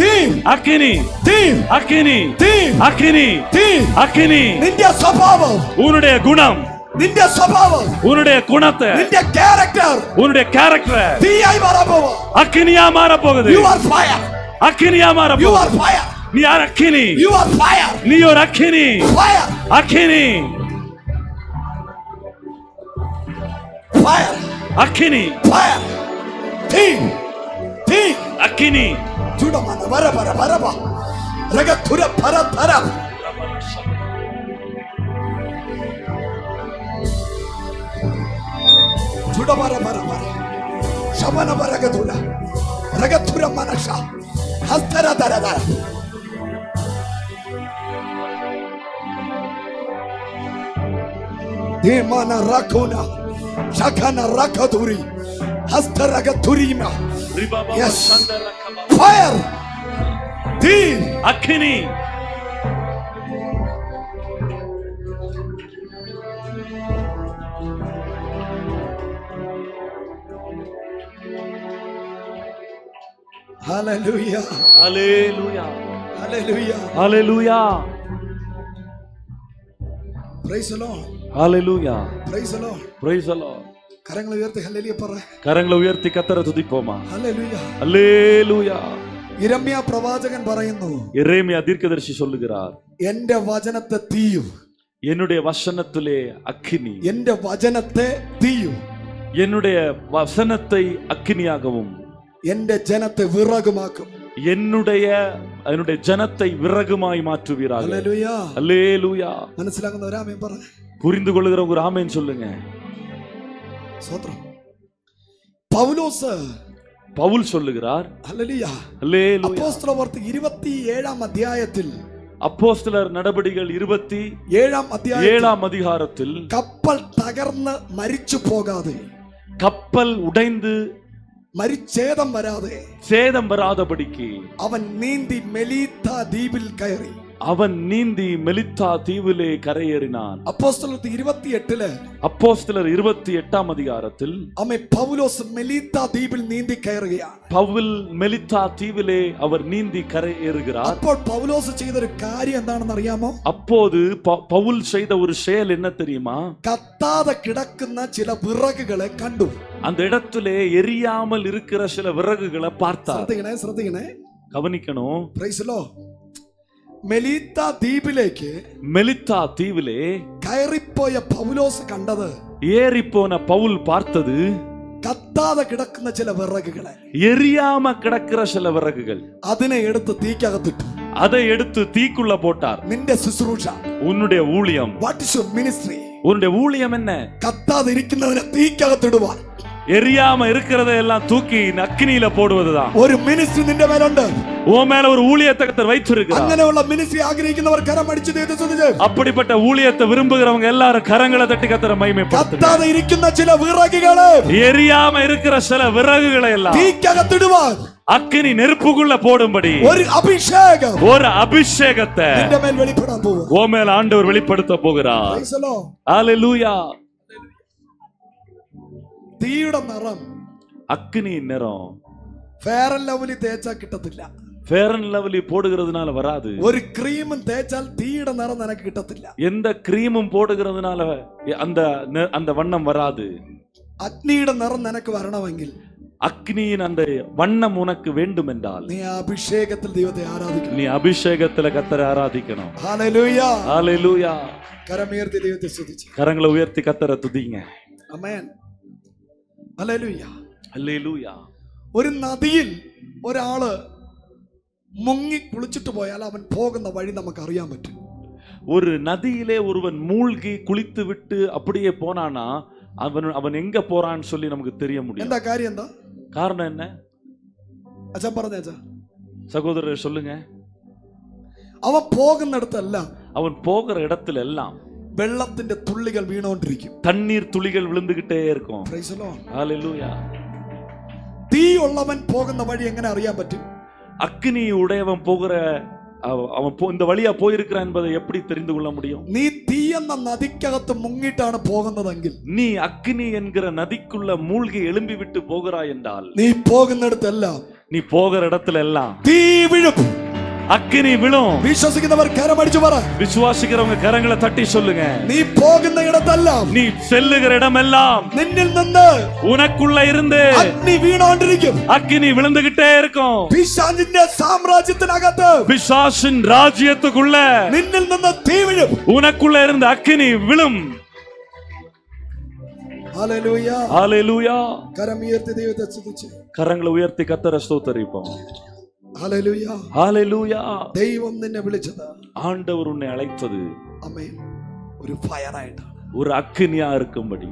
team, அக்கினி team, அக்கினி team, அக்கினி team. அக்கினி നിന്റെ സ്വഭാവം, உன்னுடைய குணம் നിന്റെ സ്വഭാവം, உன்னுடைய குணத்தை നിന്റെ ക്യാരക്ടർ உன்னுடைய கேரக்டரை തീയായി മാറാൻ പോവാ. அக்கினியா மாற போகுது You are fire. அக்கினியா மாற You போகுது are fire. நீ யார் அக்கினி You are fire. நீ ஒரு அக்கினி Fire. அக்கினி Fire. அக்கினி Fire. Team. Team. அக்கினி ചുടമന വര വര വര വ. രഗതുര പര തര. ചുടമര വര വര. ശമന വരഗതുര. രഗതുര മനശ. ഹസ്തര തര തര. ദേമന റഖുന. ശഖന റഖതുരി. ഹസ്തരഗതുരിമ. Yes. Fire. Team. அக்கினி Hallelujah. Hallelujah Hallelujah. Hallelujah Praise the Lord. Hallelujah Praise the Lord. praise the lord കരങ്ങൾ ഉയർത്തി ഹല്ലേലൂയ പറ. கரங்களை உயர்த்தி கர்த்தரை துதிப்போமா ഹല്ലേലൂയ. ஹalleluya യിരെമ്യാ പ്രവാചകൻ പറയുന്നു, எரேமியா தீர்க்கதரிசி சொல்லுகிறார் എന്റെ വചനത്തെ തീയും, என்னுடைய வசனத்திலே அக்கினி എന്റെ വചനത്തെ തീയും, என்னுடைய வசனத்தை அக்கினியாகவும் എന്റെ ജനത്തെ വിറകുമാക്കും. என்னுடைய ஜனத்தை விறகுமாய் மாற்றுவீராக ഹല്ലേലൂയ. அல்லேலூயா മനസ്സിലാകുന്നവരാമേൻ പറ. புரிந்து கொள்ளுகிறவங்க ஒரு ஆமென் சொல்லுங்க സ്തോത്രം. പൗലോസ് பவுல் சொல்லுகிறார் ഹല്ലേലൂയ அல்லேலூயா അപ്പോസ്തലപ്രവൃത്തി 27-ാം അധ്യായത്തിൽ, அப்போஸ்தலர் நடபடிகள் 27-ാം അധ്യായത്തിൽ 27ஆம் அதிகாரத்தில் കപ്പൽ തകർന്ന് മരിച്ചു പോകാതെ, கப்பல் உடைந்து മരിച്ചേതം വരാതെ சேதம் வராதபடிக்கு അവൻ നീന്തി മെലീത്ത ദ്വീപിൽ കയറി. அவன் நீந்தி மெலித்தா தீவிலே கரையேறினான். അപ്പോസ്തലപ്രവൃത്തി 28-ല് அப்போஸ்தலர் 28ஆம் அதிகாரத்தில் അമ്മ പൗലോസ് മെലീത്ത ദ്വീപിൽ നീന്തി കയറുകയാണ്. பவுல் மெலித்தா தீவிலே அவர் நீந்தி கரையேறுகிறார். അപ്പോൾ പൗലോസ് ചെയ്തൊരു കാര്യം എന്താണെന്ന് അറിയാമോ? அப்போது பவுல் செய்த ஒரு செயல் என்ன தெரியுமா? കത്താതെ കിടക്കുന്ന ചില വിറകുകളെ കണ്ടു. அந்த இடத்திலே எரியாமல் இருக்கிற சில விறகுகளை பார்த்தார். ശ്രദ്ധിക്കണേ கவனிக்கணும். Price the Lord. മെലീത്ത ദ്വീപിലേക്ക് மெலித்தா தீவிலே കയറിപ്പോയ പൗലോസ് കണ്ടത്, ஏறிப்போன பவுல் பார்த்தது കത്താതെ കിടക്കുന്ന ചില വിറകുകളെ. எரியாம கிடக்கிற சில விறகுகள். അതിനെ എടുത്ത് തീക്കകത്തിട്ടു. அதை எடுத்து தீக்குள்ள போட்டார். നിന്റെ ശുശ്രൂഷ, உன்னுடைய ஊழியம், what is your ministry? உன்னுடைய ஊழியம் என்ன? കത്താതെ ഇരിക്കുന്നവനെ തീക്കകത്തിടുവാൻ. எரியாம இருக்கிறத எல்லாம் தூக்கி அக்கினியில போடுவதுதான் ഒരു മിനിസ്ട്രി നിന്റെ മേലുണ്ട്. உன் மேல ஒரு ஊழியத்தை கர்த்தர் வைத்திருக்கிறார். അങ്ങനെയുള്ള മിനിസ്ട്രി ആഗ്രഹിക്കുന്നവർ കരം അടിച്ച് ദൈവത്തെ സ്തുതിച്ച്. அப்படிப்பட்ட ஊழியத்தை விரும்புகிறவங்க எல்லாரும் கரங்களை தட்டி கர்த்தரை மகிமைப்படுத்துங்க. കത്താതെ ഇരിക്കുന്ന ചില വിറകുകളെ, எரியாம இருக்கிற சில விறகுகளை எல்லாம் തീക്കകത്തിടുവാൻ அக்கினி நெருப்புக்குள்ள போடும்படி ഒരു അഭിഷേകം ஒரு அபிஷேகத்தை നിന്റെ മേൽ വെളിപ്പെടാൻ പോകുന്നു. உன் மேல ஆண்டவர் வெளிப்படுத்த போகிறார். Praise the Lord. ஹalleluya. തീയുടെ നിറം அக்கினி நிறம் ഫെയർ ആൻഡ് ലവ്ലി തേച്ചാൽ കിട്ടത്തില്ല. ஃபேர் அண்ட் லவ்லி போடுகிறதுனால வராது. ഒരു ക്രീമും തേച്ചാൽ തീയുടെ നിറം നിനക്ക് കിട്ടത്തില്ല. எந்த கிரீமும் போடுகிறதுனால அந்த அந்த வண்ணம் வராது. അഗ്നിയുടെ നിറം നിനക്ക് വരണമെങ്കിൽ அக்னியின் அந்த வண்ணம் உனக்கு வேண்டும் என்றால் നീ ആ അഭിഷേകത്തിൽ ദൈവത്തെ ആരാധിക്കണം. நீ அபிஷேகத்துல கர்த்தரை ஆராதிக்கணும். ഹല്ലേലൂയ. ஹalleluya. കരമുയർത്തി ദൈവത്തെ സ്തുതിച്ച്. கரங்களை உயர்த்தி கர்த்தரை துதிங்க. ആമേൻ. ഹല്ലേലൂയ. ஹalleluya. ഒരു നദിയിൽ ഒരാള് മുങ്ങി കുളിച്ചിട്ട് പോയാൽ അവൻ പോകുന്ന വഴി നമുക്ക് അറിയാൻ പറ്റും. ஒரு நதியிலே ஒருவன் மூழ்கி குளித்து விட்டு அப்படியே போனானா அவன் அவன் எங்க போறான்னு சொல்லி நமக்கு தெரிய முடியும். എന്താ കാര്യം? എന്താ காரணம் என்ன? അച്ഛൻ പറഞ്ഞ അച്ഛാ, சகோதரர் சொல்லுங்க. അവൻ പോകുന്നിടത്തെല്ലാം அவன் போகிற இடத்துல எல்லாம் വെള്ളത്തിന്റെ തുള്ളികൾ വീണോണ്ടിരിക്കും. தண்ணீர் துளிகள் விழுந்துகிட்டே இருக்கும். Praise the Lord. ஹalleluya. തീ ഉള്ളവൻ പോകുന്ന വഴി എങ്ങനെ അറിയാൻ പറ്റും? அக்னி உடையவன் போகிற அவன் இந்த வழியா போயிருக்கிறான் என்பதை எப்படி தெரிந்து கொள்ள முடியும்? നീ തീ എന്ന നദിക്കകത്ത് മുങ്ങിട്ടാണ് പോകുന്നതെങ്കിൽ, நீ அக்னி என்கிற நதிக்குள்ள மூழ்கி எழும்பி விட்டு போகிறாய் என்றால், നീ പോകുന്നിടത്തെല്ലാം நீ போகிற இடத்துல எல்லாம் തീ വീഴും. அக்னி விழும். വിശ്വസിക്കുന്നവർ കരമടിച്ചു പറ. விசுவாசிக்கிறவங்க கரங்களை தட்டி சொல்லுங்க. നീ പോകുന്ന ഇടത്തെല്ലാം, நீ செல்லுகிற இடமெல்லாம் നിന്നിൽ നിന്ന് உனக்குள்ள இருந்து അഗ്നി വീണോണ്ടിരിക്കും. அக்னி விழுந்துகிட்டே இருக்கும். പിശാചിന്റെ സാമ്രാജ്യത്തിനകത്ത് பிசாசின் ராஜ்யத்துக்குள்ள നിന്നിൽ നിന്ന് തീ വീഴും. உனக்குள்ள இருந்து அக்னி விழும். ഹല്ലേലൂയ. ஹalleluya. കരമുയർത്തി ദൈവത്തെ സ്തുതിച്ച്. கரங்களை உயர்த்தி கர்த்தரை ஸ்தோத்திரிப்போம். ഹല്ലേലൂയ. ஹalleluya. ദൈവം നിന്നെ വിളിച്ചത്, ஆண்டவர் உன்னை அழைத்தது ആമേൻ, ഒരു ഫയറായിട്ടാണ്. ஒரு அக்கினியா இருக்கும்படி.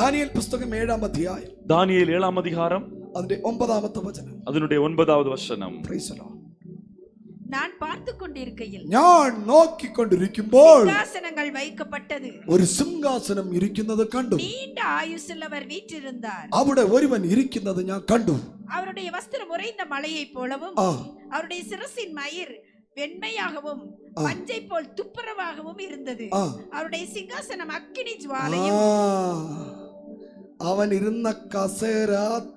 ദാനിയേൽ പുസ്തകം 7-ാം അധ്യായം தானியேல் 7-ஆம் அதிகாரம் അതിന്റെ 9-ാമത്തെ വചനം. அதனுடைய 9வது வசனம். Praise the Lord. நான் பார்த்து கொண்டிருக்கையில் ഞാൻ നോക്കിക്കൊണ്ടിരിക്കുമ്പോൾ சிங்காசனங்கள் வைக்கப்பட்டது. ഒരു സിംഹാസനം ഇരിക്കുന്നത് കണ്ടു. நீண்ட ஆயுசுள்ளவர் வீற்றிருந்தார். അവിടെ ഒരുവൻ ഇരിക്കുന്നത് ഞാൻ കണ്ടു. அவருடைய வஸ்திரம் உறைந்த மலையை போலவும், ആ அவருடைய சிரசின் மயிர் வெண்மையாகவும் பஞ்சை போல் துப்புரவாகவும் இருந்தது. ആ அவருடைய சிங்காசனம் அக்கினி ആ ஜுவாலையும் അവൻ ഇരുന്ന കസേര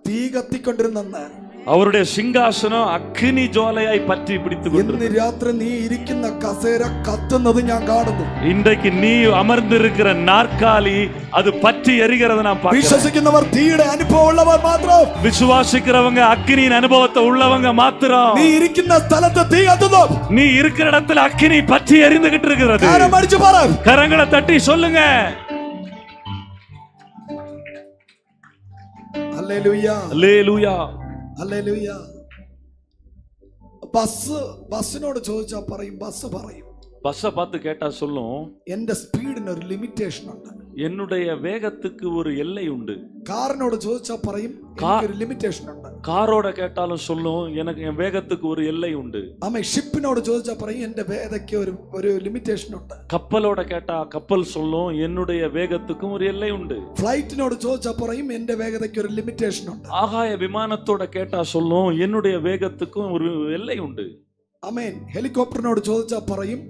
തീ കത്തിക്കൊണ്ടിരുന്നെന്ന്. அவருடைய சிங்காசனம் அக்கினி ஜுவாலையாய் பற்றி பிடித்துக் ഇന്ന് கொண்டிருந்தது. രാത്രി നീ ഇരിക്കുന്ന കസേര കത്തുന്നത് ഞാൻ കാണുന്നു. இன்றைக்கு நீ அமர்ந்திருக்கிற நாற்காலி அது பற்றி எரிகிறத நான் பார்க்கிறேன். വിശ്വസിക്കുന്നവർ തീയുടെ അനുഭവം ഉള്ളവർ മാത്രം. விசுவாசிக்கிறவங்க அக்கினியின் அனுபவத்தை உள்ளவங்க மாத்திரம். നീ ഇരിക്കുന്ന സ്ഥലത്ത് തീ കത്തുന്നു. நீ இருக்கிற இடத்துல அக்கினி பற்றி எரிந்துகிட்டு இருக்கிறது. കരമടിച്ചു പറ. கரங்களை தட்டி சொல்லுங்க. ഹല്ലേലൂയ. அல்லேலூயா. ഹല്ലേലൂയ. ബസ്സിനോട് ചോദിച്ചാൽ പറയും, ബസ് പറയും, பஸ்ஸை பார்த்து கேட்டா சொல்லும், എന്റെ സ്പീഡിന് ഒരു ലിമിറ്റേഷൻ ഉണ്ട്. என்னுடைய வேகத்துக்கு ஒரு எல்லை உண்டு. കാറിനോട് ചോദിച്ചാൽ പറയും, ഒരു ലിമിറ്റേഷൻ ഉണ്ട്. காரோட கேட்டாலும் சொல்லும், எனக்கு என் வேகத்துக்கு ஒரு எல்லை உண்டு. ആമേ. ഷിപ്പിനോട് ചോദിച്ചാൽ പറയും, എന്റെ വേഗതയ്ക്ക് ഒരു ലിമിറ്റേഷൻ ഉണ്ട്. கப்பலோட கேட்டா கப்பல் சொல்லும், என்னுடைய வேகத்துக்கும் ஒரு எல்லை உண்டு. ഫ്ലൈറ്റിനോട് ചോദിച്ചാൽ പറയും, എന്റെ വേഗതയ്ക്ക് ഒരു ലിമിറ്റേഷൻ ഉണ്ട്. ஆகாய விமானத்தோட கேட்டா சொல்லும், என்னுடைய வேகத்துக்கும் ஒரு எல்லை உண்டு. ആമേൻ. ഹെലികോപ്റ്ററിനോട് ചോദിച്ചാൽ പറയും,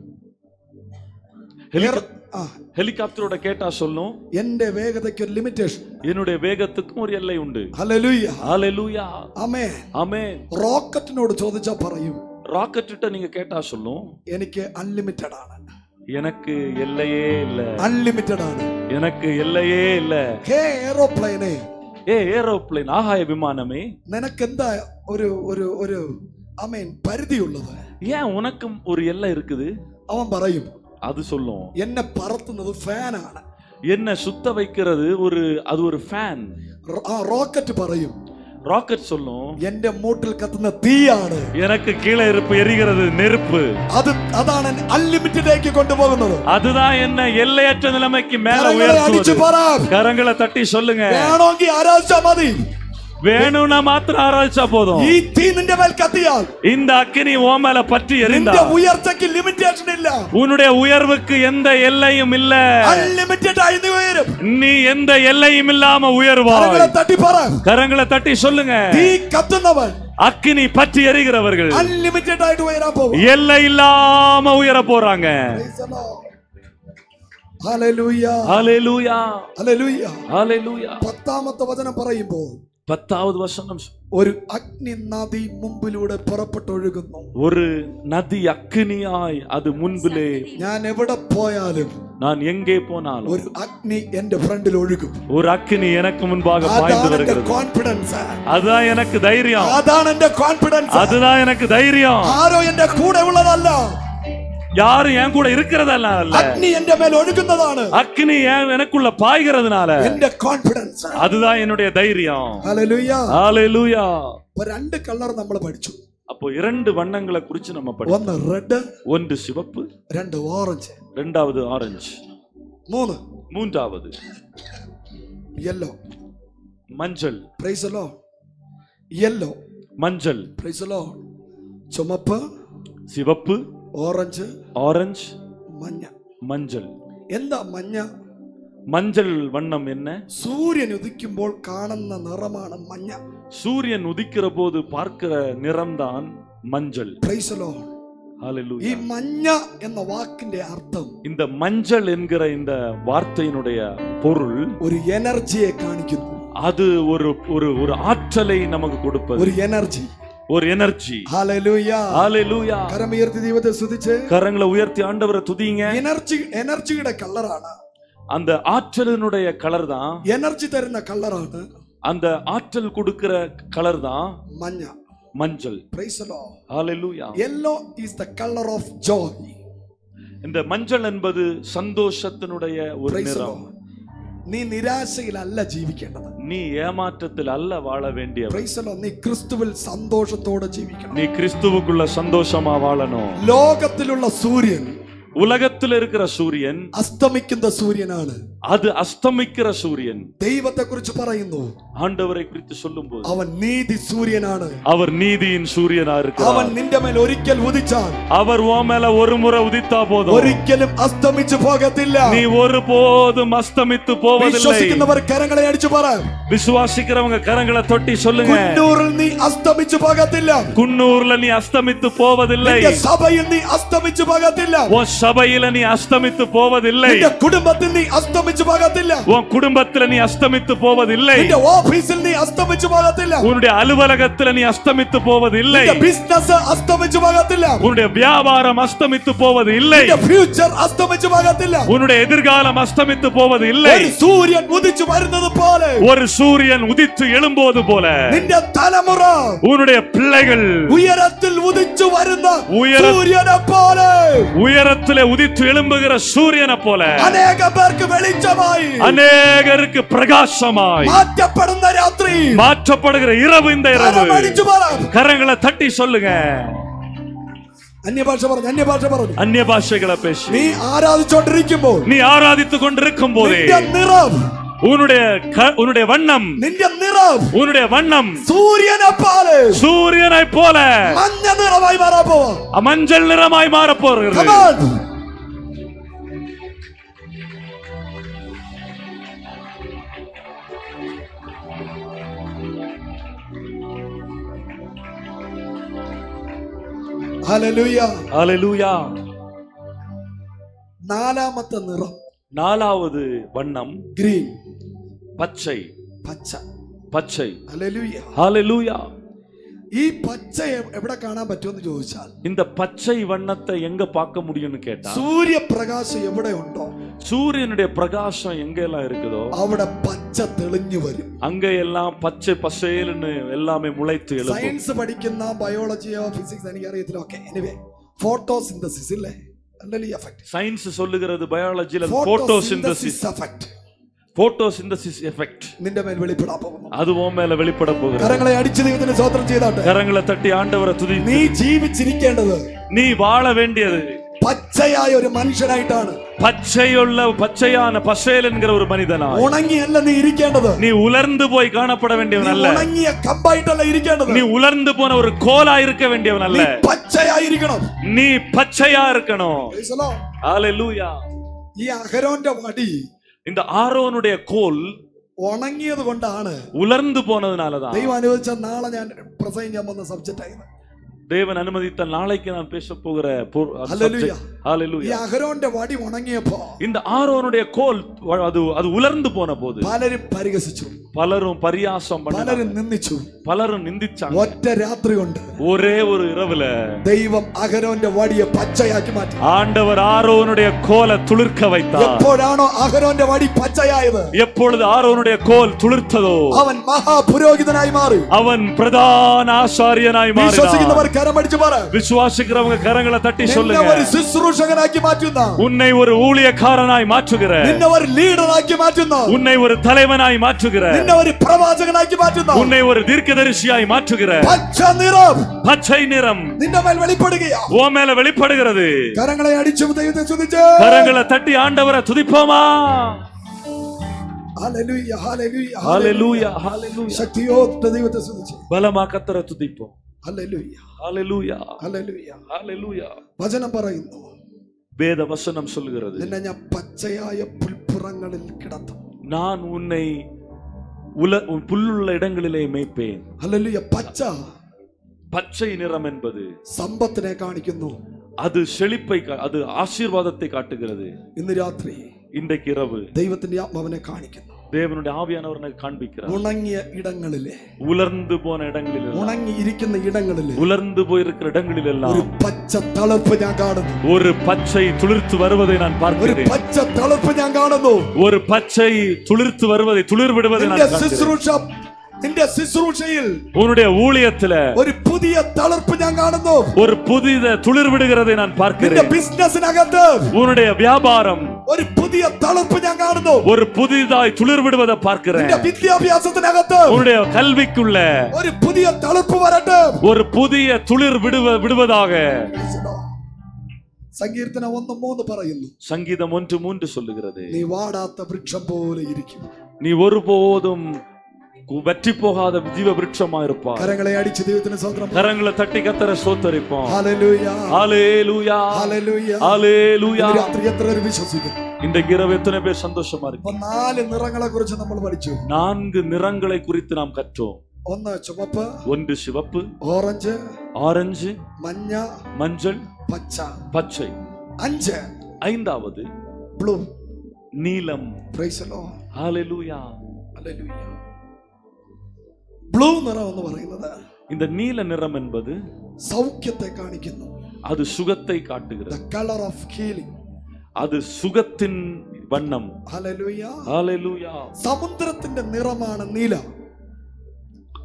ஹெலிகாப்டரோட கேட்டா சொல்லும், എന്റെ വേഗതയ്ക്ക് ഒരു ലിമിറ്റേഷൻ, என்னுடைய வேகத்துக்கும் ஒரு எல்லை உண்டு. ഹല്ലേലൂയ. ஹalleluya. ആമേൻ. ஆமென். റോക്കറ്റിനോട് ചോദിച്ചാൽ പറയും, ராக்கெட் கிட்ட நீங்க கேட்டா சொல்லும், എനിക്ക് അൺലിമിറ്റഡ് ആണ്. எனக்கு எல்லையே இல்ல. അൺലിമിറ്റഡ് ആണ്. எனக்கு எல்லையே இல்ல. ഹേ എയ്റോപ്ലെയിനെ, ஏரோப்ளேன், ஆகாய விமானமே, നിനക്കെന്താ ഒരു ഒരു ഒരു ആമേൻ പരിധിയുള്ളത്? ஏன் உனக்கும் ஒரு எல்லை இருக்குது? അവൻ പറയും, அது சொல்லும், എന്നെ പറത്തുന്നത് ഫാനാണ്. என்ன சுத்த வைக்கிறது அது ஒரு ஃபேன். റോക്കറ്റ് പറയും, ராக்கெட் சொல்லும் എന്റെ മൂട്ടിൽ കത്തുന്ന തീയാണ്. எனக்கு கீழே இருப்பு எரிகிறது நெருப்பு. അതാണ് അൺലിമിറ്റഡിലേക്ക് കൊണ്ടുപോകുന്നത്. அதுதான் என்ன எல்லையற்ற நிலைமைக்கு மேல കരങ്ങളെ അടിച്ചു പറ. கரங்களை தட்டி சொல்லுங்க. വേണമെങ്കിൽ ആരാധിച്ചാ മതി. வேணும்னா மாத்திரம் ஆராய்ச்சா போதும். ഈ തീ നിന്റെ മേൽ കത്തിയാൽ இந்த அக்கினி உன் மேல பற்றி எரிந்தா നിന്റെ ഉയർച്ചയ്ക്ക് ലിമിറ്റേഷൻ ഇല്ല. உன்னுடைய உயர்வுக்கு எந்த எல்லையும் இல்ல. അൺലിമിറ്റഡ് ആയി നീ ഉയരും. நீ எந்த எல்லையும் இல்லாம உயர்வாய். കരങ്ങളെ തട്ടി പറ. கரங்களை தட்டி சொல்லுங்க. തീ കത്തുന്നവൻ அக்கினி பற்றி எரிகிறவர்கள் അൺലിമിറ്റഡ് ആയിട്ട് ഉയരാൻ പോകും. எல்லை இல்லாம உயர போறாங்க. Hallelujah hallelujah hallelujah. ஹல்லேலூயா. 10ാമത്തെ വചനം പറയുമ്പോൾ 10வது வசனம் ഒരു അഗ്നി നദി മുമ്പിലൂടെ പുറപ്പെട്ടൊഴുകുന്നു. ஒரு நதி அக்கினியாய் அது முன்பிலே. ഞാൻ എവിടെ പോയാലും நான் எங்கே போனாலும் ഒരു അഗ്നി എന്റെ ഫ്രണ്ടിൽ ഒഴുകും. ஒரு அக்கினி எனக்கு முன்பாக பாய்ந்து வருகிறது. കോൺഫിഡൻസ്. அதுதான் எனக்கு தைரியம். അതാണ് എന്റെ കോൺഫിഡൻസ്. அதுதான் எனக்கு தைரியம். ആരോ എന്റെ കൂടെ ഉള്ളതല്ല. யாரும் என் கூட இருக்கிறதல்ல. അഗ്നി എന്റെ മേൽ ഒഴുകുന്നതാണ്. அக்கினி எனக்குள்ள பாய்கிறதுனால എന്റെ കോൺഫിഡൻസ്. அதுதான் என்னுடைய தைரியம். ഹല്ലേലൂയ ஹல்லேலூயா. അപ്പോൾ രണ്ട് കളർ നമ്മൾ പഠിച്ചു. அப்போ இரண்டு வண்ணங்களை குறித்து நம்ம படிச்சோம். ഒന്ന് റെഡ്, ஒன்று சிவப்பு, രണ്ട് ഓറഞ്ച്, இரண்டாவது ஆரஞ்சு, மூன்றாவது യെല്ലോ. மஞ்சள். Praise the Lord. യെല്ലോ மஞ்சள். Praise the Lord. ചുമപ്പ്, சிவப்பு, ഓറഞ്ച്, ஆரஞ்சு, മഞ്ഞ. மஞ்சள். എന്താ മഞ്ഞ? மஞ்சள் வண்ணம் என்ன? സൂര്യൻ ഉദിക്കുമ്പോൾ കാണുന്ന നിറമാണ് മഞ്ഞ. சூரியன் உதிக்கிற போது பார்க்கிற நிறம்தான் மஞ்சள். Praise the Lord. ஹல்லேலூயா. ഈ മഞ്ഞ എന്ന വാക്കിന്റെ അർത്ഥം, இந்த மஞ்சள் என்கிற இந்த வார்த்தையினுடைய பொருள் ഒരു എനർജിയെ കാണിക്കുന്നു. அது ஒரு ஒரு ஒரு ஆற்றலை நமக்கு கொடுப்பது. ഒരു എനർജി. ஒரு எனர்ஜி. ഹല്ലേലൂയ ஹல்லேலூயா. കരമുയർത്തി ദൈവത്തെ സ്തുതിച്ച് கரங்களை உயர்த்தி ஆண்டவரை துதிங்க. എനർജിയുടെ കളറാണ്. அந்த ஆற்றலினுடைய கலர் தான். എനർജി തരുന്ന കളറാണ്. அந்த ஆற்றல் கொடுக்கிற கலர் தான் മഞ്ഞ. மஞ்சள். Praise the Lord. Hallelujah. Yellow is the colour of Joy. இந்த மஞ்சள் என்பது சந்தோஷத்தினுடைய ஒரு പ്രൈസ് ദി நிறம். ലോർഡ്. നീ നിരാശയിലല്ല ജീവിക്കേണ്ടത്. நீ ஏமாற்றத்தில் அல்ல வாழ வேண்டியவன். Price the Lord. നീ ക്രിസ്തുവിൽ സന്തോഷത്തോടെ ജീവിക്കണം. நீ கிறிஸ்துவுக்குள்ள சந்தோஷமா வாழணும். ലോകത്തിലുള്ള സൂര്യൻ, உலகத்தில் இருக்கிற சூரியன் അസ്തമിക്കുന്ന സൂര്യനാണ്. அது அஸ்தமிக்கிற சூரியன். ദൈവത്തെ കുറിച്ച് പറയുന്നു, ஆண்டவரை குறித்து சொல்லும்போது അവൻ നീതി സൂര്യനാണ്. அவர் நீதியின் சூரியனா അവൻ இருக்கிறார். നിന്റെ മേൽ ഒരിക്കൽ ഉദിച്ചാൽ அவர் உன் மேல ஒரு முறை உதித்தா போதும், ഒരിക്കലും അസ്തമിച്ചു പോകത്തില്ല. நீ ஒருபோதும் அஸ்தமித்து போவதில்லை. വിശ്വസിക്കുന്നവർ കരങ്ങളെ അടിച്ചു പറ. விசுவாசிக்கிறவங்க கரங்களை தொட்டி சொல்லுங்க. കുന്നൂറിൽ നീ അസ്തമിച്ചു പോകത്തില്ല. குன்னூர்ல நீ அஸ்தமித்து போவதில்லை. നിന്റെ സഭയിൽ നീ അസ്തമിച്ചു പോകത്തില്ല. உன் சபையில நீ அஸ்தமித்து போவதில்லை. നിന്റെ കുടുംബത്തിൽ നീ അസ്തമിച്ചു പോകത്തില്ല. உன் குடும்பத்துல நீ அஸ்தமித்து போவதில்லை. നിന്റെ ഓഫീസിൽ നീ അസ്തമിച്ചു പോകത്തില്ല. உன்னுடைய அலுவலகத்துல நீ அஸ்தமித்து போவதில்லை. നിന്റെ ബിസിനസ് അസ്തമിച്ചു പോകത്തില്ല. உன்னுடைய வியாபாரம் அஸ்தமித்து போவது இல்லை. നിന്റെ ഫ്യൂച്ചർ അസ്തമിച്ചു പോകത്തില്ല. உன்னுடைய எதிர்காலம் அஸ்தமித்து போவது இல்லை. ഒരു സൂര്യൻ ഉദിച്ചു വരുന്നത് പോലെ, ஒரு சூரியன் உதித்து எழும்போது போல നിന്റെ തലമുറ உன்னுடைய பிள்ளைகள் ഉയരത്തിൽ ഉദിച്ചു വരുന്ന ഉയര- സൂര്യനെ പോലെ, உயரத்திலே உதித்து எழும்புகிற சூரியனை போல അനേക പേർക്ക് വെളിച്ചമായി, அநேகருக்கு பிரகாசமாய் മാറ്റപ്പെടുന്ന രാത്രി, மாற்றப்படுகிற இரவு இந்த இரவு. കരമടിച്ചു പറ. கரங்களை தட்டி சொல்லுங்க. അന്യഭാഷ പറഞ്ഞു, അന്യഭാഷ പറഞ്ഞു. அந்நிய பாஷைகளை பேசி നീ ആരാധിച്ചോണ്ടിരിക്കുമ്പോൾ நீ ஆராதித்துக் கொண்டிருக்கும் போதே നിന്റെ നിറം, உன்னுடைய வண்ணம், നിന്റെ നിറം உன்னுடைய வண்ணம் സൂര്യനെ പോലെ சூரியனை போல മഞ്ഞ നിറമായി മാറാൻ പോവാ. மஞ்சள் நிறமாய் மாறப் போகிறது. Come on. Hallelujah. ஹல்லேலூயா. നാലാമത്തെ നിറം நாலாவது வண்ணம் ഗ്രീൻ, பச்சை. പച്ച. பச்சை. Hallelujah. ஹல்லேலூயா. ഈ പച്ച എവിടെ കാണാൻ പറ്റുമെന്ന് ചോദിച്ചാൽ, இந்த பச்சை வண்ணத்தை எங்க பார்க்க முடியும்னு கேட்டா, സൂര്യപ്രകാശം എവിടെ ഉണ്ടോ சூரியனுடைய பிரகாசம் எங்க எல்லாம் இருக்குதோ അവിടെ പച്ച തെളിഞ്ഞു വരും. அங்க எல்லாம் பச்சை பசேல்னு எல்லாமே முளைத்து எழும்பும். സയൻസ് പഠിക്കുന്ന ബയോളജിയോ ഫിസിക്സ് എനിക്ക് അറിയത്തില്ല. ഓക്കെ, എനിവേ ഫോട്ടോസിന്തസിസ് ഇല്ലേ, சயின்ஸ் சொல்லுகிறது பயாலஜில போட்டோசிந்தசிஸ் എഫക്ട്. photosynthesis effect നിന്റെ മേൽ വെളിപ്പെടാൻ പോകുന്നു. அது உன் மேல வெளிப்பட போகிறது. കരങ്ങളെ അടിച്ച് ദൈവത്തിന് സ്തോത്രം ചെയ്താട്ടെ. கரங்களை தட்டி ஆண்டவரை துதி. നീ ജീവിച്ചിരിക്കേണ്ടത്, நீ வாழ வேண்டியது പച്ചയായ ഒരു മനുഷ്യനായിട്ടാണ്. பச்சையான பசேல் என்கிற ஒரு மனிதனாய். ഉണങ്ങിയല്ല നീ ഇരിക്കേണ്ടത്. நீ உலர்ந்து போய் காணப்பட வேண்டியவனல்ல. ഉണങ്ങിയ കമ്പായിട്ടല്ല ഇരിക്കേണ്ടത്. நீ உலர்ந்து போன ஒரு கோலா இருக்க வேண்டியவனல்ல. നീ പച്ചയായിരിക്കണം. நீ பச்சையா இருக்கணும். Praise the Lord. ஹalleluya. ഈ അഹരോന്റെ വടി, இந்த ஆரோனுடைய கோல் ഉണങ്ങിയത് കൊണ്ടാണ്, உலர்ந்து போனதுனாலதான். ദൈവം അനുവദിച്ച നാളെ ഞാൻ പ്രസംഗിക്കാൻ വന്ന സബ്ജക്റ്റ് ആയിരുന്നു. தேவன் அனுமதித்த நாளைக்கு நான் பேச போகிற ஹalleluya. ஹalleluya. ഈ അഹരോന്റെ വടി ഉണങ്ങിയപ്പോ, இந்த ஆரோனுடைய கோல் அது உலர்ந்து போன போது പലരും പരിഹസിച്ചു, பலரும் பரியாசம் പലരും பண்ணாங்க, നിന്ദിച്ചു. பலரும் நிந்திச்சாங்க. ഒറ്റ രാത്രി കൊണ്ട് ஒரே ஒரு இரவுல ദൈവം അഹരോന്റെ വടിയെ പച്ചയാക്കി മാറ്റി. ஆண்டவர் ஆரோனுடைய கோலை துளிர்க்க வைத்தார். എപ്പോഴാണോ അഹരോന്റെ വടി പച്ചയായത്, எப்பொழுது ஆரோனுடைய கோல் துளிர்த்ததோ അവൻ മഹാപുരോഹിതനായി മാറി. அவன் பிரதான ஆசாரியனாய் மாறினார். വിശ്വസിക്കുന്നവർ കരമടിച്ചു പറ, விசுவாசிக்கிறவங்க கரங்களை தட்டி നിന്നെ சொல்லுங்க, ഒരു ശുശ്രൂഷകനാക്കി മാറ്റുന്ന, உன்னை ஒரு ஊழியக்காரனாய் மாற்றுகிற, നിന്നെ ഒരു ലീഡറാക്കി മാറ്റുന്ന, உன்னை ஒரு தலைவனாய் மாற்றுகிற, നിന്നെ ഒരു പ്രവാചകനാക്കി മാറ്റുന്ന, உன்னை ஒரு தீர்க்கதரிசியாய் மாற்றுகிற പച്ച നിറം பச்சை நிறம் നിന്റെ മേൽ വെളിപ്പെടുകയാ. உன் மேல வெளிப்படுகிறது. കരങ്ങളെ അടിച്ചു ദൈവത്തെ സ്തുതിച്ച്, கரங்களை தட்டி ஆண்டவரை துதிப்போமா? ഹല്ലേലൂയ ഹല്ലേലൂയ ஹalleluya ஹalleluya. ശക്തിയോടെ ദൈവത്തെ സ്തുതിച്ച്, பலமா கர்த்தரை துதிப்போம். ഹല്ലേലൂയ ஹalleluya ഹല്ലേലൂയ. ஹalleluya. വചനം പറയുന്നു, வேத வசனம் சொல்கிறது, നിന്നെ ഞാൻ പച്ചയായ പുൽപ്പുറങ്ങളിൽ കിടത്തും. நான் உன்னை புல்லுள்ள இடங்களிலே மேய்ப்பேன். ഹല്ലേലൂയ. പച്ച பச்சை நிறம் என்பது സമ്പത്തിനെ കാണിക്കുന്നു. அது செழிப்பை, அது ஆசீர்வாதத்தை காட்டுகிறது. ഇന്ന് രാത്രി இன்றைக்கு இரவு ദൈവത്തിന്റെ ആത്മാവിനെ കാണിക്കുന്നു. தேவனுடைய ஆவியானவரை காண்பிக்கிறார். ഉണങ്ങിയ ഇടങ്ങളിലെ, உலர்ந்து போன இடங்களில், ഉണങ്ങിയിരിക്കുന്ന ഇടങ്ങളിലെ உலர்ந்து போயிருக்கிற இடங்களில் ഒരു எல்லாம் പച്ച തളിർപ്പ് ഞാൻ കാണുന്നു. ஒரு பச்சை துளிர்த்து வருவதை நான் ഒരു பார்க்கிறேன். പച്ച തളിർപ്പ് ഞാൻ കാണുന്നു. ஒரு பச்சை துளிர்த்து வருவதை, துளிர் விடுவதை நான் பார்க்கிறேன். നിന്റെ ശുശ്രൂഷയിൽ, உன்னுடைய ஊழியத்துல ഒരു പുതിയ തളിർപ്പ് ഞാൻ കാണുന്നു. ஒரு புதிய துளிர் விடுகிறதை நான் നിന്റെ பார்க்கிறேன். ബിസിനസ്സിനകത്ത് உன்னுடைய வியாபாரம் ഒരു പുതിയ തളിർപ്പ് ഞാൻ കാണുന്നു. ஒரு புதிதாய் துளிர் விடுவதை பார்க்கிறேன். നിന്റെ വിദ്യാഭ്യാസത്തിനകത്ത് உன்னுடைய கல்விக்குள்ள ഒരു പുതിയ തളിർപ്പ് വരട്ടെ. ஒரு புதிய துளிர் விடுவதாக. സങ്കീർത്തനം 1:3 പറയുന്നു, சங்கீதம் 1:3 சொல்லுகிறது, നീ വാടാത്ത വൃക്ഷം പോലെ ഇരിക്കും. நீ ஒருபோதும் வற்றி போகாத ஜீவ விருட்சமா இருப்பார். കരങ്ങളെ അടിച്ച് ദൈവത്തിന് സ്തോത്രം. கரங்களை தட்டி கர்த்தரை ஸ்தோத்திரிப்போம். ഹല്ലേലൂയ ஹalleluya ഹല്ലേലൂയ ஹalleluya. ഇന്ന് രാത്രി എത്ര പേർ വിശ്വസിക്കുന്നു? இன்றைக்கு இரவு எத்தனை பேர் சந்தோஷமா இருக்கு? 4 നിറങ്ങളെ കുറിച്ച് നമ്മൾ പഠിച്ചു. 4 நிறங்களை குறித்து நாம் கற்றோம். ഒന്ന് ചുവപ്പ്, 1 சிவப்பு, ഓറഞ്ച്, ஆரஞ்சு, മഞ്ഞ, மஞ்சள், പച്ച. பச்சை. 5 ஐந்தாவது ബ്ലൂ. நீலம். Price the Lord. Hallelujah hallelujah. Blue നിറം എന്ന് പറയുന്നത് இந்த நீல நிறம் என்பது സൗഖ്യത്തെ കാണിക്കുന്നു. அது சுகத்தை காட்டுகிறது. The color of healing. அது சுகத்தின் வண்ணம். ഹല്ലേലൂയ. ஹalleluya. സമുദ്രത്തിന്റെ നിറമാണ് നീല.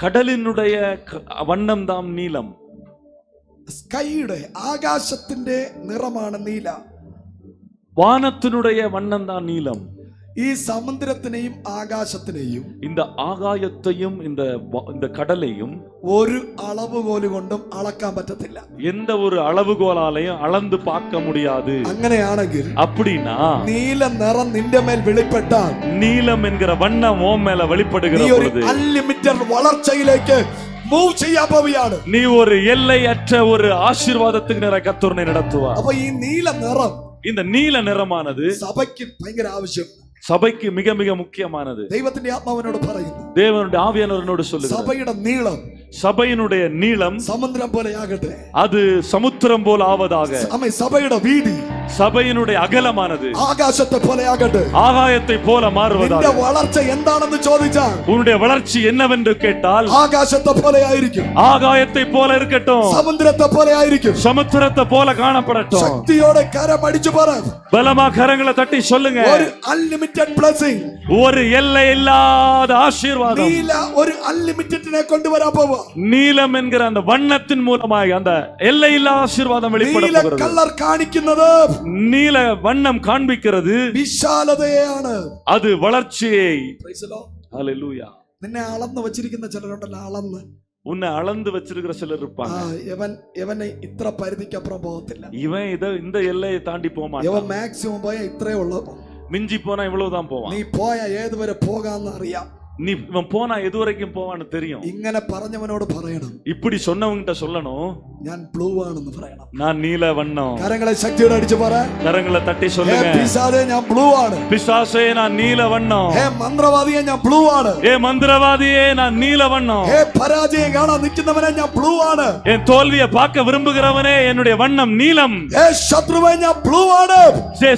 கடலினுடைய வண்ணம் தான் நீலம். സ്കൈയുടെ, ആകാശത്തിന്റെ നിറമാണ് നീല. வானத்தினுடைய வண்ணம் தான் நீலம். ഈ സമുദ്രത്തിനെയും ആകാശത്തിനെയും, இந்த ஆகாயத்தையும் இந்த கடலையும் ഒരു അളവുകോല് കൊണ്ടും അളക്കാൻ പറ്റത്തില്ല. எந்த ஒரு அளவுகோலாலையும் அளந்து பார்க்க முடியாது. അങ്ങനെയാണെങ്കിൽ அப்படின்னா നീല നിറം നിന്റെ മേൽ വെളിപ്പെട്ടാൽ, நீலம் என்கிற வண்ணம் ஓ மேல வெளிப்படுகிற നീ ഒരു பொழுது അൺലിമിറ്റഡ് വളർച്ചയിലേക്ക് മൂവ് ചെയ്യാൻ പോവുകയാണ്. நீ ஒரு எல்லையற்ற ஒரு ஆசீர்வாதத்துக்கு கர்த்தர் நடத்துவார். അപ്പൊ ഈ നീല നിറം இந்த நீல நிறமானது സഭയ്ക്ക് ഭയങ്കര ആവശ്യം. சபைக்கு மிக மிக முக்கியமானது. ദൈവത്തിന്റെ ആത്മാവിനോട് പറയുന്നു, தேவனுடைய ஆவியானவரோடு சொல்லுகிறார், സഭയുടെ നീളം சபையினுடைய நீளம் സമുദ്രം പോലെ ആകട്ടെ. அது சமுத்திரம் போல் ஆவதாக. സഭയുടെ വീതി சபையினுடைய அகலமானது ആകാശത്തെ പോലെ ആകട്ടെ. ஆகாயத்தை போல மாறுவதாக. നിന്റെ വളർച്ച എന്താണെന്ന് ചോദിച്ചാൽ, உன்னுடைய வளர்ச்சி என்னவென்று கேட்டால் ആകാശത്തെ പോലെ ആയിരിക്കും. ஆகாயத்தை போல இருக்கட்டும், സമുദ്രത്തെ പോലെ ആയിരിക്കും. சமுத்திரத்தை போல காணப்படட்டும். ശക്തിയോടെ കരമടിച്ചു പറ, பலமா கரங்களை தட்டி சொல்லுங்க, ഒരു അൺലിമിറ്റഡ് ബ്ലെസ്സിംഗ്, ஒரு எல்லை இல்லாத ஆசீர்வாதம். നീല ഒരു അൺലിമിറ്റഡിനെ കൊണ്ടുവരാൻ പോവാ. நீலம் என்கிற அந்த வண்ணத்தின் மூலமாக அந்த எல்லை இல்லாத ஆசீர்வாதம் வெளிப்பட നീല போகிறது. കളർ കാണിക്കുന്നത് நீல வண்ணம் காண்பிக்கிறது വിശാലതയാണ്. அது வளர்ச்சியை. Praise the Lord. ஹalleluya. നിന്നെ അളന്ന് വെച്ചിരിക്കുന്ന ചിലരുണ്ടല്ലോ, അളന്ന് உன்னை அளந்து வச்சிருக்கிற சிலர் இருப்பாங்க. ഇവനെ ഇത്ര പരിധിക്കപ്പുറം പോകത്തില്ല, இவன் இந்த எல்லையை தாண்டி போக ഇവൻ மாட்டான். മാക്സിമം പോയാൽ ഇത്രേ ഉള്ളൂ. மிஞ்சி போனா இவ்வளவுதான் போவான். നീ പോയ ഏതുവരെ പോകാന്ന് അറിയാം. நீ இவன் போனா எது வரைக்கும் போவான்னு தெரியும். ഇങ്ങനെ പറഞ്ഞവനോട് പറയണം, இப்படி சொன்னவங்கிட்ட சொல்லணும், ഞാൻ ബ്ലൂ ആണെന്ന് പറയണം. நான் நீல வண்ணம். കരങ്ങളെ ശക്തിയോടെ അടിച്ചു പറ. கரங்களை தட்டி சொல்லுங்க, പിശാചേ ഞാൻ ബ്ലൂ ആണ്. பிசாசே நான் நீல வண்ணம். മന്ത്രവാദിയെ ഞാൻ ബ്ലൂ ആണ്. மந்திரவாதியே நான் நீல வண்ணம். പരാജയം കാണാൻ നിൽക്കുന്നവനെ ഞാൻ ബ്ലൂ ആണ്. என் தோல்வியை பார்க்க விரும்புகிறவனே என்னுடைய வண்ணம் நீலம். ശത്രുവെ ഞാൻ ബ്ലൂ ആണ്.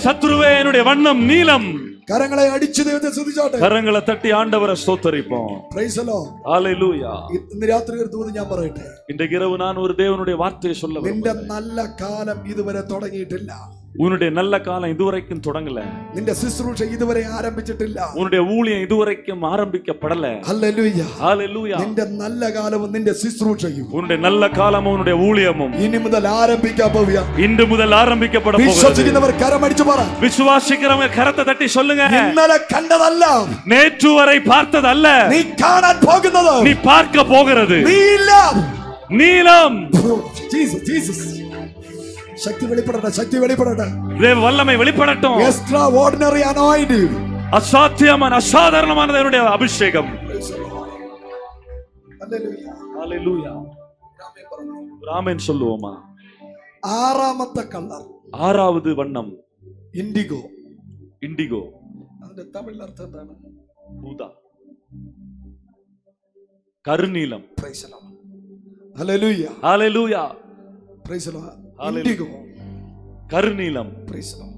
சத்ருவே என்னுடைய வண்ணம் நீலம். കരങ്ങളെ അടിച്ചു ദൈവത്തെ സ്തുതിച്ചോട്ടെ. கரங்களை தட்டி ஆண்டவரை ஸ்தோத்தரிப்போம். Praise the Lord. ஹalleluya. ഇന്ന് രാത്രി ഒരു ദൂത് ഞാൻ പറയട്ടെ. இன்றைக்கு இரவு நான் ஒரு தேவனுடைய வார்த்தையை சொல்ல നിന്റെ விரும்புகிறேன். നല്ല കാലം ഇതുവരെ തുടങ്ങിയിട്ടില്ല. உன்னுடைய நல்ல காலம் இதுவரைக்கும் தொடங்கல. നിന്റെ ശുശ്രൂഷ ഇതുവരെ ആരംഭിച്ചിട്ടില്ല. உன்னுடைய ஊழியம் இதுவரைக்கும் ஆரம்பிக்கப்படல. ഹല്ലേലൂയ. ஹalleluya. നിന്റെ നല്ല കാലവും നിന്റെ ശുശ്രൂഷയും உன்னுடைய நல்ல காலமும் உன்னுடைய ஊழியமும் ഇനി മുതൽ ആരംഭിക്കാൻ പോവുക. இன்று முதல் ஆரம்பிக்கப்பட போகிறது. വിശ്വസിക്കുന്നവർ കരമടിച്ചു പറ. விசுவாசிக்கிறவங்க கரத்தை தட்டி சொல்லுங்க, ഇന്നലെ കണ്ടതല്ല, நேற்று வரை பார்த்ததல்ல, നീ കാണാൻ പോകുന്നത്, நீ பார்க்க போகிறது നീലം. நீலம். Jesus Jesus. ശക്തി വെളിപ്പെടട്ടെ, ശക്തി വെളിപ്പെടട്ടെ. தேவ வல்லமை வெளிப்படட்டும். Extra ordinary anointing. அசாத்தியமான அசாதாரணமான தேவனுடைய அபிஷேகம். ഹല്ലേലൂയ. ஹalleluya. ஆமென் சொல்லுவோமா? ആറാമത്തെ കളർ ஆறாவது வண்ணம் ഇൻഡിഗോ. இண்டிகோ. അതിന്റെ തമിഴ് അർത്ഥം എന്താണ്? ஊதா, கருநீலம். Praise the Lord. Hallelujah. Hallelujah. Praise the Lord. Hallelujah. Indigo. கருநீலம். Praise the Lord.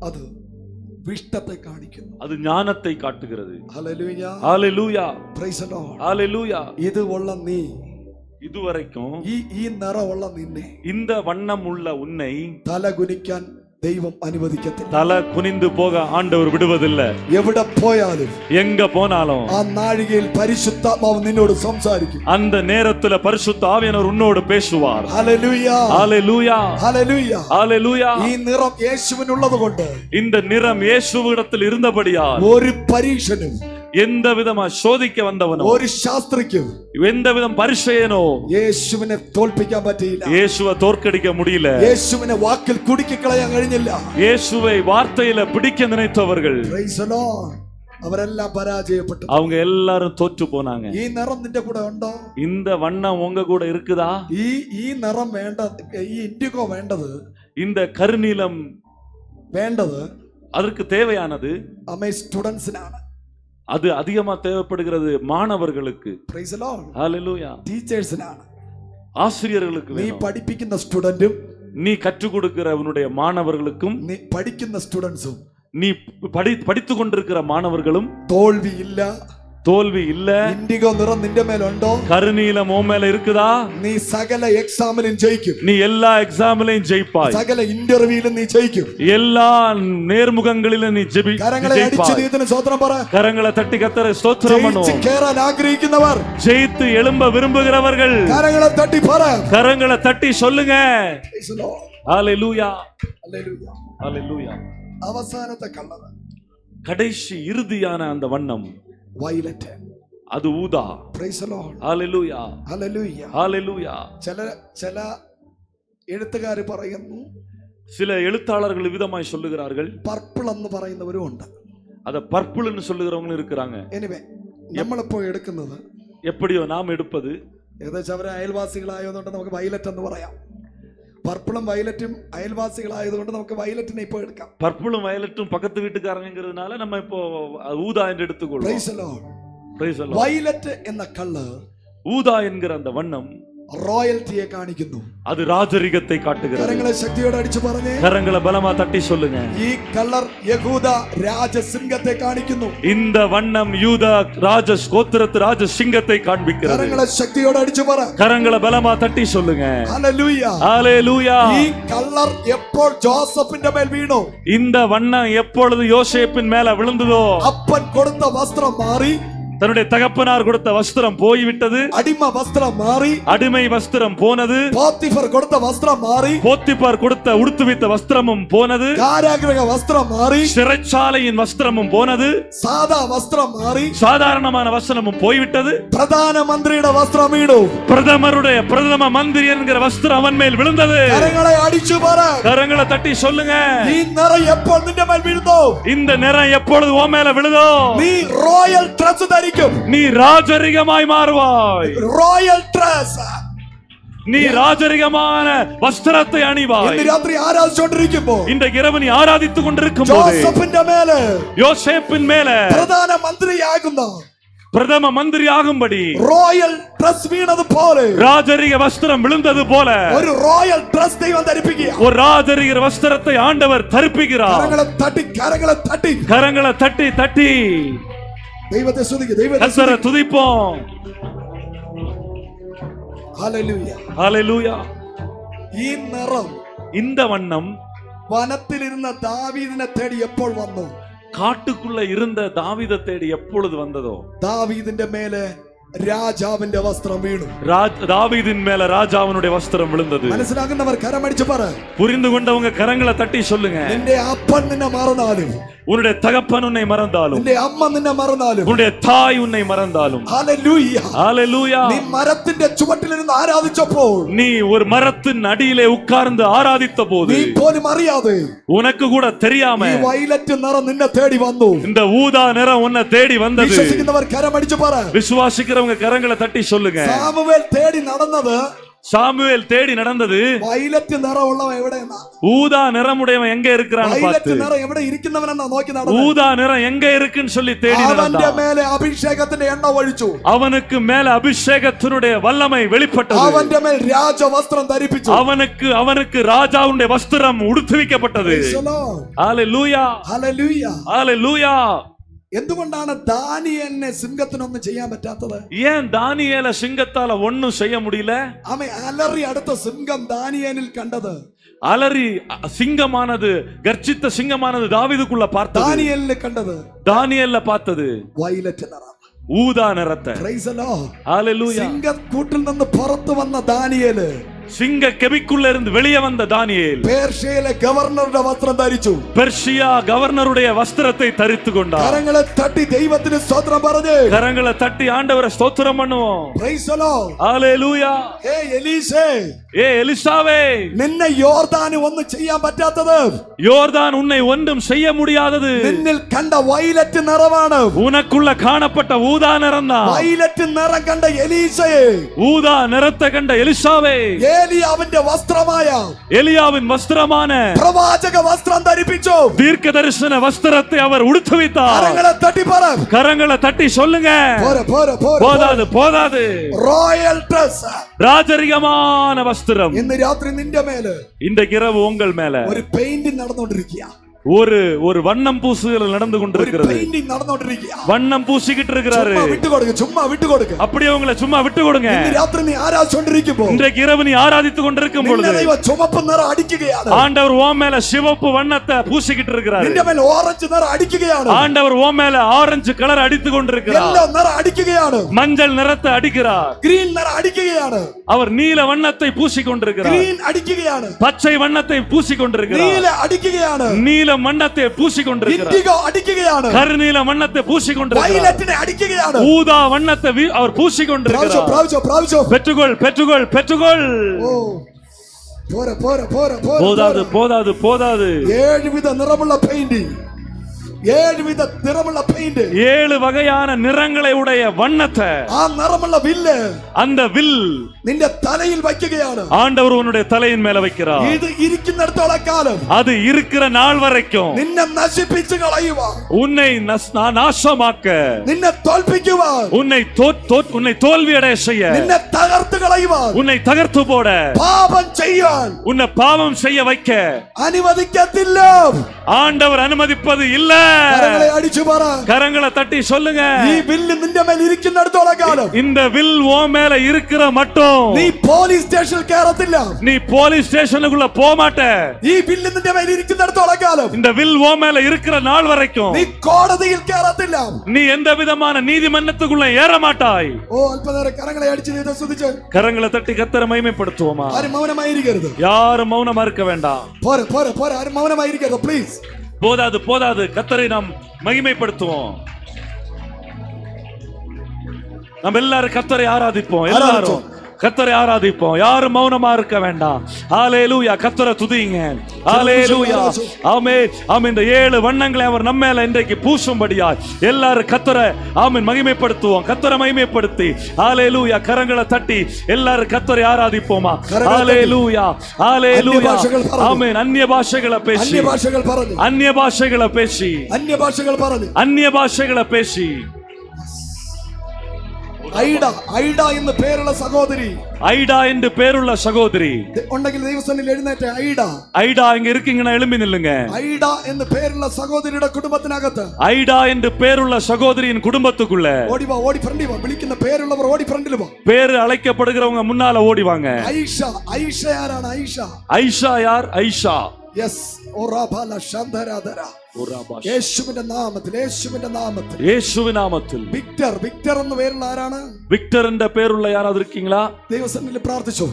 അത് വിഷ്ടത്തെ കാണിക്കുന്നു. அது ஞானத்தை காட்டுகிறது. Hallelujah. Hallelujah. Praise the Lord. ஹalleluya. ഇത് ഉള്ള നീ, இதுவரைக்கும் ഈ നിറമുള്ള നിന്നെ இந்த வண்ணம் உள்ள உன்னை തല കുനിക്കാൻ ദൈവം അനുവദിക്കത്തില്ല. தலை குனிந்து போக ஆண்டவர் விடுவதில்லை. എവിടെ പോയാലും எங்க போனாலும் ആ നാഴികയിൽ പരിശുദ്ധാത്മാവ് നിന്നോട് സംസാരിക്കും. அந்த நேரத்துல பரிசுத்த ஆவியானவர் உன்னோடு பேசுவார். Hallelujah. ஹalleluya. Hallelujah. ஹalleluya. ഈ നിറം യേശുവിനുള്ളത് കൊണ്ട് இந்த நிறம் இயேசுவிடத்தில் இருந்தபடியால் ഒരു പരീക്ഷനും எந்த விதமா சோதிக்க வந்தவனோ, ഒരു ശാസ്ത്രിക്കും எந்த விதம் பரிசேயனோ യേശുവിനെ തോൽപ്പിക്കാൻ പറ്റിയില്ല. இயேசுவை தோற்கடிக்க முடியல. യേശുവിനെ വാക്കിൽ കുടുക്കിക്കളയാൻ കഴിഞ്ഞില്ല. இயேசுவை வார்த்தையில பிடிக்க நினைத்தவர்கள் Praise the Lord. അവരെല്ലാം പരാജയപ്പെട്ടു. அவங்க எல்லாரும் தோற்று போனாங்க. ഈ നിറം നിന്റെ കൂടെ ഉണ്ടോ? இந்த வண்ணம் உங்க கூட இருக்குதா? ഈ നിറം വേണ്ട, ഈ ഇൻഡിഗോ വേണ്ടത്, இந்த கருநீலம் വേണ്ടത് அதற்கு தேவையானது അമേ സ്റ്റുഡൻസിനാണ്. அது அதிகமா தேவைப்படுகிறது மாணவர்களுக்கு. Praise the Lord. ஹalleluya. ടീച്ചേഴ്സിനാണ്. ஆசிரியர்களுக்கு നീ வேணும். പഠിപ്പിക്കുന്ന സ്റ്റുഡന്റും நீ கற்றுக் கொடுக்கிற உன்னுடைய மாணவர்களுக்கும், നീ പഠിക്കുന്ന സ്റ്റുഡൻസും நீ படித்துக் கொண்டிருக்கிற மாணவர்களும் തോൽവിയില്ല. தோல்வி இல்ல. ഇൻഡിഗോ നിറം നിന്റെ മേലുണ്ടോ? கருநீலம் உன் மேல இருக்குதா? നീ സകല എക്സാമിലും ജയിക്കും. நீ எல்லா எக்ஸாம்லயும் ஜெயிப்பாய். സകല ഇന്റർവ്യൂവിലും നീ ജയിക്കും. எல்லா நேர்முகங்களிலும் நீ കരങ്ങളെ അടിച്ച് ദൈവത്തിന് സ്തോത്രം പറ. கரங்களை தட்டி கர்த்தரை ஸ்தோத்திரம் பண்ணுவோம். ജയിച്ച് കേറാൻ ആഗ്രഹിക്കുന്നവർ, ஜெயித்து எழும்ப விரும்புகிறவர்கள் കരങ്ങളെ തട്ടി പറ. கரங்களை தட்டி சொல்லுங்க. Praise the Lord. Hallelujah. Hallelujah. ஹalleluya. അവസാനത്തെ കളർ கடைசி இறுதியான அந்த வண்ணம் വയലറ്റ്. அது ஊதா. Praise the Lord. Hallelujah. Hallelujah. ஹalleluya. ചില എഴുത്തുകാർ പറയുന്നു, சில எழுத்தாளர்கள் விதமாய் சொல்லுகிறார்கள், പർപ്പിൾ എന്ന് പറയുന്നവരും ഉണ്ട്. அத பர்பிள்னு சொல்லுகிறவங்களும் இருக்கிறாங்க. എനിവേ നമ്മളിപ്പോ എടുക്കുന്നത്, எப்படியோ நாம் எடுப்பது, ഏകദേശം അവരെ അയൽവാസികളായതുകൊണ്ട് നമുക്ക് വയലറ്റ് എന്ന് പറയാം. പർപ്പിളും വയലറ്റും അയൽവാസികളായതുകൊണ്ട് നമുക്ക് വയലറ്റിനെ ഇപ്പോ എടുക്കാം. பர்பிளும் வயலட்டும் பக்கத்து வீட்டுக்காரங்கிறதுனால நம்ம இப்போ ஊதா என்று எடுத்துக்கொள்வோம். Praise the Lord. Praise the Lord. Violet എന്ന കളർ ஊதா என்கிற அந்த வண்ணம் റോയൽറ്റിയെ കാണിക്കുന്നു. அது ராஜரிகத்தை காட்டுகிறது. കരങ്ങളെ ശക്തിയോടെ അടിച്ചു പറഞ്ഞേ. கரங்களை பலமா தட்டி சொல்லுங்க. ഈ കളർ യഹൂദ രാജസിംഹത്തെ കാണിക്കുന്നു. இந்த வண்ணம் யூதா ராஜ கோத்திரத்து ராஜ சிங்கத்தை காண்பிக்கிறது. കരങ്ങളെ ശക്തിയോടെ അടിച്ചു പറ. கரங்களை பலமா தட்டி சொல்லுங்க. ഹല്ലേലൂയ. ஹalleluya. ഈ കളർ എപ്പോൾ ജോസഫിന്റെ മേൽ വീണു, இந்த வண்ணம் எப்பொழுது யோசேப்பின் மேல விழுந்ததோ, അപ്പൻ കൊടുത്ത വസ്ത്രം മാറി தன்னுடைய தகப்பனார் கொடுத்த வஸ்திரம் போய்விட்டது. அடிமை வஸ்திரம் மாறி, அடிமை வஸ்திரம் போனது. போத்திபார் கொடுத்த வஸ்திரம் மாறி, போத்திபார் கொடுத்த உடுத்துவித்த வஸ்திரமும் போனது. காராகிரக வஸ்திரம் மாறி, சிறைச்சாலையின் வஸ்திரமும் போனது. சாதா வஸ்திரம் மாறி, சாதாரணமான வஸ்திரமும் போய்விட்டது. பிரதான மந்திரியோட வஸ்திரம் மீண்டும், பிரதம மந்திரி என்கிற வஸ்திரம் அவன் மேல் விழுந்தது. கரங்களை அடிச்சு பார, கரங்களை தட்டி சொல்லுங்க, இந்த நிறம் எப்பொழுது நின்ற மேல் விழுந்தோ, இந்த நிறம் எப்பொழுது உன் மேல விழுதோ, நீ ராயல் ட்ரெஸ் தரிக்கும், நீ ராஜரிகமாய் மாறுவாய். ராயல் ட்ரெஸ், நீ ராஜரிகமான வஸ்திரத்தை அணிவாய். இந்த ராத்திரி ஆராதிச்சுண்டிருக்கும்போ, இந்த இரவு நீ ஆராதித்துக் கொண்டிருக்கும் போது யோசேப்பின் மேல பிரதான மந்திரி ஆகுந்தான், பிரதம மந்திரி ஆகும்படி ராயல் ட்ரெஸ் வீணது போல, ராஜரிக வஸ்திரம் விழுந்தது போல ஒரு ராயல் ட்ரெஸ் தெய்வம் தரிப்பிக்கிறார். ஒரு ராஜரிக வஸ்திரத்தை ஆண்டவர் தரிப்பிக்கிறார். கரங்களை தட்டி, கரங்களை தட்டி, கரங்களை தட்டி தட்டி தெய்வத்தை துதிக்க, தெய்வத்தை கர்த்தரை துதிப்போம். ஹalleluya, ஹalleluya. இந்நிறம், இந்த வண்ணம் வனத்தில் இருந்த தாவீதினை தேடி எப்பொழுது வந்தோ, காட்டுக்குள்ள இருந்த தாவீதை தேடி எப்பொழுது வந்ததோ, தாவீதிന്റെ மேலே രാജാവിന്റെ വസ്ത്രം വീണു. தாவீதின் மேல ராஜாவினுடைய வஸ்திரம் விழுந்தது. മനസ്സിലാക്കുന്നവർ കരമടിച്ചു പറ, புரிந்து கொண்டவங்க கரங்களை தட்டி சொல்லுங்க. നിന്റെ അപ്പൻ നിന്നെ മറന്നാലും, உன்னுடைய தகப்பன் உன்னை மறந்தாலும், നിന്റെ അമ്മ നിന്നെ മറന്നാലും, உன்னுடைய தாய் உன்னை மறந்தாலும், ഹല്ലേലൂയ, ஹalleluya. നീ മരത്തിന്റെ ചുവട്ടിലിരുന്ന് ആരാധിച്ചപ്പോൾ, நீ ஒரு மரத்தின் அடியிலே உட்கார்ந்து ஆராதித்த போது, നീ പോലും അറിയാതെ உனக்கு கூட தெரியாம ഈ വയലറ്റ് നിറം നിന്നെ തേടി വന്നു. இந்த ஊதா நிறம் உன்னை தேடி வந்தது. വിശ്വസിക്കുന്നവർ കരമടിച്ചു പറ, விசுவாசிக்கிறவங்க கரங்களை தட்டி சொல்லுங்க. സാമുവേൽ തേടി നടന്നത്, சாமுவேல் தேடி நடந்தது വയലറ്റ് നിറമുള്ളവൻ എവിടെയെന്നാ, ஊதா நிறமுடையவன் எங்க இருக்கிறான்னு വയലറ്റ് பார்த்து, നിറം എവിടെ ഇരിക്കുന്നവനെന്നാ നോക്കി നടന്നത്. ஊதா நிறம் எங்க இருக்குன்னு சொல்லி தேடி അവന്റെ நடந்தான். മേലെ അഭിഷേകത്തിന്റെ എണ്ണ ഒഴിച്ചു, அவனுக்கு மேல அபிஷேகத்தினுடைய வல்லமை வெளிப்பட்டது. അവന്റെ മേൽ രാജവസ്ത്രം ധരിപ്പിച്ചു, அவனுக்கு ராஜாவுடைய வஸ்திரம் உடுத்துவிக்கப்பட்டது. ஹalleluya, ഹല്ലേലൂയ. ஹalleluya. എന്തുകൊണ്ടാണ് ദാനിയേലിനെ സിംഹത്തിനൊന്നും ചെയ്യാൻ പറ്റാത്തത്? ஏன் தானியேல சிங்கத்தால ஒண்ணும் செய்ய முடியல? അവൻ അലറി അടുത്ത സിംഹം ദാനിയേലിൽ കണ്ടത്, அலறி சிங்கமானது, கர்ஜித்த சிங்கமானது தாவீதுக்குள்ள பார்த்தது, ദാനിയേലിൽ കണ്ടത് தானியேல்ல பார்த்தது വയലറ്റ് നിറം. ஊதா நிறத்தை. Praise the Lord. ஹalleluya. സിംഹക്കൂട്ടിൽ നിന്ന് പുറത്തു വന്ന ദാനിയേല് சிங்க கெபிக்குள்ள இருந்து வெளியே வந்த தானியேல் പേർഷ്യയിലെ ഗവർണറുടെ വസ്ത്രം ധരിച്ചു, பெர்ஷியா கவர்னருடைய வஸ்திரத்தை தரித்து கொண்டார். കരങ്ങളെ തട്ടി ദൈവത്തിന് സ്തോത്രം പറഞ്ഞു, கரங்களை தட்டி ஆண்டவரை ஸ்தோத்திரம் பண்ணுவோம். Praise the Lord. ஹalleluya. ഏ എലീശേ, ஏ எலிசாவே, നിന്നെ യോർദാന് ഒന്നും ചെയ്യാൻ പറ്റാത്തത്, யோர்தான் உன்னை ஒன்றும் செய்ய முடியாதது. നിന്നിൽ കണ്ട വയലറ്റ് നിറമാണ്. உனக்குள்ள காணப்பட்ட ஊதா நிறம் தான். വയലറ്റ് നിറം കണ്ട എലീശയെ, ஊதா நிறத்தை கண்ட எலிசாவே, ഏലിയാവിന്റെ വസ്ത്രമായ எலியாவின் வஸ்திரமான പ്രവാചക വസ്ത്രം ധരിപ്പിച്ചു, தீர்க்க தரிசன வஸ்திரத்தை அவர் உடுத்துவித்தார். കരങ്ങളെ തട്ടി പറ, கரங்களை தட்டி சொல்லுங்க. போதாது போதாது. റോയൽ ഡ്രസ്, ராஜரிகமான வஸ்திரம் ഇന്ന് രാത്രി നിന്റെ മേല് இந்த இரவு உங்கள் மேல ഒരു പെയിന്റിംഗ് നടന്നുകൊണ്ടിരിക്കുക, ஒரு வண்ணம் பூசுதல் நடந்து கொண்டிருக்கிறது. പെയിന്റിംഗ് നടന്നുകൊണ്ടിരിക്കുക. வண்ணம் பூசிக்கிட்டு இருக்கிறாரு. ചുമ്മാ വിട്ടുകൊടുക്ക്. அப்படியே உங்களை சும்மா விட்டு கொடுங்க. ഇന്ന് രാത്രി നീ ആരാധിച്ചുകൊണ്ടിരിക്കുമ്പോൾ, இன்றைக்கு இரவு நீ ஆராதித்துக் கொண்டிருக்கும் பொழுது ദൈവം ചുവപ്പ് നിറം അടിക്കുകയാണ്, ஆண்டவர் உன் மேல சிவப்பு வண்ணத்தை பூசிக்கிட்டு இருக்கிறாரு. നിന്റെ മേൽ ഓറഞ്ച് നിറം അടിക്കുകയാണ്, ஆண்டவர் உன் மேல ஆரஞ்சு கலர் அடித்துக் கொண்டிருக்கிறார். യെല്ലോ നിറം അടിക്കുകയാണ്, மஞ்சள் நிறத்தை அடிக்கிறார். ഗ്രീൻ നിറം അടിക്കുകയാണ്, அவர் நீல வண்ணத்தை பூசிக் கொண்டிருக்கிறார். ഗ്രീൻ അടിക്കുകയാണ്, பச்சை வண்ணத்தை பூசிக் கொண்டிருக்கிறார். നീല അടിക്കുകയാണ്, நீல வண்ணத்தை பூசிக் கொண்டிருக்கிறார். ഇൻഡിഗോ അടിക്കുകയാണ്, கருநீல வண்ணத்தை பூசிக் கொண்டிருக்கிறார். വയലറ്റിനെ അടിക്കുകയാണ്. ஊதா வண்ணத்தை அவர் பூசிக் கொண்டிருக்கிறார். പ്രാവശ്യം பெற்றுகொள் பெற்றுகொள் பெற்றுகொள். போதாது போதாது போதாது. 7 വിധ നിറമുള്ള പെയിന്റ്, 7 വിധ നിറമുള്ള പെയിന്റ്, 7 வகையான நிறங்களை உடைய வண்ணத்தை, ആ നിറമുള്ള വില്ല് அந்த வில் നിന്റെ തലയിൽ വയ്ക്കുകയാണ്. ஆண்டவர் உன்னுடைய தலையின் மேல வைக்கிறார். ഇത് ഇരിക്കുന്നിടത്തോളം കാലം அது இருக்கிற நாள் வரைக்கும் നിന്നെ നശിപ്പിച്ചു കളയുവാൻ, உன்னை நாசமாக்க, നിന്നെ തോൽപ്പിക്കുവാൻ, உன்னை தோல்வியடைய செய்ய, നിന്നെ തകർത്ത് കളയുവാൻ, உன்னை தகர்த்து போட, പാപം ചെയ്യാൻ உன்னை பாவம் செய்ய வைக்க അനുവദിക്കത്തില്ല. ஆண்டவர் அனுமதிப்பது இல்லை. കരങ്ങളെ അടിച്ചു പറ. கரங்களை தட்டி சொல்லுங்க. ഈ വില്ല് നിന്റെ മേൽ ഇരിക്കുന്നിടത്തോളം കാലം, இந்த வில் ஓ மேல இருக்கிற மட்டும் നീ പോലീസ് സ്റ്റേഷനിൽ കയറത്തില്ല. நீ போலீஸ் ஸ்டேஷனுக்குள்ள போக மாட்ட. ഈ വില്ല് നിന്റെ മേൽ ഇരിക്കുന്നിടത്തോളം കാലം, இந்த வில் ஓ மேல இருக்கிற நாள் வரைக்கும் നീ കോടതിയിൽ കയറത്തില്ല. நீ எந்த விதமான நீதிமன்றத்துக்குள்ள ஏற மாட்டாய். ഓ അല്പനേരം കരങ്ങളെ അടിച്ചു ദൈവത്തെ സ്തുതിച്ച്. கரங்களை தட்டி கர்த்தரை மகிமைப்படுத்துவோமா? ആരും മൗനമായിരിക്കരുത്. யாரும் மௌனமா இருக்க வேண்டாம். പോരെ പോരെ പോരെ, ആരും മൗനമായിരിക്കരുത് പ്ലീസ്. போதாது போதாது, கர்த்தரை நாம் மகிமைப்படுத்துவோம். நம்ம எல்லாரும் கர்த்தரை ஆராதிப்போம். எல்லாரும் கர்த்தரை ஆராதிப்போம். யாரும் மௌனமா இருக்க வேண்டாம். ஹalleluya, கர்த்தரை துதிங்க. ஹalleluya, ஆமென். ஆமென். இந்த 7 வண்ணங்களை அவர் நம்ம மேல இன்றைக்கு பூசும்படியாய் எல்லாரும் கர்த்தரை ஆமென் மகிமைப்படுத்துவோம். கர்த்தரை மகிமைப்படுத்தி ஹalleluya கரங்களை தட்டி எல்லாரும் கர்த்தரை ஆராதிப்போமா? ஹalleluya, ஹalleluya, ஆமென். அந்நிய பாஷைகளை பேசி, അന്യ ഭാഷകൾ പറഞ്ഞു, அந்நிய பாஷைகளை பேசி, അന്യ ഭാഷകൾ പറഞ്ഞു, அந்நிய பாஷைகளை பேசி. ഐഡ ഐഡ എന്ന് പേരുള്ള സഹോദരി, ஐடா என்று பேருள்ள சகோதரி ഉണ്ടെങ്കിൽ ദൈവസന്നിധിയിൽ എഴുന്നേറ്റ്. ഐഡ ஐடா இங்க இருக்கீங்கன்னா எழும்பி நில்லுங்க. ഐഡ എന്ന് പേരുള്ള സഹോദരിയുടെ കുടുംബത്തിനകത്ത്, ஐடா என்று பேருள்ள சகோதரியின் குடும்பத்துக்குள்ள ഓടി വാ, ഓടി ഫ്രണ്ടിൽ വാ. വിളിക്കുന്ന പേരുള്ളവർ ഓടി ഫ്രണ്ടിൽ വാ. பேரு அழைக்கப்படுகிறவங்க முன்னால ஓடி வாங்க. ഐഷ, ഐഷ ആരാണ്? ഐഷ, ஐஷா யார்? ஐஷா. യെസ്. ഓറാബാല ശാന്തരാധര. യേശുവിന്റെ നാമത്തിൽ, യേശുവിന്റെ നാമത്തിൽ, இயேசுவின் நாமத்தில். വിക്ടർ, വിക്ടർ എന്ന് പേരുള്ള ആരാണ്? விக்டர் என்ற பேருள்ள யாராவது இருக்கீங்களா? ദൈവസന്നിധിയിൽ പ്രാർത്ഥിച്ചു.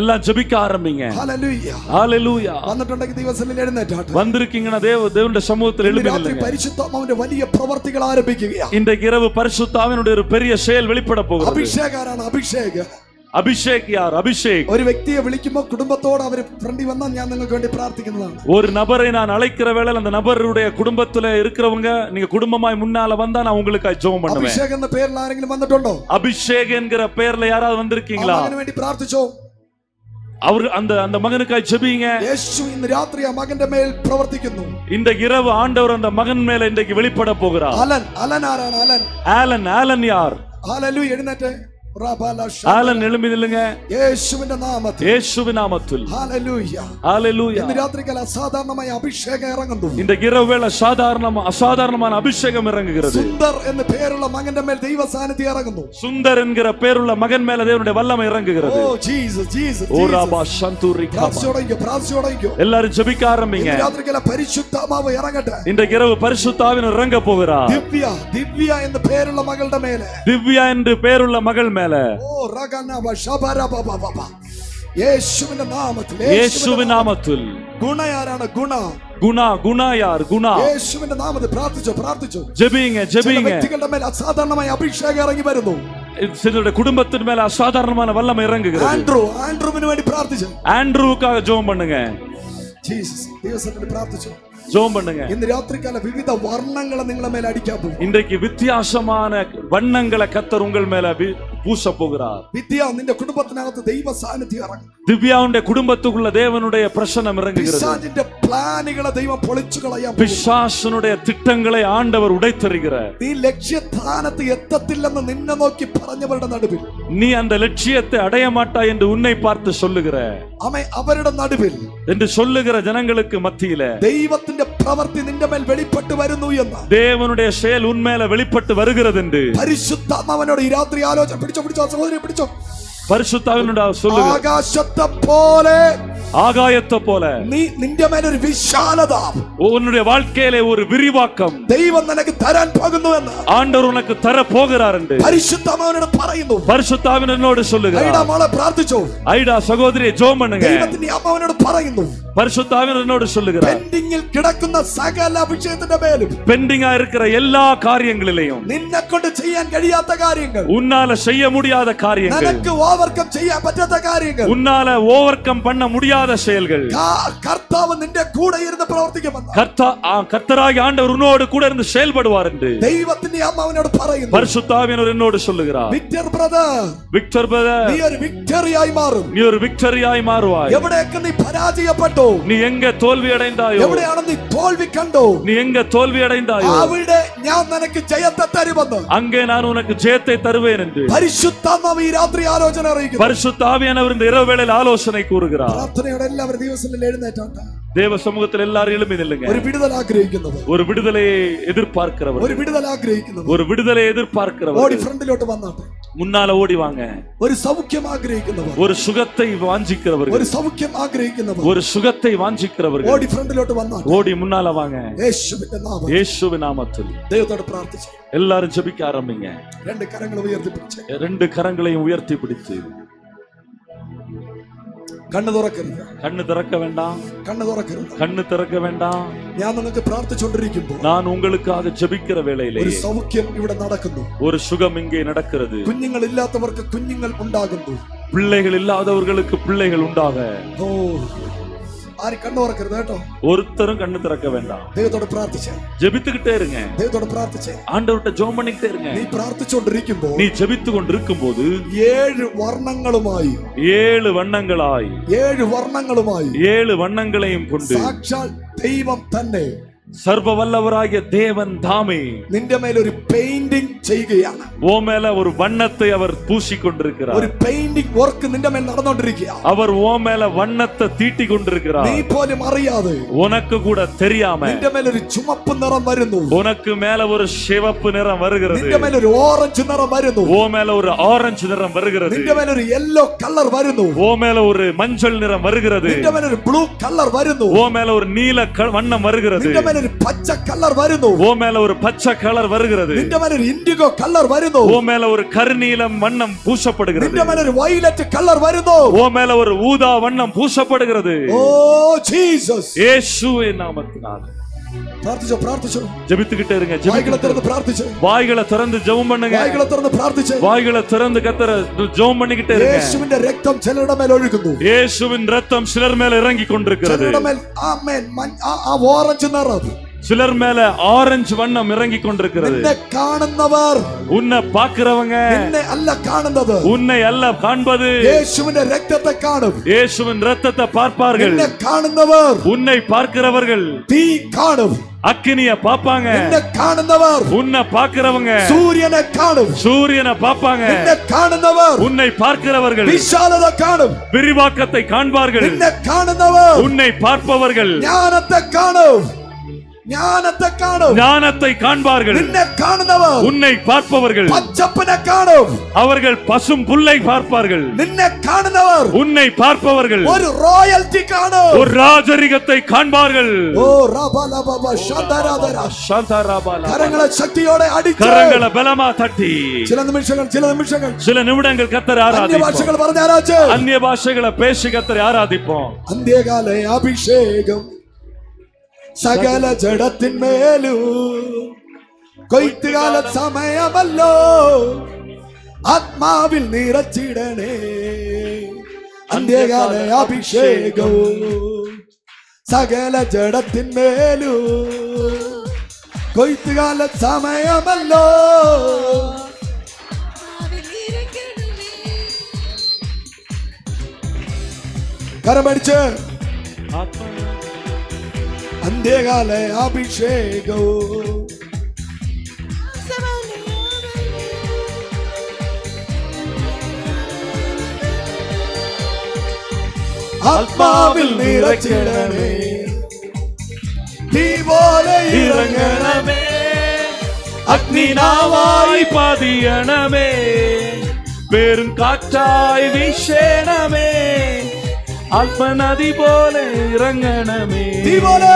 எல்லாம் ஜெபிக்க ஆரம்பிங்க. ഹല്ലേലൂയ, ஹalleluya. വന്നിട്ടുണ്ടെങ്കിൽ ദൈവസന്നിധിയിൽ എഴുന്നേറ്റാട്ടെ. வந்திருக்கீங்கன்னா தேவனுடைய சமூகத்தில் எழும்பி രാത്രി நில்லுங்க. പരിശുദ്ധാത്മാവിന്റെ വലിയ പ്രവർത്തികൾ ആരംഭിക്കുകയാണ്. இன்றைக்கு இரவு பரிசுத்தாவினுடைய ஒரு பெரிய செயல் வெளிப்பட போகிறது. അഭിഷേകാരാണ്? അഭിഷേക്. அபிஷேக் யார்? அபிஷேக். ഒരു വ്യക്തിയെ വിളിക്കുമ്പോൾ കുടുംബത്തോട് അവർ ഫ്രണ്ടിൽ വന്നാൽ ഞാൻ നിങ്ങൾക്ക് വേണ്ടി പ്രാർത്ഥിക്കുന്നതാണ്. ஒரு நபரை நான் அழைக்கிற வேளையில் அந்த நபருடைய குடும்பத்துல இருக்கிறவங்க நீங்க குடும்பமாய் முன்னால வந்தா நான் உங்களுக்கு ஜெபம் பண்ணுவேன். അഭിഷേക് എന്ന പേരിൽ ആരെങ്കിലും വന്നിട്ടുണ്ടോ? அபிஷேக் என்கிற பெயர்ல யாராவது வந்திருக்கீங்களா? അതിനു വേണ്ടി പ്രാർത്ഥിച്ചോ. அவர் அந்த மகனுக்காய் ஜெபிங்க. യേശു ഇന്ന് രാത്രി ആ മകന്റെ മേൽ പ്രവർത്തിക്കുന്നു. இந்த இரவு ஆண்டவர் அந்த மகன் மேல இன்றைக்கு வெளிப்பட போகிறார். അലൻ, അലൻ ആരാണ്? അലൻ. ஆலன் யார்? ഹല്ലേലൂയ, എഴുന്നേറ്റ്. ஆலன் எழும்பி நில்லுங்க. യേശുവിന്റെ നാമത്തിൽ, இயேசுவின் நாமத்தில். ഹല്ലേലൂയ, ஹalleluya. ഇന്ന് രാത്രികാല അസാധാരണമായ അഭിഷേകം ഇറങ്ങുന്നു. இந்த இரவு வேளை அசாதாரணமான அபிஷேகம் இறங்குகிறது. സുന്ദർ എന്ന പേരുള്ള മകന്റെ മേൽ ദൈവ സാന്നിധ്യം ഇറങ്ങുന്നു. சுந்தர் என்கிற பேருள்ள மகன் மேல தேவனுடைய வல்லமை இறங்குகிறது. ഓ ജീസസ്, ജീസസ്, ஓ ராபா சந்தூரி காபா. പ്രാർത്ഥിച്ചോടോ. எல்லாரும் ஜெபிக்க ஆரம்பிங்க. ഇന്ന് രാത്രികാല പരിശുദ്ധാത്മാവ് ഇറങ്ങട്ടെ. இன்றைக்கு இரவு பரிசுத்தாவின் இறங்க போகிறார். ദിവ്യ, ദിവ്യ എന്ന പേരുള്ള മകളുടെ മേലെ, திவ்யா என்று பேருள்ள மகள் மேல ഓ റഗനബ ശബരബബബ, യേശുവിന്റെ നാമത്തിൽ, இயேசுவின் நாமத்தில். ഗുണ ആരാണ്? ഗുണ. குணா யார்? குணா. യേശുവിന്റെ നാമത്തിൽ പ്രാർത്ഥിച്ചോ. ஜெபிங்க ചില വ്യക്തികളുടെ മേൽ അസാധാരണമായ അഭിഷേകം ഇറങ്ങി വരുന്നു. சிலருடைய குடும்பத்தின் மேல அசாதாரணமான வல்லமை இறங்குகிறது. ആൻഡ്രൂവിന് വേണ്ടി പ്രാർത്ഥിച്ചു. ஆண்ட்ரூவுக்காக ஜெபம் பண்ணுங்க. ജീസസ്, ദൈവസന്നിധിയിൽ പ്രാർത്ഥിച്ചു. ஜெபம் பண்ணுங்க. ഇന്ന് രാത്രികാല വിവിധ വർണ്ണങ്ങളെ നിങ്ങളുടെ മേൽ അടിക്കാൻ പോകും. இன்றைக்கு வித்தியாசமான வண்ணங்களை கர்த்தர் உங்கள் மேல பூச போகிறார். വിദ്യ, നിന്റെ കുടുംബത്തിനകത്ത് ദൈവ സാന്നിധ്യം ഇറങ്ങും. திவ்யாவுடைய குடும்பத்துக்குள்ள தேவனுடைய பிரசன்னம் இறங்குகிறது. പിശാചിന്റെ പ്ലാനുകളെ ദൈവം പൊളിച്ചു കളയാൻ പോകും. பிசாசனுடைய திட்டங்களை ஆண்டவர் உடைத்தெறிகிறார். നീ ലക്ഷ്യസ്ഥാനത്ത് എത്തത്തില്ലെന്ന് നിന്നെ നോക്കി പറഞ്ഞവരുടെ നടുവിൽ, நீ அந்த லட்சியத்தை அடைய மாட்டாய் என்று உன்னை பார்த்து சொல்லுகிற അവരുടെ നടുവിൽ என்று சொல்லுகிற ஜனங்களுக்கு மத்தியில ദൈവത്തിന്റെ പ്രവൃത്തി നിന്റെ മേൽ വെളിപ്പെട്ടു വരുന്നു എന്ന്, தேவனுடைய செயல் உன்மேல வெளிப்பட்டு வருகிறது என்று പരിശുദ്ധാത്മാവിനോട് ഈ രാത്രി ആലോചന. പിടിച്ചോ സഹോദരി, പിടിച്ചോ. பரிசுத்தாவினோட சொல்லுங்க. ആകാശത്തെ പോലെ, ஆகாயத்தை போல നീ നിന്റെ മേലൊരു വിശാലത, உன்னுடைய வாழ்க்கையிலே ஒரு விரிவாக்கம் ദൈവം നിനക്ക് തരാൻ പോകുന്നു എന്ന് ஆண்டவர் உனக்கு தர போகிறார் என்று പരിശുദ്ധാത്മാവിനോട് പറയുന്നു. பரிசுத்தாவினோடு சொல்லுகிறார். ഐഡ മോളെ പ്രാർത്ഥിച്ചോ. ஐடா சகோதரி ஜெபம் பண்ணுங்க. ദൈവത്തിന്റെ ആത്മാവിനോട് പറയുന്നു. பரிசுத்தாவினோடு சொல்லுகிறார். പെൻഡിങ്ങിൽ കിടക്കുന്ന സകല അഭിഷേകത്തിന്റെ മേലും, பெண்டிங்கா இருக்கிற எல்லா காரியங்களிலேயும், നിന്നെ കൊണ്ട് ചെയ്യാൻ കഴിയാത്ത കാര്യങ്ങൾ, உன்னால செய்ய முடியாத காரியங்கள், നിനക്ക് ഓവർകം ചെയ്യാൻ പറ്റാത്ത കാര്യങ്ങൾ, உன்னால ஓவர்கம் பண்ண முடியாத செயல்கள், കർത്താവ് നിന്റെ കൂടെ ഇരുന്ന് പ്രവർത്തിക്കുമെന്ന് கர்த்தராகிய ஆண்டவர் உன்னோடு கூட இருந்து செயல்படுவார் என்று ദൈവത്തിന്റെ ആത്മാവിനോട് പറയുന്നു. பரிசுத்தாவினர் என்னோடு சொல்லுகிறார். വിക്ടർ ബ്രദർ, விக்டர் பிரதர், നീ ഒരു വിക്ടറിയായി മാറും. நீ ஒரு விக்டரியாய் மாறுவாய். എവിടെയൊക്കെ നീ പരാജയപ്പെട്ടു, நீ எங்க தோல்வி அடைந்தாயோ, എവിടെയാണ് നീ തോൽവി കണ്ടോ, நீ எங்க தோல்வி அடைந்தாயோ, അവിടെ ഞാൻ നിനക്ക് ജയത്തെ തരുമെന്ന് அங்கே நான் உனக்கு ஜெயத்தை தருவேன் என்று പരിശുദ്ധാത്മാവ് ഈ രാത്രി ആലോചന അറിയിക്കുന്നു. பரிசுத்த ஆவியானவர் இந்த இரவு வேளையில் ஆலோசனை கூறுகிறார். പ്രാർത്ഥനയോടെ എല്ലാവരും ദിവസങ്ങളിൽ എഴുന്നേറ്റാട്ടെ. தேவ சமூகத்தில் எல்லாரும் எழும்பி நில்லுங்க. ഒരു വിടുതൽ ആഗ്രഹിക്കുന്നത്, ஒரு விடுதலையை எதிர்பார்க்கிறவர், ഒരു വിടുതൽ ആഗ്രഹിക്കുന്നത് ஒரு விடுதலையை எதிர்பார்க்கிறவர் ഓടി ഫ്രണ്ടിലോട്ട് വന്നാട്ടെ. முன்னால ஓடி வாங்க. ഒരു സൗഖ്യം ആഗ്രഹിക്കുന്നവർ, ஒரு சுகத்தை வாஞ்சிக்கிறவர்கள், ഒരു സൗഖ്യം ആഗ്രഹിക്കുന്നവർ ஒரு சுகத்தை வாஞ்சிக்கிறவர்கள் ഓടി ഫ്രണ്ടിലോട്ട് വന്നാട്ടെ. ஓடி முன்னால வாங்க. യേശുവിന്റെ നാമത്തിൽ இயேசுவின் நாமத்தில் ദൈവത്തോട് പ്രാർത്ഥിച്ചു. எல்லாரும் ஜெபிக்க ஆரம்பிங்க. രണ്ട് കരങ്ങൾ ഉയർത്തി പിടിച്ച്, ரெண்டு கரங்களையும் உயர்த்தி பிடித்து, കണ്ണ് തുറക്കരുത്, கண்ணு திறக்க வேண்டாம், കണ്ണ് തുറക്കരുത്. கண்ணு திறக்க வேண்டாம். ഞാൻ നിങ്ങൾക്ക് പ്രാർത്ഥിച്ചുകൊണ്ടിരിക്കുമ്പോൾ நான் உங்களுக்காக ஜெபிக்கிற வேளையிலே ഒരു സൗഖ്യം ഇവിടെ നടക്കുന്നു. ஒரு சுகம் இங்கே நடக்கிறது. കുഞ്ഞുങ്ങൾ ഇല്ലാത്തവർക്ക് കുഞ്ഞുങ്ങൾ ഉണ്ടാകുന്നു. பிள்ளைகள் இல்லாதவர்களுக்கு பிள்ளைகள் உண்டாக. ഓ, ആരും കണ്ണു തുറക്കരുത് കേട്ടോ. ஒருத்தரும் கண்ணு திறக்க வேண்டாம். ദൈവത്തോട് പ്രാർത്ഥിച്ചേ, ஜெபித்துக்கிட்டே இருங்க. ദൈവത്തോട് പ്രാർത്ഥിച്ചേ. ஆண்டவர்ட்ட ஜெபம் பண்ணிக்கிட்டே இருங்க. നീ പ്രാർത്ഥിച്ചുകൊണ്ടിരിക്കുമ്പോൾ நீ ஜெபித்து கொண்டிருக்கும் போது 7 വർണ്ണങ്ങളുമായി, 7 வண்ணங்களாய், 7 വർണ്ണങ്ങളുമായി 7 வண்ணங்களையும் கொண்டு സാക്ഷാൽ ദൈവം തന്നെ சர்வ வல்லவராகிய தேவன் தாமே നിന്റെ മേലൊരു പെയിന്റിംഗ് ചെയ്യുകയാണ്. ஓ மேல ஒரு வண்ணத்தை அவர் பூசிக் கொண்டிருக்கிறார். ഒരു പെയിന്റിംഗ് വർക്ക് നിന്റെ മേൽ നടന്നുകൊണ്ടിരിക്കുക. அவர் ஓ மேல வண்ணத்தை தீட்டி கொண்டிருக்கிறார். നീ പോലും അറിയാതെ உனக்கு கூட தெரியாம നിന്റെ മേലൊരു ചുമപ്പ് നിറം വരുന്നു. உனக்கு மேல ஒரு சிவப்பு நிறம் வருகிறது. നിന്റെ മേലൊരു ഓറഞ്ച് നിറം വരുന്നു. ஓ மேல ஒரு ஆரஞ்சு நிறம் வருகிறது. നിന്റെ മേലൊരു യെല്ലോ കളർ വരുന്നു. ஓ மேல ஒரு மஞ்சள் நிறம் வருகிறது. നിന്റെ മേലൊരു ബ്ലൂ കളർ വരുന്നു. ஓ மேல ஒரு நீல வண்ணம் வருகிறது. നിന്റെ മേലൊരു പച്ച കളർ വരുന്നു. ஓ மேல ஒரு பச்சை கலர் வருகிறது. നിന്റെ മേലൊരു ഇൻഡിഗോ കളർ വരുന്നു. ஓ மேல ஒரு கருநீலம் வண்ணம் பூசப்படுகிறது. നിന്റെ മേലൊരു വയലറ്റ് കളർ വരുന്നു. ஓ மேல ஒரு ஊதா வண்ணம் பூசப்படுகிறது. ഓ ജീസസ്, இயேசுவின் நாமத்தினால പ്രാർത്ഥിച്ചോ, പ്രാർത്ഥിച്ചോ. ஜெபித்துக்கிட்டே இருங்க. വായ്കളെ തുറന്ന് പ്രാർത്ഥിച്ചോ, வாய்களை திறந்து ஜெபம் பண்ணுங்க. വായ്കളെ തുറന്ന് പ്രാർത്ഥിച്ചോ. வாய்களை திறந்து கர்த்தரை ஜெபம் பண்ணிக்கிட்டே இருங்க. യേശുവിന്റെ രക്തം ചിലരുടെ മേൽ ഒഴുകുന്നു. இயேசுவின் ரத்தம் சிலர் மேல இறங்கி கொண்டிருக்கிறது. ചിലരുടെ മേൽ ആമേൻ ആ ഓറഞ്ച് നിറം, சிலர் மேல ஆரஞ்சு வண்ணம் இறங்கி கொண்டிருக்கிறது. നിന്നെ കാണുന്നവർ, உன்னை பார்க்கிறவங்க നിന്നെ അല്ല കാണുന്നത്, உன்னை அல்ல காண்பது യേശുവിന്റെ രക്തത്തെ കാണും. இயேசுவின் ரத்தத்தை பார்ப்பார்கள். നിന്നെ കാണുന്നവർ உன்னை பார்க்கிறவர்கள் തീ കാണും. அக்கினிய பாப்பாங்க. നിന്നെ കാണുന്നവർ உன்னை பார்க்கிறவங்க സൂര്യനെ കാണും. சூரியனை பாப்பாங்க. നിന്നെ കാണുന്നവർ உன்னை பார்க்கிறவர்கள் വിശാലത കാണും. விரிவாக்கத்தை காண்பார்கள். നിന്നെ കാണുന്നവർ உன்னை பார்ப்பவர்கள் ജ്ഞാനത്തെ കാണും. ജ്ഞാനത്തെ കാണും. ஞானத்தை காண்பார்கள். നിന്നെ കാണുന്നവർ உன்னை பார்ப்பவர்கள் പച്ചപ്പിനെ കാണും. அவர்கள் பசும் புல்லை பார்ப்பார்கள். നിന്നെ കാണുന്നവർ உன்னை பார்ப்பவர்கள் ഒരു റോയൽറ്റി കാണും. ஒரு ராஜரிகத்தை காண்பார்கள். ഓ റബലബബ ശതരദര. சாந்தாராபாலா. കരങ്ങളെ ശക്തിയോടെ അടിച്ച്, கரங்களை பலமா தட்டி ചില നിമിഷങ്ങൾ சில நிமிடங்கள் கர்த்தரை ஆராதிப்போம். ഭാഷകൾ പറഞ്ഞ് ആരാധിച്ച് அந்நிய பாஷைகளை பேசி கர்த்தரை ஆராதிப்போம். അന്ത്യകാല അഭിഷേകം സകല ജഡത്തിന്മേലും കൊയ്ത്തുകാല സമയമല്ലോ, ആത്മാവിൽ നിറച്ചിടണേ. അന്ത്യകാല അഭിഷേകവും സകല ജഡത്തിന്മേലും കൊയ്ത്തുകാല സമയമല്ലോ. കരമടിച്ച് അന്ത്യകാല അഭിഷേകവും ആത്മാവിൽ നിറച്ചിടണേ. തീ പോലെ ഇറങ്ങണമേ, அக்னினாவாய் பதியணமே, பெரும் காற்றாய் வீசணமே, அல்ப நதி போல இறங்கணமே. തീ പോലെ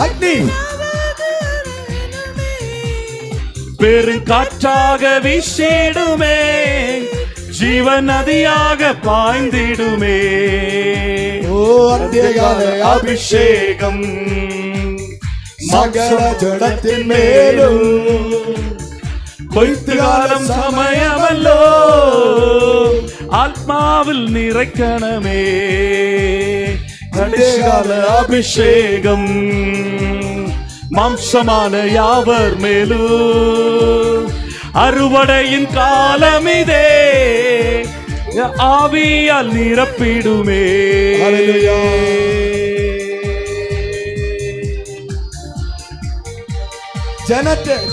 അഗ്നി பெரும் காற்றாக வீசிடுமே, ஜீவ நதியாக பாய்ந்திடுமே. ഓ അന്ത്യകാല அபிஷேகம் സകല ജഡത്തിന്മേലും கொய்த்துகாலம் சமயமல்லோ, ஆத்மாவில் நிறைக்கணமே. கடைசிகால அபிஷேகம் மாம்சமான யாவர் மேலும், அறுவடையின் காலமிதே, ஆவியால் நிரப்பிடுமே. ஹalleluya.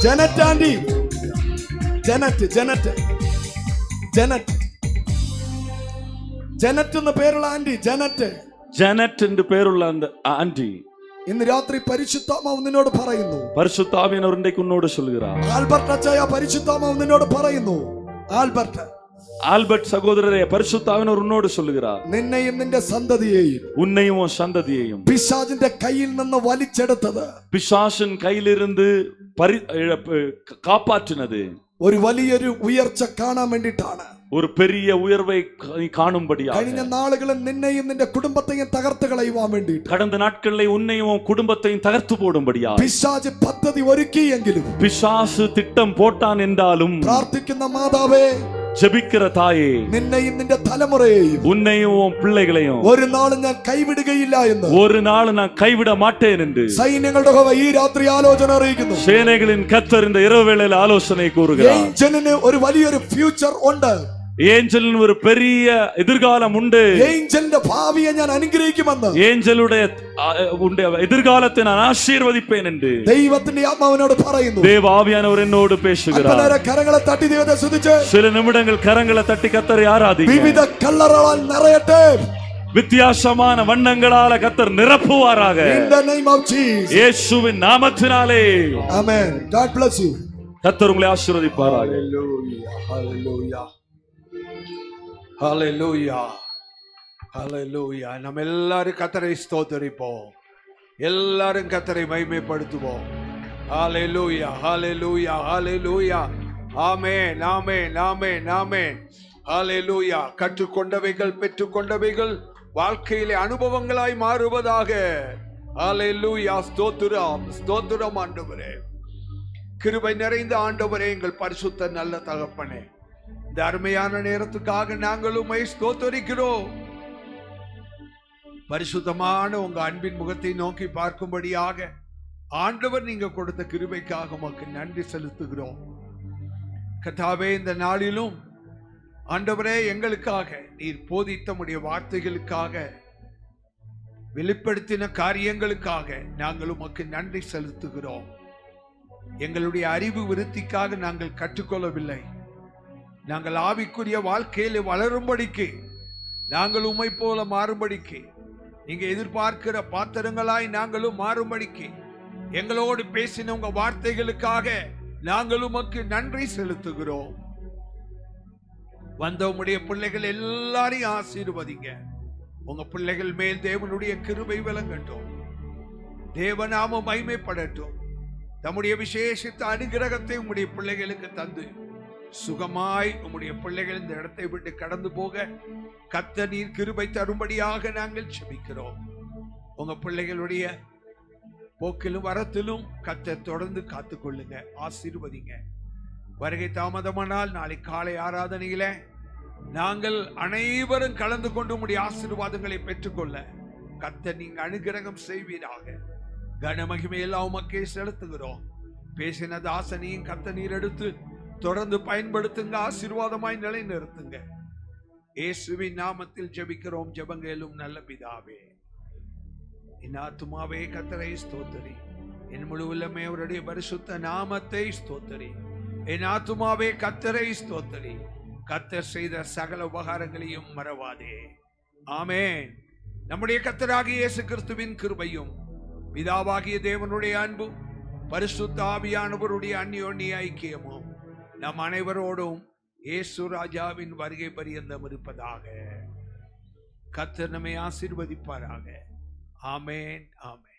ஜனட் ஆண்டி, ജനറ്റ് എന്ന പേരുള്ള ആന്റി, ജനറ്റ് എന്ന് പേരുള്ള ആന്റി ഇന്ന് രാത്രി പരിശുദ്ധാത്മാവ് നിന്നോട് പറയുന്നു. പരിശുദ്ധാവിയനവർ ഇன்றைக்கு உன்னோடு சொல்கிறார். ആൽബർട്ട് അച്ചായ പരിശുദ്ധാത്മാവ് നിന്നോട് പറയുന്നു. ஆல்பர்ட் சகோதரரே, பரிசுத்தாவியனவர் உன்னோடு சொல்கிறார். നിന്നെയും നിന്റെ സന്തതിയെയും உன்னையும் உன் சந்ததியையும் പിശാചിന്റെ കയ്യിൽ നിന്ന് വലിച്ചെടുത്തത്, பிசாசின் கையிலிருந்து காப்பாற்றினது ഒരു വലിയൊരു ഉയർച്ച കാണാൻ വേണ്ടിയിട്ടാണ്. ഒരു പെരിയ ഉയർവൈ കാണുம்படியாக കഴിഞ്ഞ നാളുകളിൽ നിന്നെയും നിന്റെ കുടുംബത്തെയും തകർത്ത് കളയുവാൻ വേണ്ടിയിട്ട്, கடந்த நாட்களிலே உன்னையும் குடும்பத்தையும் தகர்த்து போடும்படியாக പിശാച് പദ്ധതി ഒരുക്കിയെങ്കിലും, பிசாசு திட்டம் போட்டான் என்றாலும், പ്രാർത്ഥിക്കുന്ന മാതാവേ, ஜெபிக்கிற தாயே, നിന്നെയും നിന്റെ തലമുറയെയും உன்னையும் உன் பிள்ளைகளையும் ഒരു നാളും ഞാൻ കൈവിടുകയില്ല എന്ന് ஒரு நாள் நான் கைவிட மாட்டேன் என்று സൈന്യങ്ങളുടെ യഹോവ ഈ രാത്രി ആലോചന അറിയിക്കുന്നു. சேனைகளின் கர்த்தர் இந்த இரவு வேளையில் ஆலோசனை கூறுகிறார். ഏഞ്ചലിന് ഒരു വലിയൊരു ഫ്യൂച്ചർ ഉണ്ട്. ஏஞ்சலின் ஒரு பெரிய எதிர்காலம் உண்டு. ഏഞ്ചലിന്റെ ഭാവിയെ ഞാൻ അനുഗ്രഹിക്കുമെന്ന്, ஏஞ்சலுடைய எதிர்காலத்தை நான் ஆசீர்வதிப்பேன் என்று ദൈവത്തിന്റെ ആത്മാവിനോട് പറയുന്നു. தேவ ஆவியானவர் என்னோடு பேசுகிறார். കരങ്ങളെ തട്ടി ദൈവത്തെ സ്തുതിച്ച് சில நிமிடங்கள் கரங்களை தட்டி கர்த்தரை ஆராதிங்க. വിവിധ കളറുകളാൽ നിറയട്ടെ, வித்தியாசமான வண்ணங்களால கர்த்தர் நிரப்புவாராக. in the name of Jesus. இயேசுவின் நாமத்தினாலே. Amen. God bless you. கர்த்தர் உங்களை ஆசீர்வதிப்பாராக. Hallelujah. Hallelujah. Hallelujah. நம்ம எல்லாரும் கர்த்தரை ஸ்தோத்திரிப்போம். எல்லாரும் கர்த்தரை மகிமைப்படுத்துவோம். Hallelujah. Hallelujah. Hallelujah. ஆமென். ஆமென். ஆமென். ஆமென். Hallelujah. கற்றுக்கொண்டவைகள் பெற்றுக்கொண்டவைகள் வாழ்க்கையிலே அனுபவங்களாய் மாறுவதாக. Hallelujah. ஸ்தோத்திரம். ஸ்தோத்திரம் ஆண்டவரே. கிருபை நிறைந்த ஆண்டவரே, எங்கள் பரிசுத்த நல்ல தகப்பனே, இந்த அருமையான நேரத்துக்காக நாங்கள் உம்மை ஸ்தோத்திரிக்கிறோம். பரிசுத்தமான உங்க அன்பின் முகத்தை நோக்கி பார்க்கும்படியாக ஆண்டவர் நீங்க கொடுத்த கிருபைக்காக உமக்கு நன்றி செலுத்துகிறோம். கர்த்தாவே, இந்த நாளிலும் ஆண்டவரே, எங்களுக்காக நீர் போதித்த உம்முடைய வார்த்தைகளுக்காக, வெளிப்படுத்தின காரியங்களுக்காக நாங்கள் உமக்கு நன்றி செலுத்துகிறோம். எங்களுடைய அறிவு விருத்திக்காக நாங்கள் கற்றுக்கொள்ளவில்லை. நாங்கள் ஆவிக்குரிய வாழ்க்கையில் வளரும்படிக்கு, நாங்கள் உம்மை போல மாறும்படிக்கு, நீங்க எதிர்பார்க்கிற பாத்திரங்களாய் நாங்களும் மாறும்படிக்கு எங்களோடு பேசின உங்க வார்த்தைகளுக்காக நாங்கள் உமக்கு நன்றி செலுத்துகிறோம். வந்த உம்முடைய பிள்ளைகள் எல்லாரையும் ஆசீர்வதிங்க. உங்க பிள்ளைகள் மேல் தேவனுடைய கிருபை விளங்கட்டும். தேவநாமம் மகிமைப்படட்டும். தம்முடைய விசேஷித்த அனுகிரகத்தை உம்முடைய பிள்ளைகளுக்கு தந்து சுகமாய் உம்முடைய பிள்ளைகள் இந்த இடத்தை விட்டு கடந்து போக கர்த்தர் நீர் கிருபை தரும்படியாக நாங்கள் ஜெபிக்கிறோம். உங்க பிள்ளைகளுடைய போக்கிலும் வரத்திலும் கர்த்தர் தொடர்ந்து காத்துக்கொள்ளுங்க, ஆசீர்வதிங்க. வருகை தாமதமானால் நாளை காலை ஆராதனையில நாங்கள் அனைவரும் கலந்து கொண்டு உம்முடைய ஆசீர்வாதங்களை பெற்றுக்கொள்ள கர்த்தர் நீங்க அனுகிரகம் செய்வீராக. கனமகிமையெல்லாம் உமக்கே செலுத்துகிறோம். பேசின தாசனையும் கர்த்தர் நீர் எடுத்து தொடர்ந்து பயன்படுத்துங்க, ஆசீர்வாதமாய் நிலை நிறுத்துங்க. இயேசுவின் நாமத்தில் ஜெபிக்கிறோம் ஜெபங்களும் நல்ல பிதாவே. என் ஆத்துமாவே கர்த்தரை ஸ்தோத்திரி, என் முழு உள்ளமே அவருடைய பரிசுத்த நாமத்தை ஸ்தோத்திரி. என் ஆத்துமாவே கர்த்தரை ஸ்தோத்திரி, கர்த்தர் செய்த சகல உபகாரங்களையும் மறவாதே. ஆமென். நம்முடைய கர்த்தராகிய இயேசு கிறிஸ்துவின் கிருபையும் பிதாவாகிய தேவனுடைய அன்பும் பரிசுத்த ஆவியானவருடைய அந்யோன்ய ஐக்கியமும் நம் அனைவரோடும் இயேசு ராஜாவின் வருகை பரியந்தம் இருப்பதாக. கர்த்தர் நம்மை ஆசீர்வதிப்பாராக. ஆமென். ஆமென்.